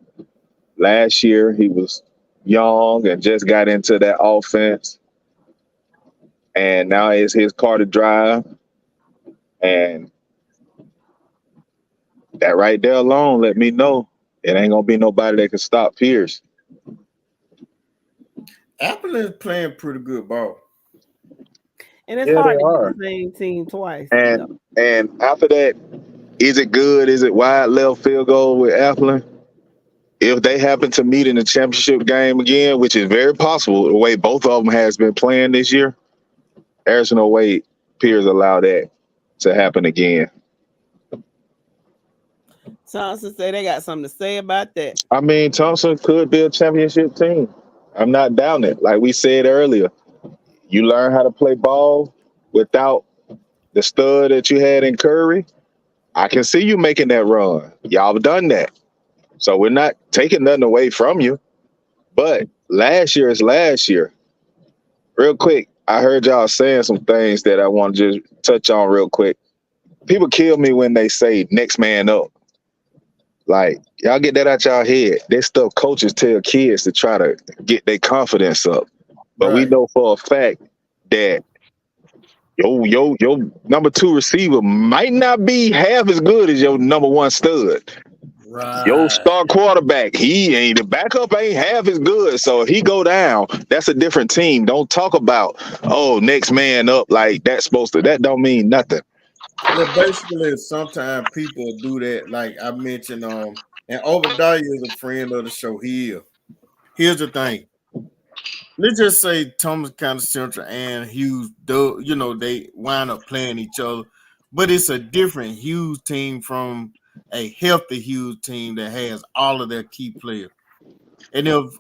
Last year, he was young and just got into that offense. And now it's his car to drive. And that right there alone let me know it ain't going to be nobody that can stop Pierce. Apple is playing pretty good ball. And it's hard to get the same team twice. And after that, is it good? Is it wide left field goal with Applin? If they happen to meet in the championship game again, which is very possible, the way both of them has been playing this year, there's no way Pierce allow that to happen again. Thompson say they got something to say about that. I mean, Thompson could be a championship team. I'm not down it. Like we said earlier, you learn how to play ball without the stud that you had in Curry. I can see you making that run. Y'all have done that. So we're not taking nothing away from you. But last year is last year. Real quick, I heard y'all saying some things that I want to just touch on real quick. People kill me when they say next man up. Like, y'all get that out y'all head. This stuff coaches tell kids to try to get their confidence up. But we know for a fact that your number 2 receiver might not be half as good as your number 1 stud. Right. Your star quarterback, the backup ain't half as good. So if he go down, that's a different team. Don't talk about, next man up like that's supposed to. That don't mean nothing. Well, basically, sometimes people do that. Like I mentioned, and Obadiah is a friend of the show here. Here's the thing. Let's just say Thomas County Central and Hughes, they wind up playing each other, but it's a different Hughes team from a healthy Hughes team that has all of their key players. And if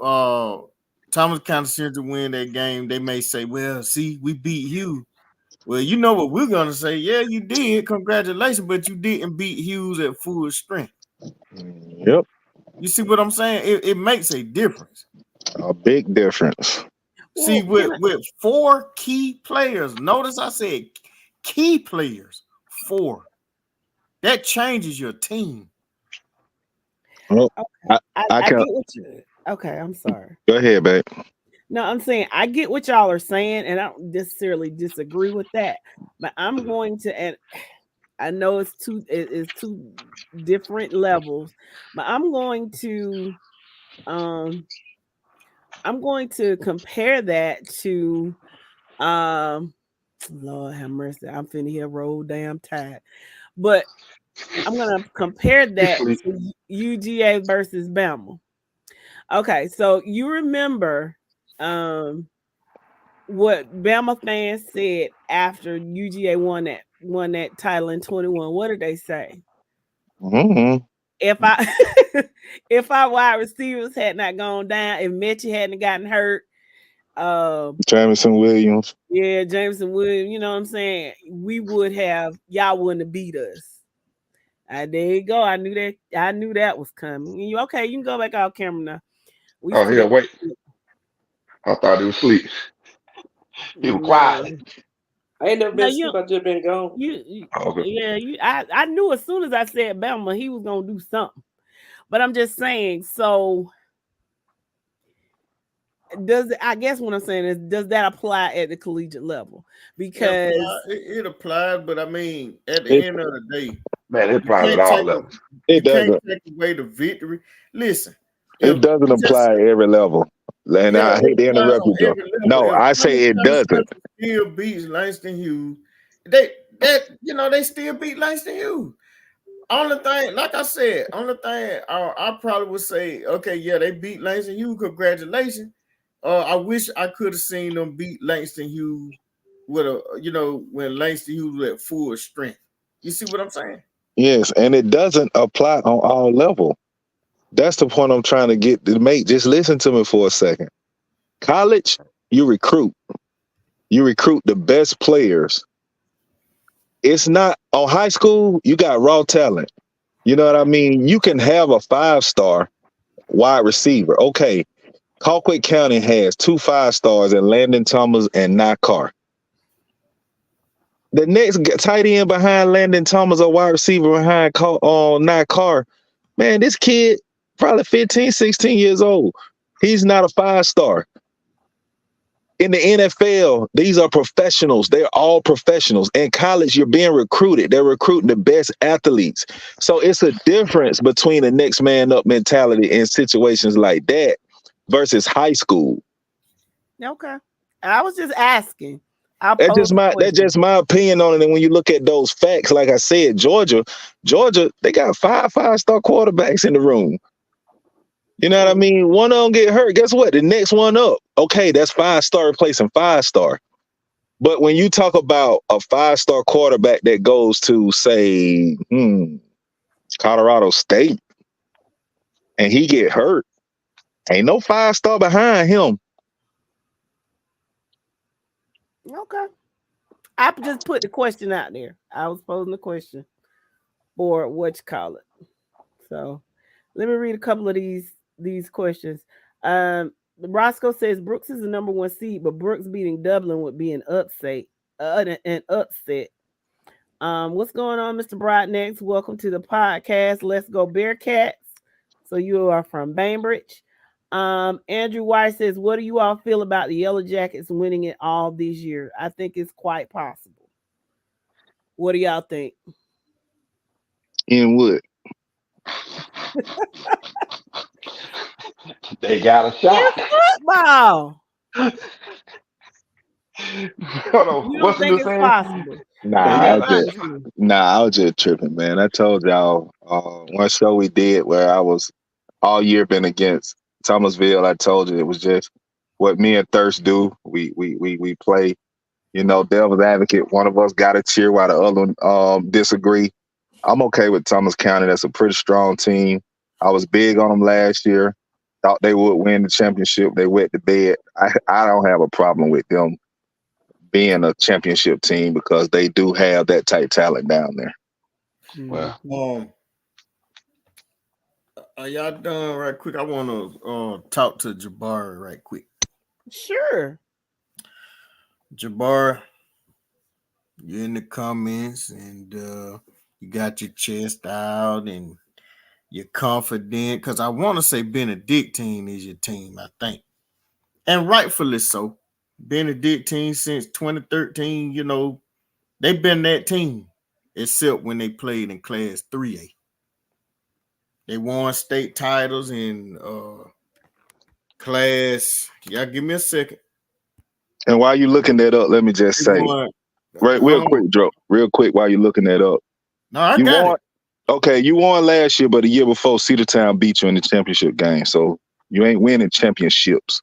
Thomas County Central win that game, they may say, well, see, we beat Hughes. Well, you know what we're going to say. Yeah, you did. Congratulations, but you didn't beat Hughes at full strength. Yep. You see what I'm saying? It makes a difference. A big difference. See, with 4 key players, notice I said key players, 4. That changes your team. Well, I get what you. Okay, I'm sorry. Go ahead, babe. No, I'm saying I get what y'all are saying, and I don't necessarily disagree with that. But I'm going to, and I know it's two different levels, but I'm going to compare that to Lord have mercy, I'm finna hear roll damn tide. But I'm gonna compare that to UGA versus Bama. Okay, so you remember what Bama fans said after UGA won that title in 21. What did they say? Mm-hmm. If our wide receivers had not gone down, if Mechie hadn't gotten hurt, Jameson Williams. Yeah, Jameson Williams, you know what I'm saying? Y'all wouldn't have beat us. There you go. I knew that was coming. You can go back out camera now. Wait. I thought he was asleep. He was quiet. I ain't never been asleep. I just been gone. I knew as soon as I said Bama, he was gonna do something. But I'm just saying, so I guess what I'm saying is, does that apply at the collegiate level? Because it applies, but I mean, at the end of the day, man, it applies at all levels. It doesn't take away the victory. Listen, it doesn't apply at every level. And I hate to interrupt you, though. No, I say it doesn't. Still beats Langston Hughes. They still beat Langston Hughes. Only thing, like I said, I probably would say, okay, yeah, they beat Langston Hughes. Congratulations. I wish I could have seen them beat Langston Hughes with when Langston Hughes was at full strength. You see what I'm saying? Yes, and it doesn't apply on all levels. That's the point I'm trying to get to make. Just listen to me for a second. College, you recruit. You recruit the best players. It's not on high school, you got raw talent. You know what I mean? You can have a 5-star wide receiver. Okay, Colquitt County has 2 5-stars in Landon Thomas and Nakar. The next tight end behind Landon Thomas or wide receiver behind Nakar, man, this kid probably 15, 16 years old. He's not a 5-star. In the NFL, these are professionals. They're all professionals. In college, you're being recruited. They're recruiting the best athletes. So it's a difference between the next man up mentality in situations like that versus high school. Okay. I was just asking. That's just my opinion on it. And when you look at those facts, like I said, Georgia, they got 5 5-star quarterbacks in the room. You know what I mean? One of them get hurt. Guess what? The next one up. Okay, that's 5-star replacing 5-star. But when you talk about a 5-star quarterback that goes to, say, Colorado State, and he get hurt, ain't no 5-star behind him. Okay. I just put the question out there. I was posing the question for what you call it. So let me read a couple of these questions. Roscoe says Brooks is the number 1 seed, but Brooks beating Dublin would be an upset. What's going on, Mr. Broadnex? Welcome to the podcast. Let's go Bearcats. So you are from Bainbridge. Andrew White says, what do you all feel about the Yellow Jackets winning it all this year? I think it's quite possible. What do y'all think? In what? They got a shot. It's football. Hold on. You don't What's think the it's saying? possible? I was just tripping, man. I told y'all one show we did where I was all year been against Thomasville. I told you it was just what me and Thirst do. We play, devil's advocate. One of us got to cheer while the other one disagree. I'm okay with Thomas County. That's a pretty strong team. I was big on them last year. Thought they would win the championship. They wet the bed. I don't have a problem with them being a championship team because they do have that type talent down there. Well, are y'all done right quick? I want to talk to Jabbar right quick. Sure. Jabbar, you're in the comments and you got your chest out and you're confident because I want to say Benedictine is your team, I think. And rightfully so. Benedictine since 2013, they've been that team, except when they played in Class 3A. They won state titles in class. Y'all give me a second. And while you're looking that up, let me just say, real quick, while you're looking that up. No, I got it. Okay, you won last year, but the year before, Cedartown beat you in the championship game. So you ain't winning championships.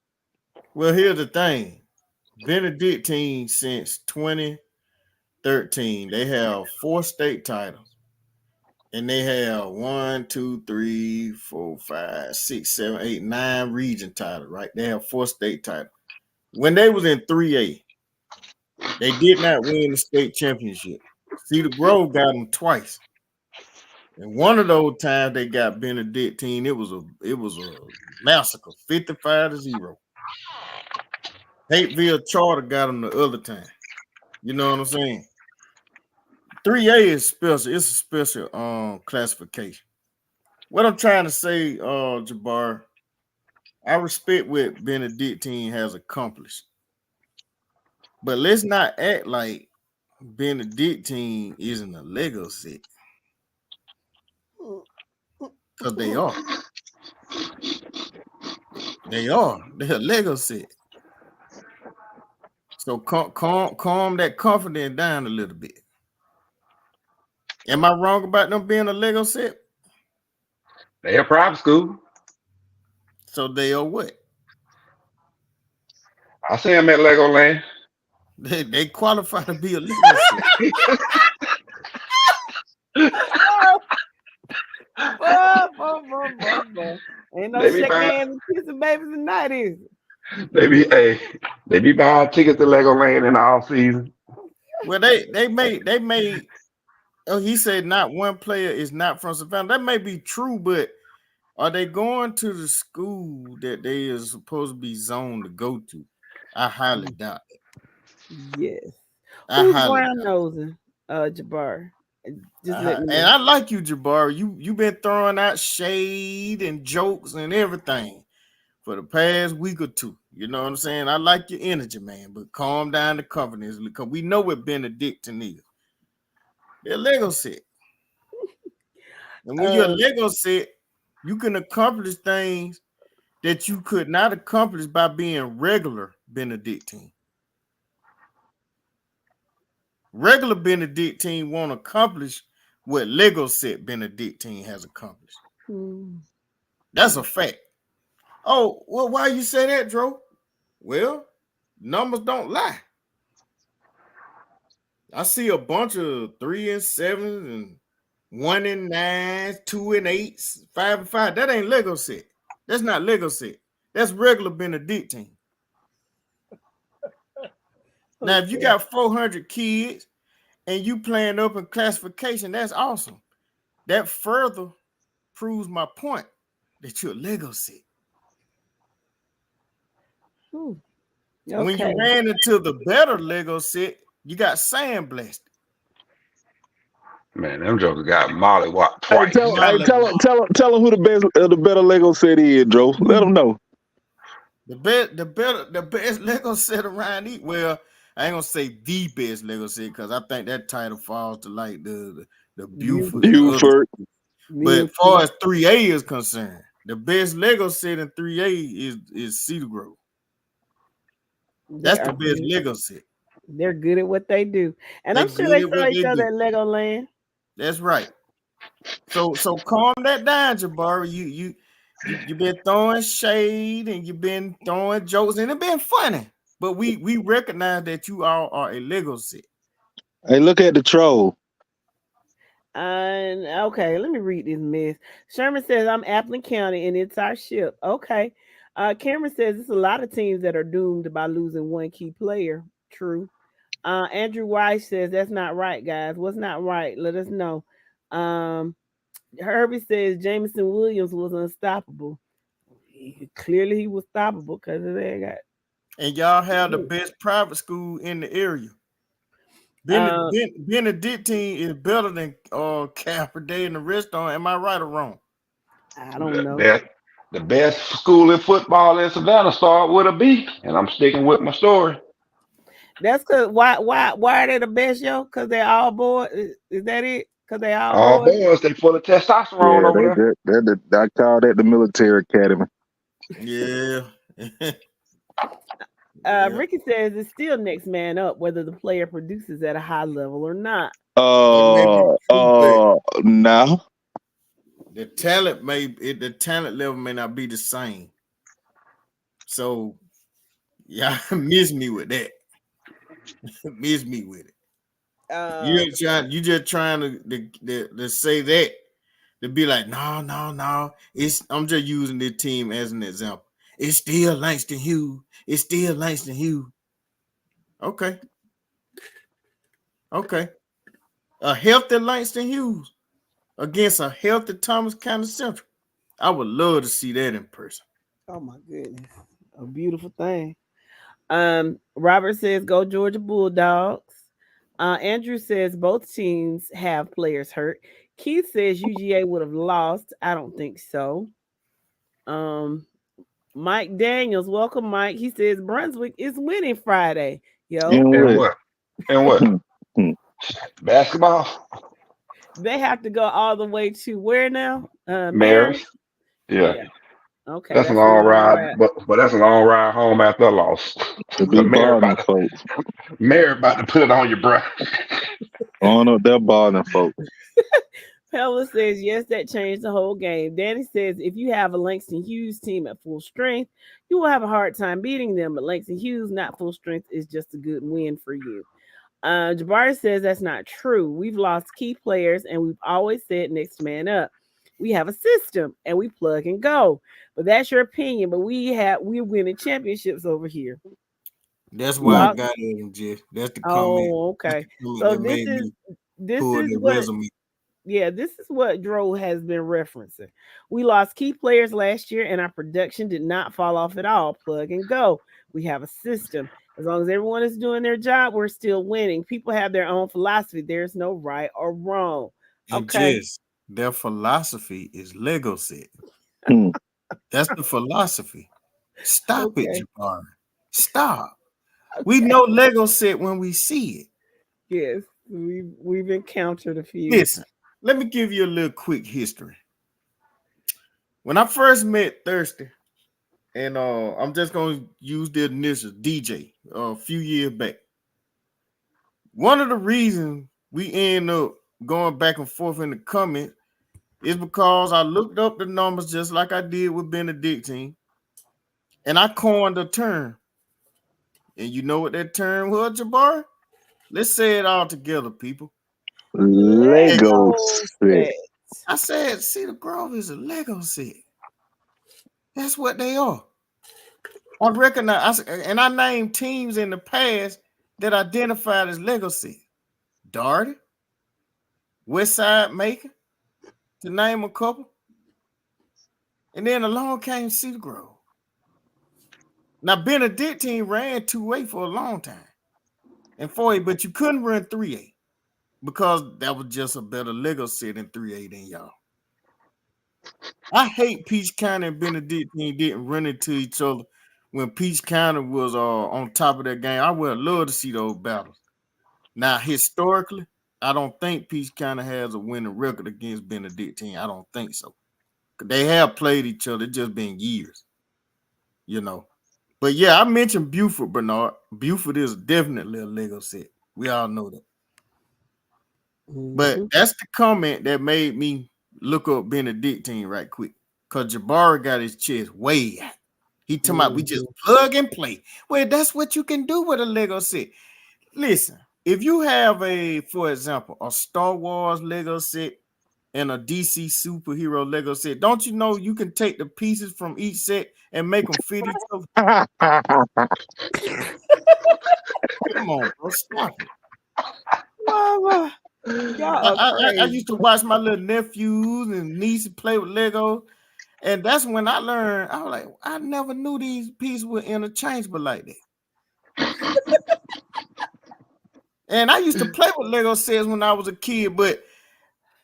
Well, here's the thing. Benedictine since 2013, they have 4 state titles. And they have 1, 2, 3, 4, 5, 6, 7, 8, 9 region titles, right? They have 4 state titles. When they was in 3A, they did not win the state championship. Cedar Grove got them twice. And one of those times they got Benedictine, it was a massacre, 55-0. Hateville Charter got them the other time. You know what I'm saying? 3A is special. It's a special classification. What I'm trying to say, Jabbar, I respect what Benedictine has accomplished. But let's not act like Benedictine isn't a Lego set. Because they are. They are. They're a Lego set. So calm that confidence down a little bit. Am I wrong about them being a Lego set? They a private school. So they are what? I see them at Legoland. They qualify to be a Lego set. Ain't no shaking hands and kissing babies tonight, is it? They They be buying tickets to Legoland in the off season. Well, they made. Oh, he said not one player is not from Savannah. That may be true, but are they going to the school that they are supposed to be zoned to go to? I highly doubt it. Yes. I Who's highly brown doubt nosing? Jabbar. Just let me and know. I like you, Jabbar. You been throwing out shade and jokes and everything for the past week or two. You know what I'm saying? I like your energy, man, but calm down the confidence because we know what Benedictine is. They're Lego set. And when you're a Lego set, you can accomplish things that you could not accomplish by being regular Benedictine. Regular Benedictine won't accomplish what Lego set Benedictine has accomplished. That's a fact. Oh, well, why you say that, Dro? Well, numbers don't lie. I see a bunch of 3 and 7s and 1 and 9s, 2 and 8s, 5 and 5. That ain't Lego set. That's not Lego set. That's regular Benedictine. Now, if you got 400 kids and you playing up in classification, that's awesome. That further proves my point that you're a Lego set. Okay. When you ran into the better Lego set, you got sandblasted. Man, them jokers got mollywopped twice. Tell them who the better Lego set is, Joe. Let them know. The best Lego set around it. Well, I ain't gonna say the best Lego set because I think that title falls to like the Buford. But as far as 3A is concerned, the best Lego set in 3A is Cedar Grove. That's the best Lego set. They're good at what they do. And I'm sure they sell each other at Legoland. That's right. So calm that down, Jabari. You've been throwing shade and you've been throwing jokes and it's been funny. But we recognize that you all are a Lego set. Hey, look at the troll. Okay, let me read this mess. Sherman says, I'm Appling County and it's our ship. Okay. Cameron says it's a lot of teams that are doomed by losing one key player. True. Andrew Weiss says that's not right, guys. What's not right? Let us know. Herbie says Jameson Williams was unstoppable. Clearly he was stoppable because of that. And y'all have the best private school in the area. Benedictine is better than Caffrey and the rest on. Am I right or wrong? I don't know. The best school in football in Savannah started with a B, and I'm sticking with my story. That's because why are they the best, yo? Because they're all boys. Is that it? Because they all boys. They full of testosterone over there. I call that the military academy. Yeah. Ricky says it's still next man up, whether the player produces at a high level or not. No. The talent level may not be the same. So, yeah, miss me with that. Miss me with it. You just trying to say that to be like, no. I'm just using this team as an example. It's still Langston Hughes. Okay. A healthy Langston Hughes against a healthy Thomas County Central. I would love to see that in person. Oh my goodness. A beautiful thing. Robert says go Georgia Bulldogs. Andrew says both teams have players hurt. Keith says UGA would have lost. I don't think so. Mike Daniels, welcome, Mike. He says Brunswick is winning Friday. Yo. And what? Basketball. They have to go all the way to where now? Mary's. Yeah. Okay. That's a long ride, but that's a long ride home after a loss. Mary about to put it on your breath. Oh no, they're balling, folks. Pella says, yes, that changed the whole game. Danny says, if you have a Langston Hughes team at full strength, you will have a hard time beating them. But Langston Hughes, not full strength, is just a good win for you. Jabari says that's not true. We've lost key players, and we've always said next man up. We have a system, and we plug and go. But that's your opinion. But we're winning championships over here. That's why I got it in Jeff. That's the comment. Oh, okay. Comment So that made me this pull is the what resume. Yeah, this is what Dro has been referencing. We lost key players last year, and our production did not fall off at all. Plug and go. We have a system. As long as everyone is doing their job, we're still winning. People have their own philosophy. There's no right or wrong. And Okay. Jess, their philosophy is Lego set. That's the philosophy. Stop it, Jabari. Stop. We know Lego set when we see it. Yes, we've encountered a few. Listen, let me give you a little quick history. When I first met Thirsty, and I'm just gonna use the initials DJ a few years back. One of the reasons we end up going back and forth in the comments is because I looked up the numbers just like I did with Benedictine, and I coined a term. And you know what that term was, Jabari? Let's say it all together, people. Lego set. I said, Cedar Grove is a Lego set. That's what they are. I recognize, and I named teams in the past that identified as Lego set. Darty, Westside Macon, to name a couple. And then along came Cedar Grove. Now, Benedictine ran 2A for a long time and 4A, but you couldn't run 3A because that was just a better Lego set in 3A than y'all. I hate Peach County and Benedictine didn't run into each other when Peach County was on top of that game. I would love to see those battles. Now, historically, I don't think Peach County has a winning record against Benedictine. I don't think so. They have played each other. It's just been years, you know. But yeah, I mentioned Buford, Bernard. Buford is definitely a Lego set. We all know that. But that's the comment that made me look up Benedictine right quick. Because Jabari got his chest way out. He talking about we just plug and play. Well, that's what you can do with a Lego set. Listen, if you have for example, a Star Wars Lego set and a DC superhero Lego set, don't you know you can take the pieces from each set and make them fit each other? Come on, bro, stop it. Mama, I used to watch my little nephews and nieces play with Lego, and that's when I learned. I was like, I never knew these pieces were interchangeable like that. And I used to play with Lego sets when I was a kid, but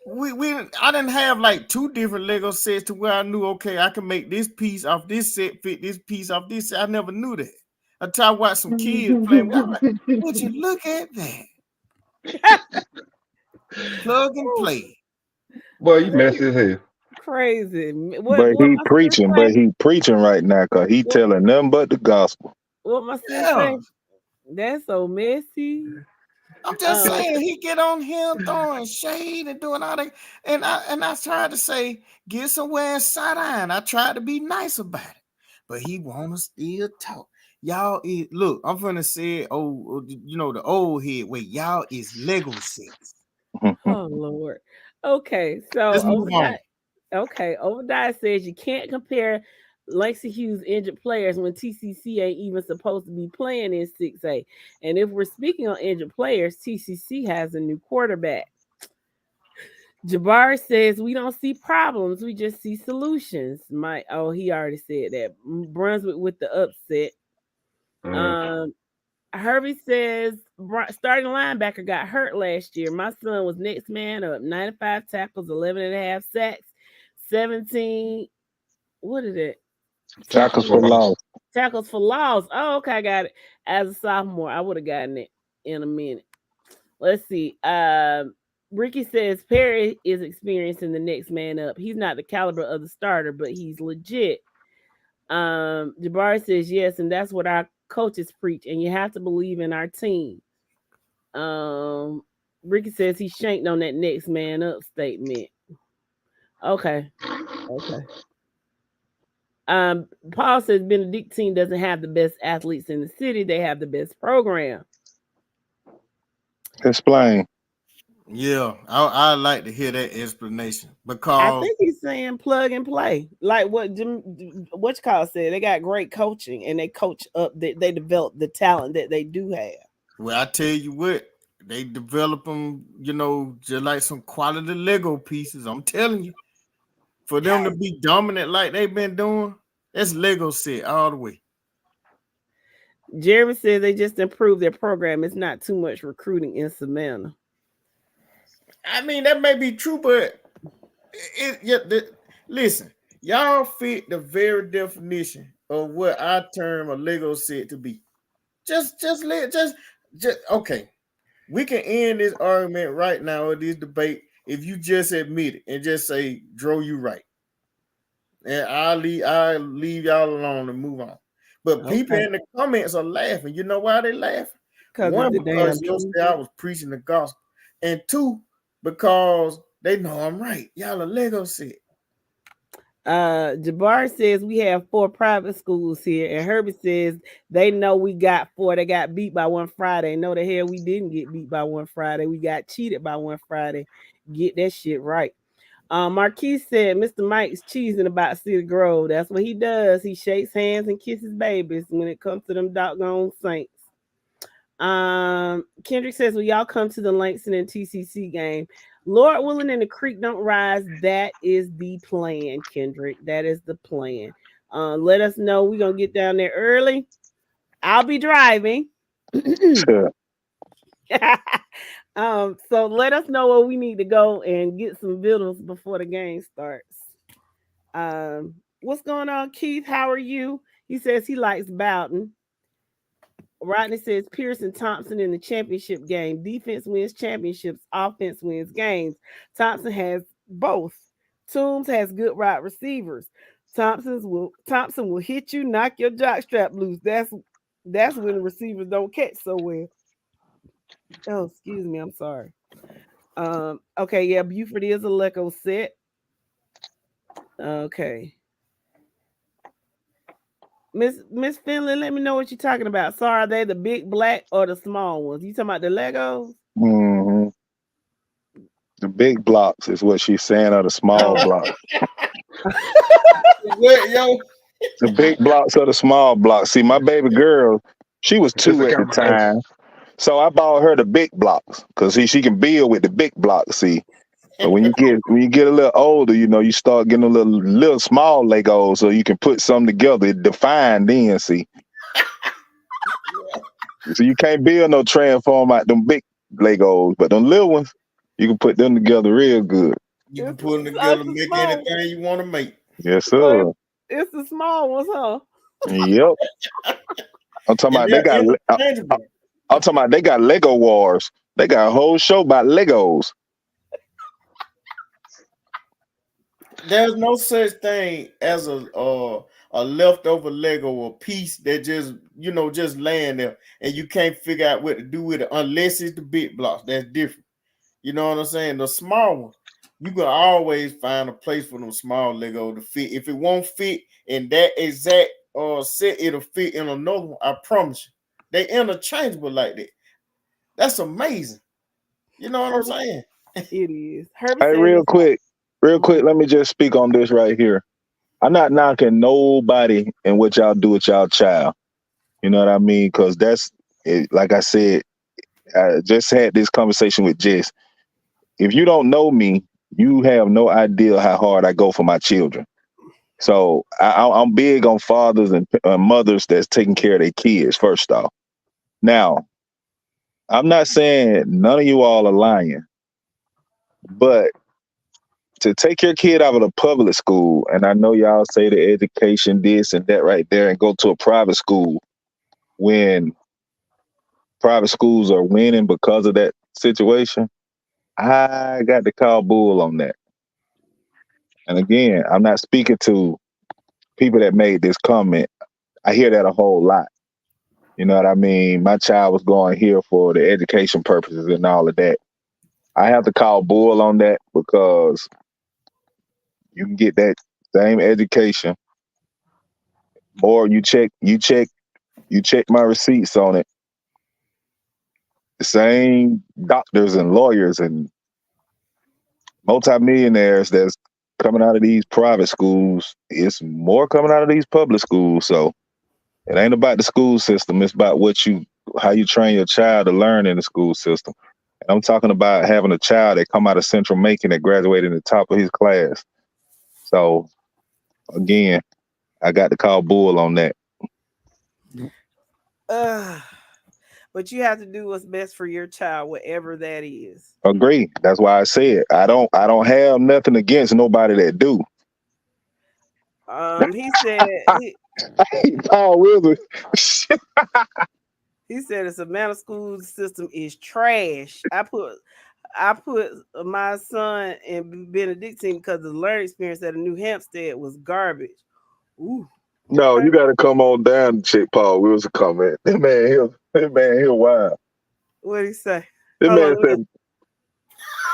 I didn't have like two different Lego sets to where I knew, okay, I can make this piece off this set fit this piece off this set. I never knew that until I watched some kids play. I'm like, would you look at that? Plug and play. Boy, you messy as hell. Crazy. But he preaching right now because he telling nothing but the gospel. What my sister say? That's so messy. I'm just saying he get on him throwing shade and doing all that. And I tried to say, get somewhere inside iron. I tried to be nice about it. But he wanna still talk. Y'all is look, I'm gonna say the old head way. Y'all is Lego sets. Oh Lord. Okay, so Obadiah says you can't compare Langston Hughes injured players when TCC ain't even supposed to be playing in 6A. And if we're speaking on injured players, TCC has a new quarterback. Jabari says we don't see problems, we just see solutions. He already said that. Brunswick with the upset. Herbie says starting linebacker got hurt last year. My son was next man up, 95 tackles, 11 and a half sacks, 17. What is it? Tackles for loss. Tackles for loss. Oh, okay, I got it. As a sophomore, I would have gotten it in a minute. Let's see. Ricky says Perry is experiencing the next man up. He's not the caliber of the starter, but he's legit. Jabari says yes, and that's what our coaches preach, and you have to believe in our team. Ricky says he shanked on that next man up statement. Okay. Paul says Benedictine doesn't have the best athletes in the city. They have the best program. Explain. Yeah, I like to hear that explanation I because think he's saying plug and play, like what what you call said. They got great coaching, and they coach up. They develop the talent that they do have. well, I tell you what, they develop them, just like some quality Lego pieces. I'm telling you, for them to be dominant like they've been doing, that's Lego set all the way. Jeremy says they just improved their program. It's not too much recruiting in Savannah. I mean, that may be true, but listen, y'all fit the very definition of what I term a Lego set to be. Just okay. We can end this argument right now or this debate if you just admit it and just say, Dro, you right. And I'll leave y'all alone and move on. But people in the comments are laughing. You know why they laughing? One, because you'll say I was preaching the gospel. And two, because they know I'm right. Y'all a Lego set. Jabbar says we have 4 private schools here, and Herbie says they know we got 4. They got beat by one Friday. No, the hell we didn't get beat by one Friday. We got cheated by one Friday. Get that shit right. Marquis said Mr. Mike's cheesing about Cedar Grove. That's what he does. He shakes hands and kisses babies when it comes to them doggone Saints. Kendrick says, will y'all come to the Langston and TCC game? Lord willing and the creek don't rise. That is the plan, Kendrick. That is the plan. Let us know. We're going to get down there early. I'll be driving. Sure. So let us know where we need to go and get some vittles before the game starts. What's going on, Keith? How are you? He says he likes Bowden. Rodney says Pierce and Thompson in the championship game. Defense wins championships. Offense wins games. Thompson has both. Toombs has good wide receivers. Thompson will hit you, knock your jockstrap loose. That's when the receivers don't catch so well. Oh, excuse me. I'm sorry. Okay, yeah, Buford is a Lego set. Okay. Miss Fnl, let me know what you're talking about. So are they the big black or the small ones? You talking about the Legos? Mm-hmm. The big blocks is what she's saying, or the small blocks. Yo. The big blocks or the small blocks. See, my baby girl, she was 2 at the time. So I bought her the big blocks because she can build with the big blocks. See, but when you get a little older, you start getting a little small Legos so you can put something together. It defined then. See, so you can't build no transform out them big Legos, but them little ones you can put them together real good. You can put them together, make anything you want to make. Yes, sir. It's the small ones, huh? Yep. I'm talking about they got Lego Wars. They got a whole show about Legos. There's no such thing as a leftover Lego or piece that just laying there and you can't figure out what to do with it unless it's the big blocks. That's different. You know what I'm saying? The small one, you can always find a place for them small Lego to fit. If it won't fit in that exact set, it'll fit in another one. I promise you. They interchangeable like that. That's amazing. You know what I'm saying? It is. Hey, real quick, let me just speak on this right here. I'm not knocking nobody in what y'all do with y'all child. You know what I mean? Because that's it, like I said, I just had this conversation with Jess. If you don't know me, you have no idea how hard I go for my children. So I'm big on fathers and mothers that's taking care of their kids, first off. Now, I'm not saying none of you all are lying, but to take your kid out of the public school, and I know y'all say the education this and that right there, and go to a private school when private schools are winning because of that situation, I got to call bull on that. And again, I'm not speaking to people that made this comment. I hear that a whole lot. You know what I mean? My child was going here for the education purposes and all of that. I have to call bull on that because you can get that same education, or you check my receipts on it. The same doctors and lawyers and multimillionaires that's coming out of these private schools. It's more coming out of these public schools. So it ain't about the school system. It's about how you train your child to learn in the school system. And I'm talking about having a child that come out of Central Macon that graduated in the top of his class. So again, I got to call bull on that. But you have to do what's best for your child, whatever that is. Agree. That's why I said I don't have nothing against nobody that do. He said Paul Wilson. He said the Savannah school system is trash. I put my son in Benedictine because the learning experience at New Hampstead was garbage. Ooh. No, you got to come on down and check Paul Wilson comment. That man here wild. What did he say? That man said,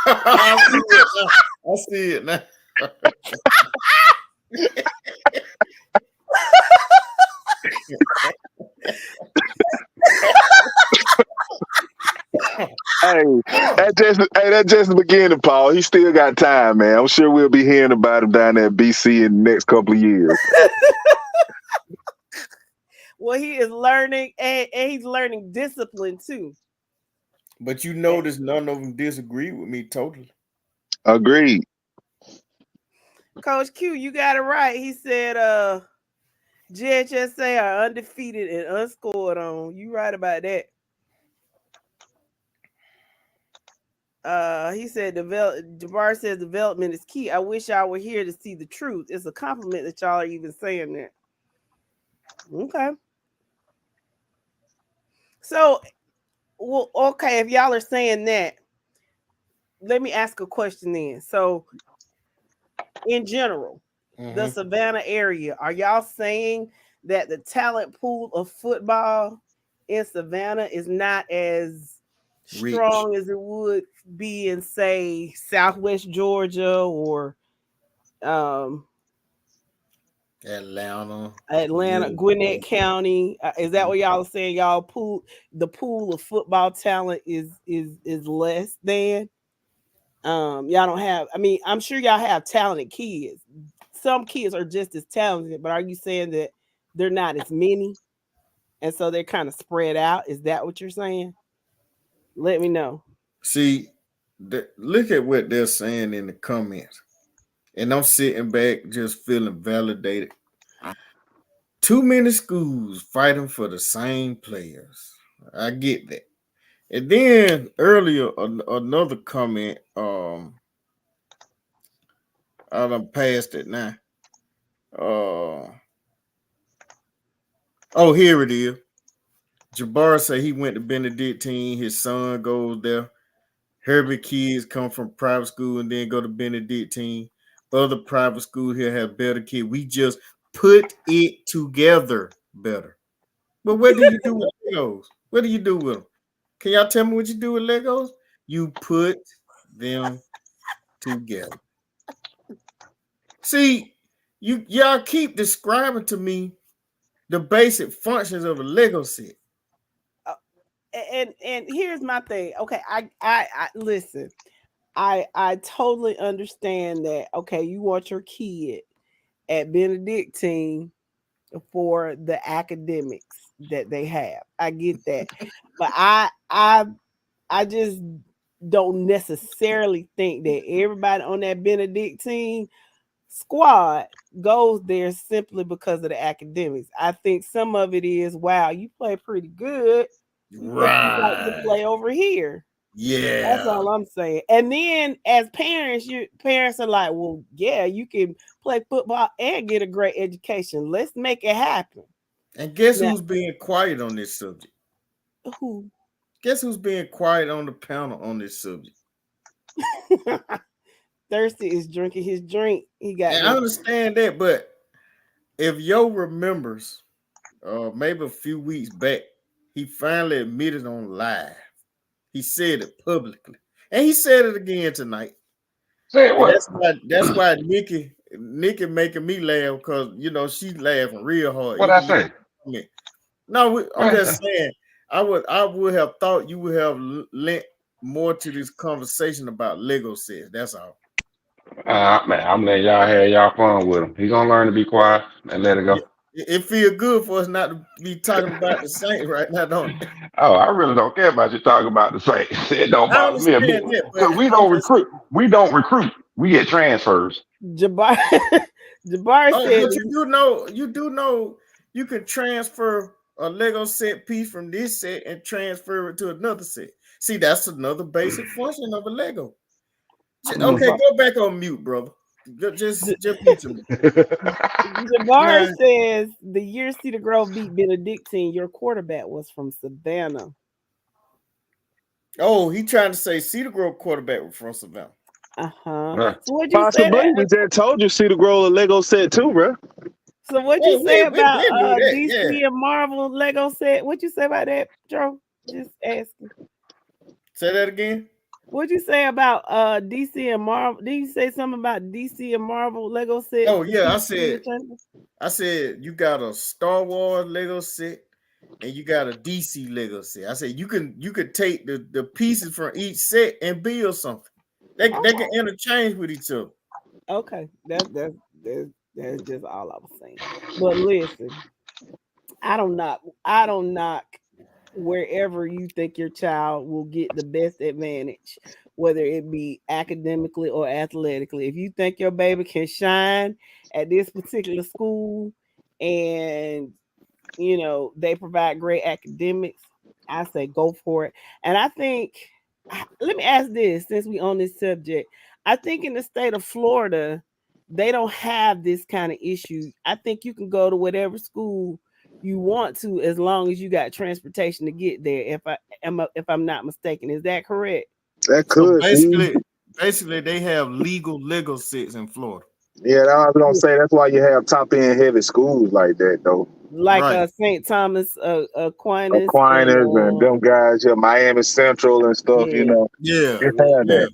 I see it now. That's just the beginning, Paul. He still got time, man. I'm sure we'll be hearing about him down there at BC in the next couple of years. Well, he is learning, and he's learning discipline too. But you notice none of them disagree with me totally. Agreed. Coach Q, you got it right. He said JHSA are undefeated and unscored on. You right about that. He said Jabbar says development is key. I wish y'all were here to see the truth. It's a compliment that y'all are even saying that. Okay. So, well, okay, if y'all are saying that, let me ask a question then. So, in general, the Savannah area, are y'all saying that the talent pool of football in Savannah is not as strong as it would be in, say, Southwest Georgia or Atlanta, Gwinnett County? Is that what y'all are saying? The pool of football talent is less than? Y'all don't have. I mean, I'm sure y'all have talented kids. Some kids are just as talented, but are you saying that they're not as many, and so they're kind of spread out? Is that what you're saying? Let me know. See, look at what they're saying in the comments, and I'm sitting back just feeling validated. Too many schools fighting for the same players. I get that. And then earlier, another comment, I done passed it now. Here it is. Jabbar said he went to Benedictine. His son goes there. Herbie kids come from private school and then go to Benedictine. Other private schools here have better kids. We just put it together better. But what do you do with Legos? What do you do with them? Can y'all tell me what you do with Legos? You put them together. See, y'all keep describing to me the basic functions of a Lego set. And here's my thing. Okay, I listen. I totally understand that. Okay, you want your kid at Benedictine for the academics that they have. I get that. But I just don't necessarily think that everybody on that Benedictine squad goes there simply because of the academics. I think some of it is, wow, you play pretty good. Right. You like to play over here. Yeah. That's all I'm saying. And then as parents, your parents are like, well, yeah, you can play football and get a great education. Let's make it happen. And guess who's being quiet on this subject? Who? Guess who's being quiet on the panel on this subject? Thirsty is drinking his drink. I understand that, but if Yo remembers, maybe a few weeks back, he finally admitted on live. He said it publicly, and he said it again tonight. Say what? That's why Nikki making me laugh because she's laughing real hard. What I say? No, I'm just saying. I would have thought you would have lent more to this conversation about Lego sets. That's all. Man, I'm letting y'all have y'all fun with him. He gonna learn to be quiet and let it go. It feel good for us not to be talking about the Saints right now, don't it? Oh, I really don't care about you talking about the Saints. It don't I bother me a bit understand that, because but we I'm don't just recruit. We don't recruit. We get transfers. Jabari Jabari oh, said but you do know you can transfer a Lego set piece from this set and transfer it to another set. See, that's another basic function of a Lego. Okay, go back on mute, brother. Just mute him. Jabari says the year Cedar Grove beat Benedictine, your quarterback was from Savannah. Oh, he trying to say Cedar Grove quarterback was from Savannah. So what'd you say? Possibly. We just told you Cedar Grove a Lego set too, bro. So what'd you say about DC yeah. and Marvel Lego set? What'd you say about that, Joe? Just asking. Say that again. What'd you say about DC and Marvel? Did you say something about DC and Marvel Lego set? Oh yeah, I said you got a Star Wars Lego set and you got a DC Lego set. I said you could take the pieces from each set and build something. They can interchange with each other. Okay, that's just all I was saying. But listen, I don't knock wherever you think your child will get the best advantage, whether it be academically or athletically. If you think your baby can shine at this particular school and they provide great academics, I say go for it. And I think, let me ask this, since we on this subject, I think in the state of Florida, they don't have this kind of issue. I think you can go to whatever school you want to, as long as you got transportation to get there. If I'm not mistaken, is that correct? That could. So basically, they have legal Lego sets in Florida. Yeah, I was gonna say that's why you have top end heavy schools like that, though. Like St. Thomas Aquinas and them guys, Miami Central and stuff. Yeah. That.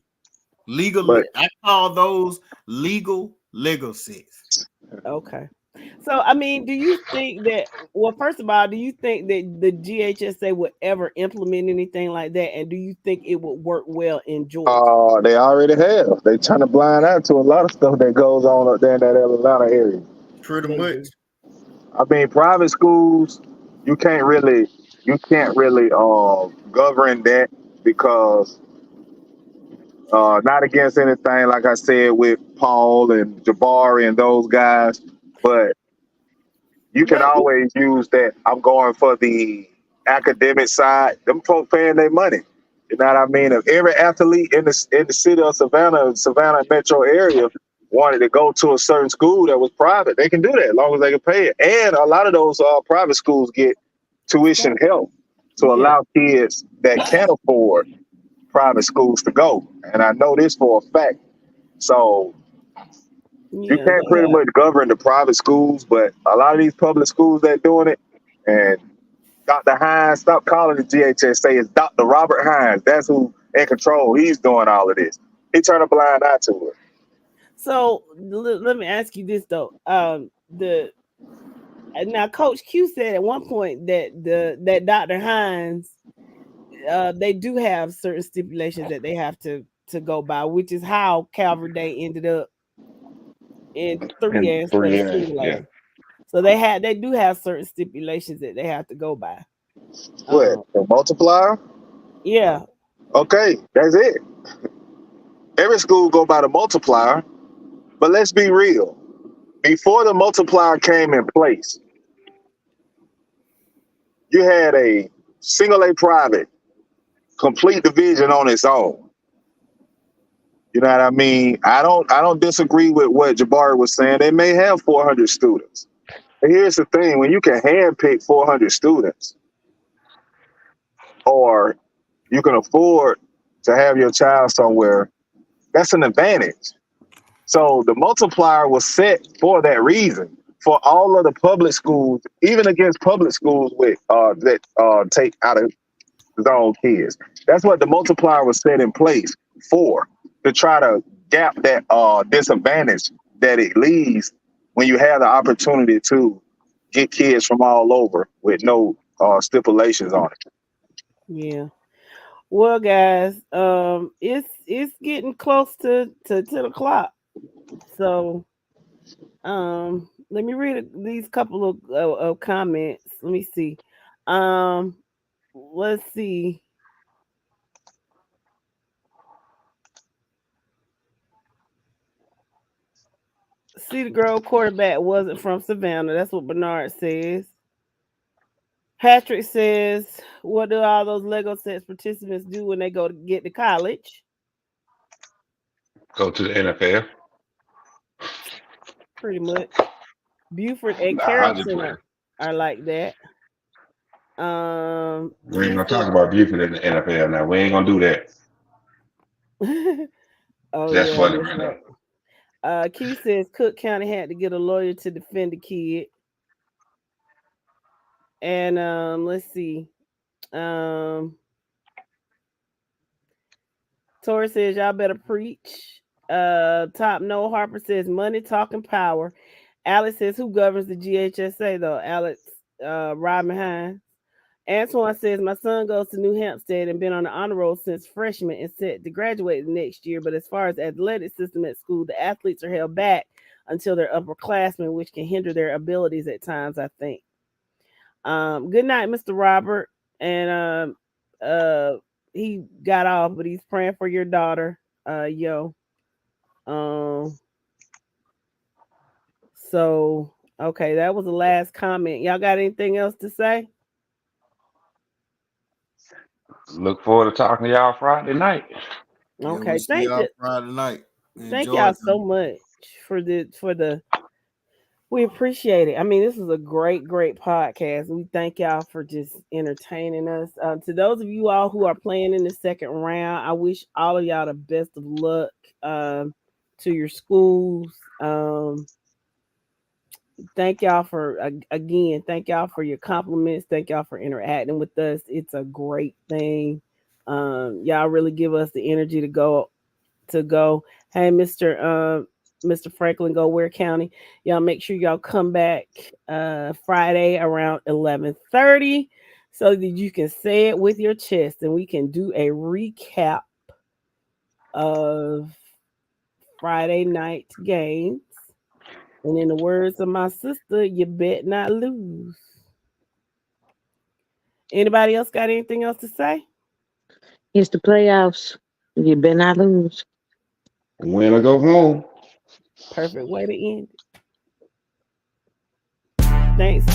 Legal. I call those legal Lego sets. Okay. So, I mean, do you think that, well, first of all, do you think that the GHSA would ever implement anything like that? And do you think it would work well in Georgia? They already have. They turn a blind eye to a lot of stuff that goes on up there in that Atlanta area. Pretty much. I mean, private schools, you can't really govern that because not against anything, like I said, with Paul and Jabari and those guys, but you can always use that. I'm going for the academic side. Them folks paying their money. You know what I mean? If every athlete in the city of Savannah metro area wanted to go to a certain school that was private, they can do that as long as they can pay it. And a lot of those private schools get tuition help to allow kids that can't afford private schools to go. And I know this for a fact. So you can't pretty much govern the private schools, but a lot of these public schools that doing it, and Dr. Hines, stop calling it GHSA, it's Dr. Robert Hines. That's who in control. He's doing all of this. He turned a blind eye to it. So let me ask you this though. Now Coach Q said at one point that Dr. Hines, they do have certain stipulations that they have to go by, which is how Calvary Day ended up in 3 years. So they do have certain stipulations that they have to go by. What, the multiplier? Yeah. Okay, that's it. Every school go by the multiplier, but let's be real. Before the multiplier came in place, you had a single A private complete division on its own. You know what I mean? I don't disagree with what Jabari was saying. They may have 400 students. But here's the thing, when you can handpick 400 students, or you can afford to have your child somewhere, that's an advantage. So the multiplier was set for that reason. For all of the public schools, even against public schools with that take out of zone kids. That's what the multiplier was set in place for, to try to gap that disadvantage that it leaves when you have the opportunity to get kids from all over with no stipulations on it. Yeah. Well, guys, it's getting close to 10 o'clock. So, let me read these couple of comments. Let me see. Let's see. Cedar Grove quarterback wasn't from Savannah. That's what Bernard says. Patrick says, what do all those Lego sets participants do when they go to get to college? Go to the NFL. Pretty much. Buford and Nah, I just Carrollton play. are like that. We ain't gonna talk about Buford in the NFL now. We ain't gonna do that. Oh That's yeah, funny that's right right. now. Keith says Cook County had to get a lawyer to defend the kid. And let's see. Tori says y'all better preach. Top Noah Harper says money talking power. Alex says who governs the GHSA though? Alex Rodman Hines. Antoine says my son goes to New Hampstead and been on the honor roll since freshman and set to graduate next year. But as far as athletic system at school, the athletes are held back until they're upperclassmen, which can hinder their abilities at times, I think. Good night, Mr. Robert. And he got off, but he's praying for your daughter. So okay, that was the last comment. Y'all got anything else to say? Look forward to talking to y'all Friday night. Okay, we'll see y'all Friday night. Thank y'all so much for the. We appreciate it. I mean, this is a great podcast. We thank y'all for just entertaining us. To those of you all who are playing in the second round, I wish all of y'all the best of luck to your schools. Thank y'all for again. Thank y'all for your compliments. Thank y'all for interacting with us. It's a great thing. Y'all really give us the energy to go. Hey, Mr. Franklin, go Ware County. Y'all make sure y'all come back Friday around 11:30 so that you can say it with your chest and we can do a recap of Friday night games. And in the words of my sister, you bet not lose. Anybody else got anything else to say? It's the playoffs. You better not lose. Win or go home. Perfect way to end it. Thanks.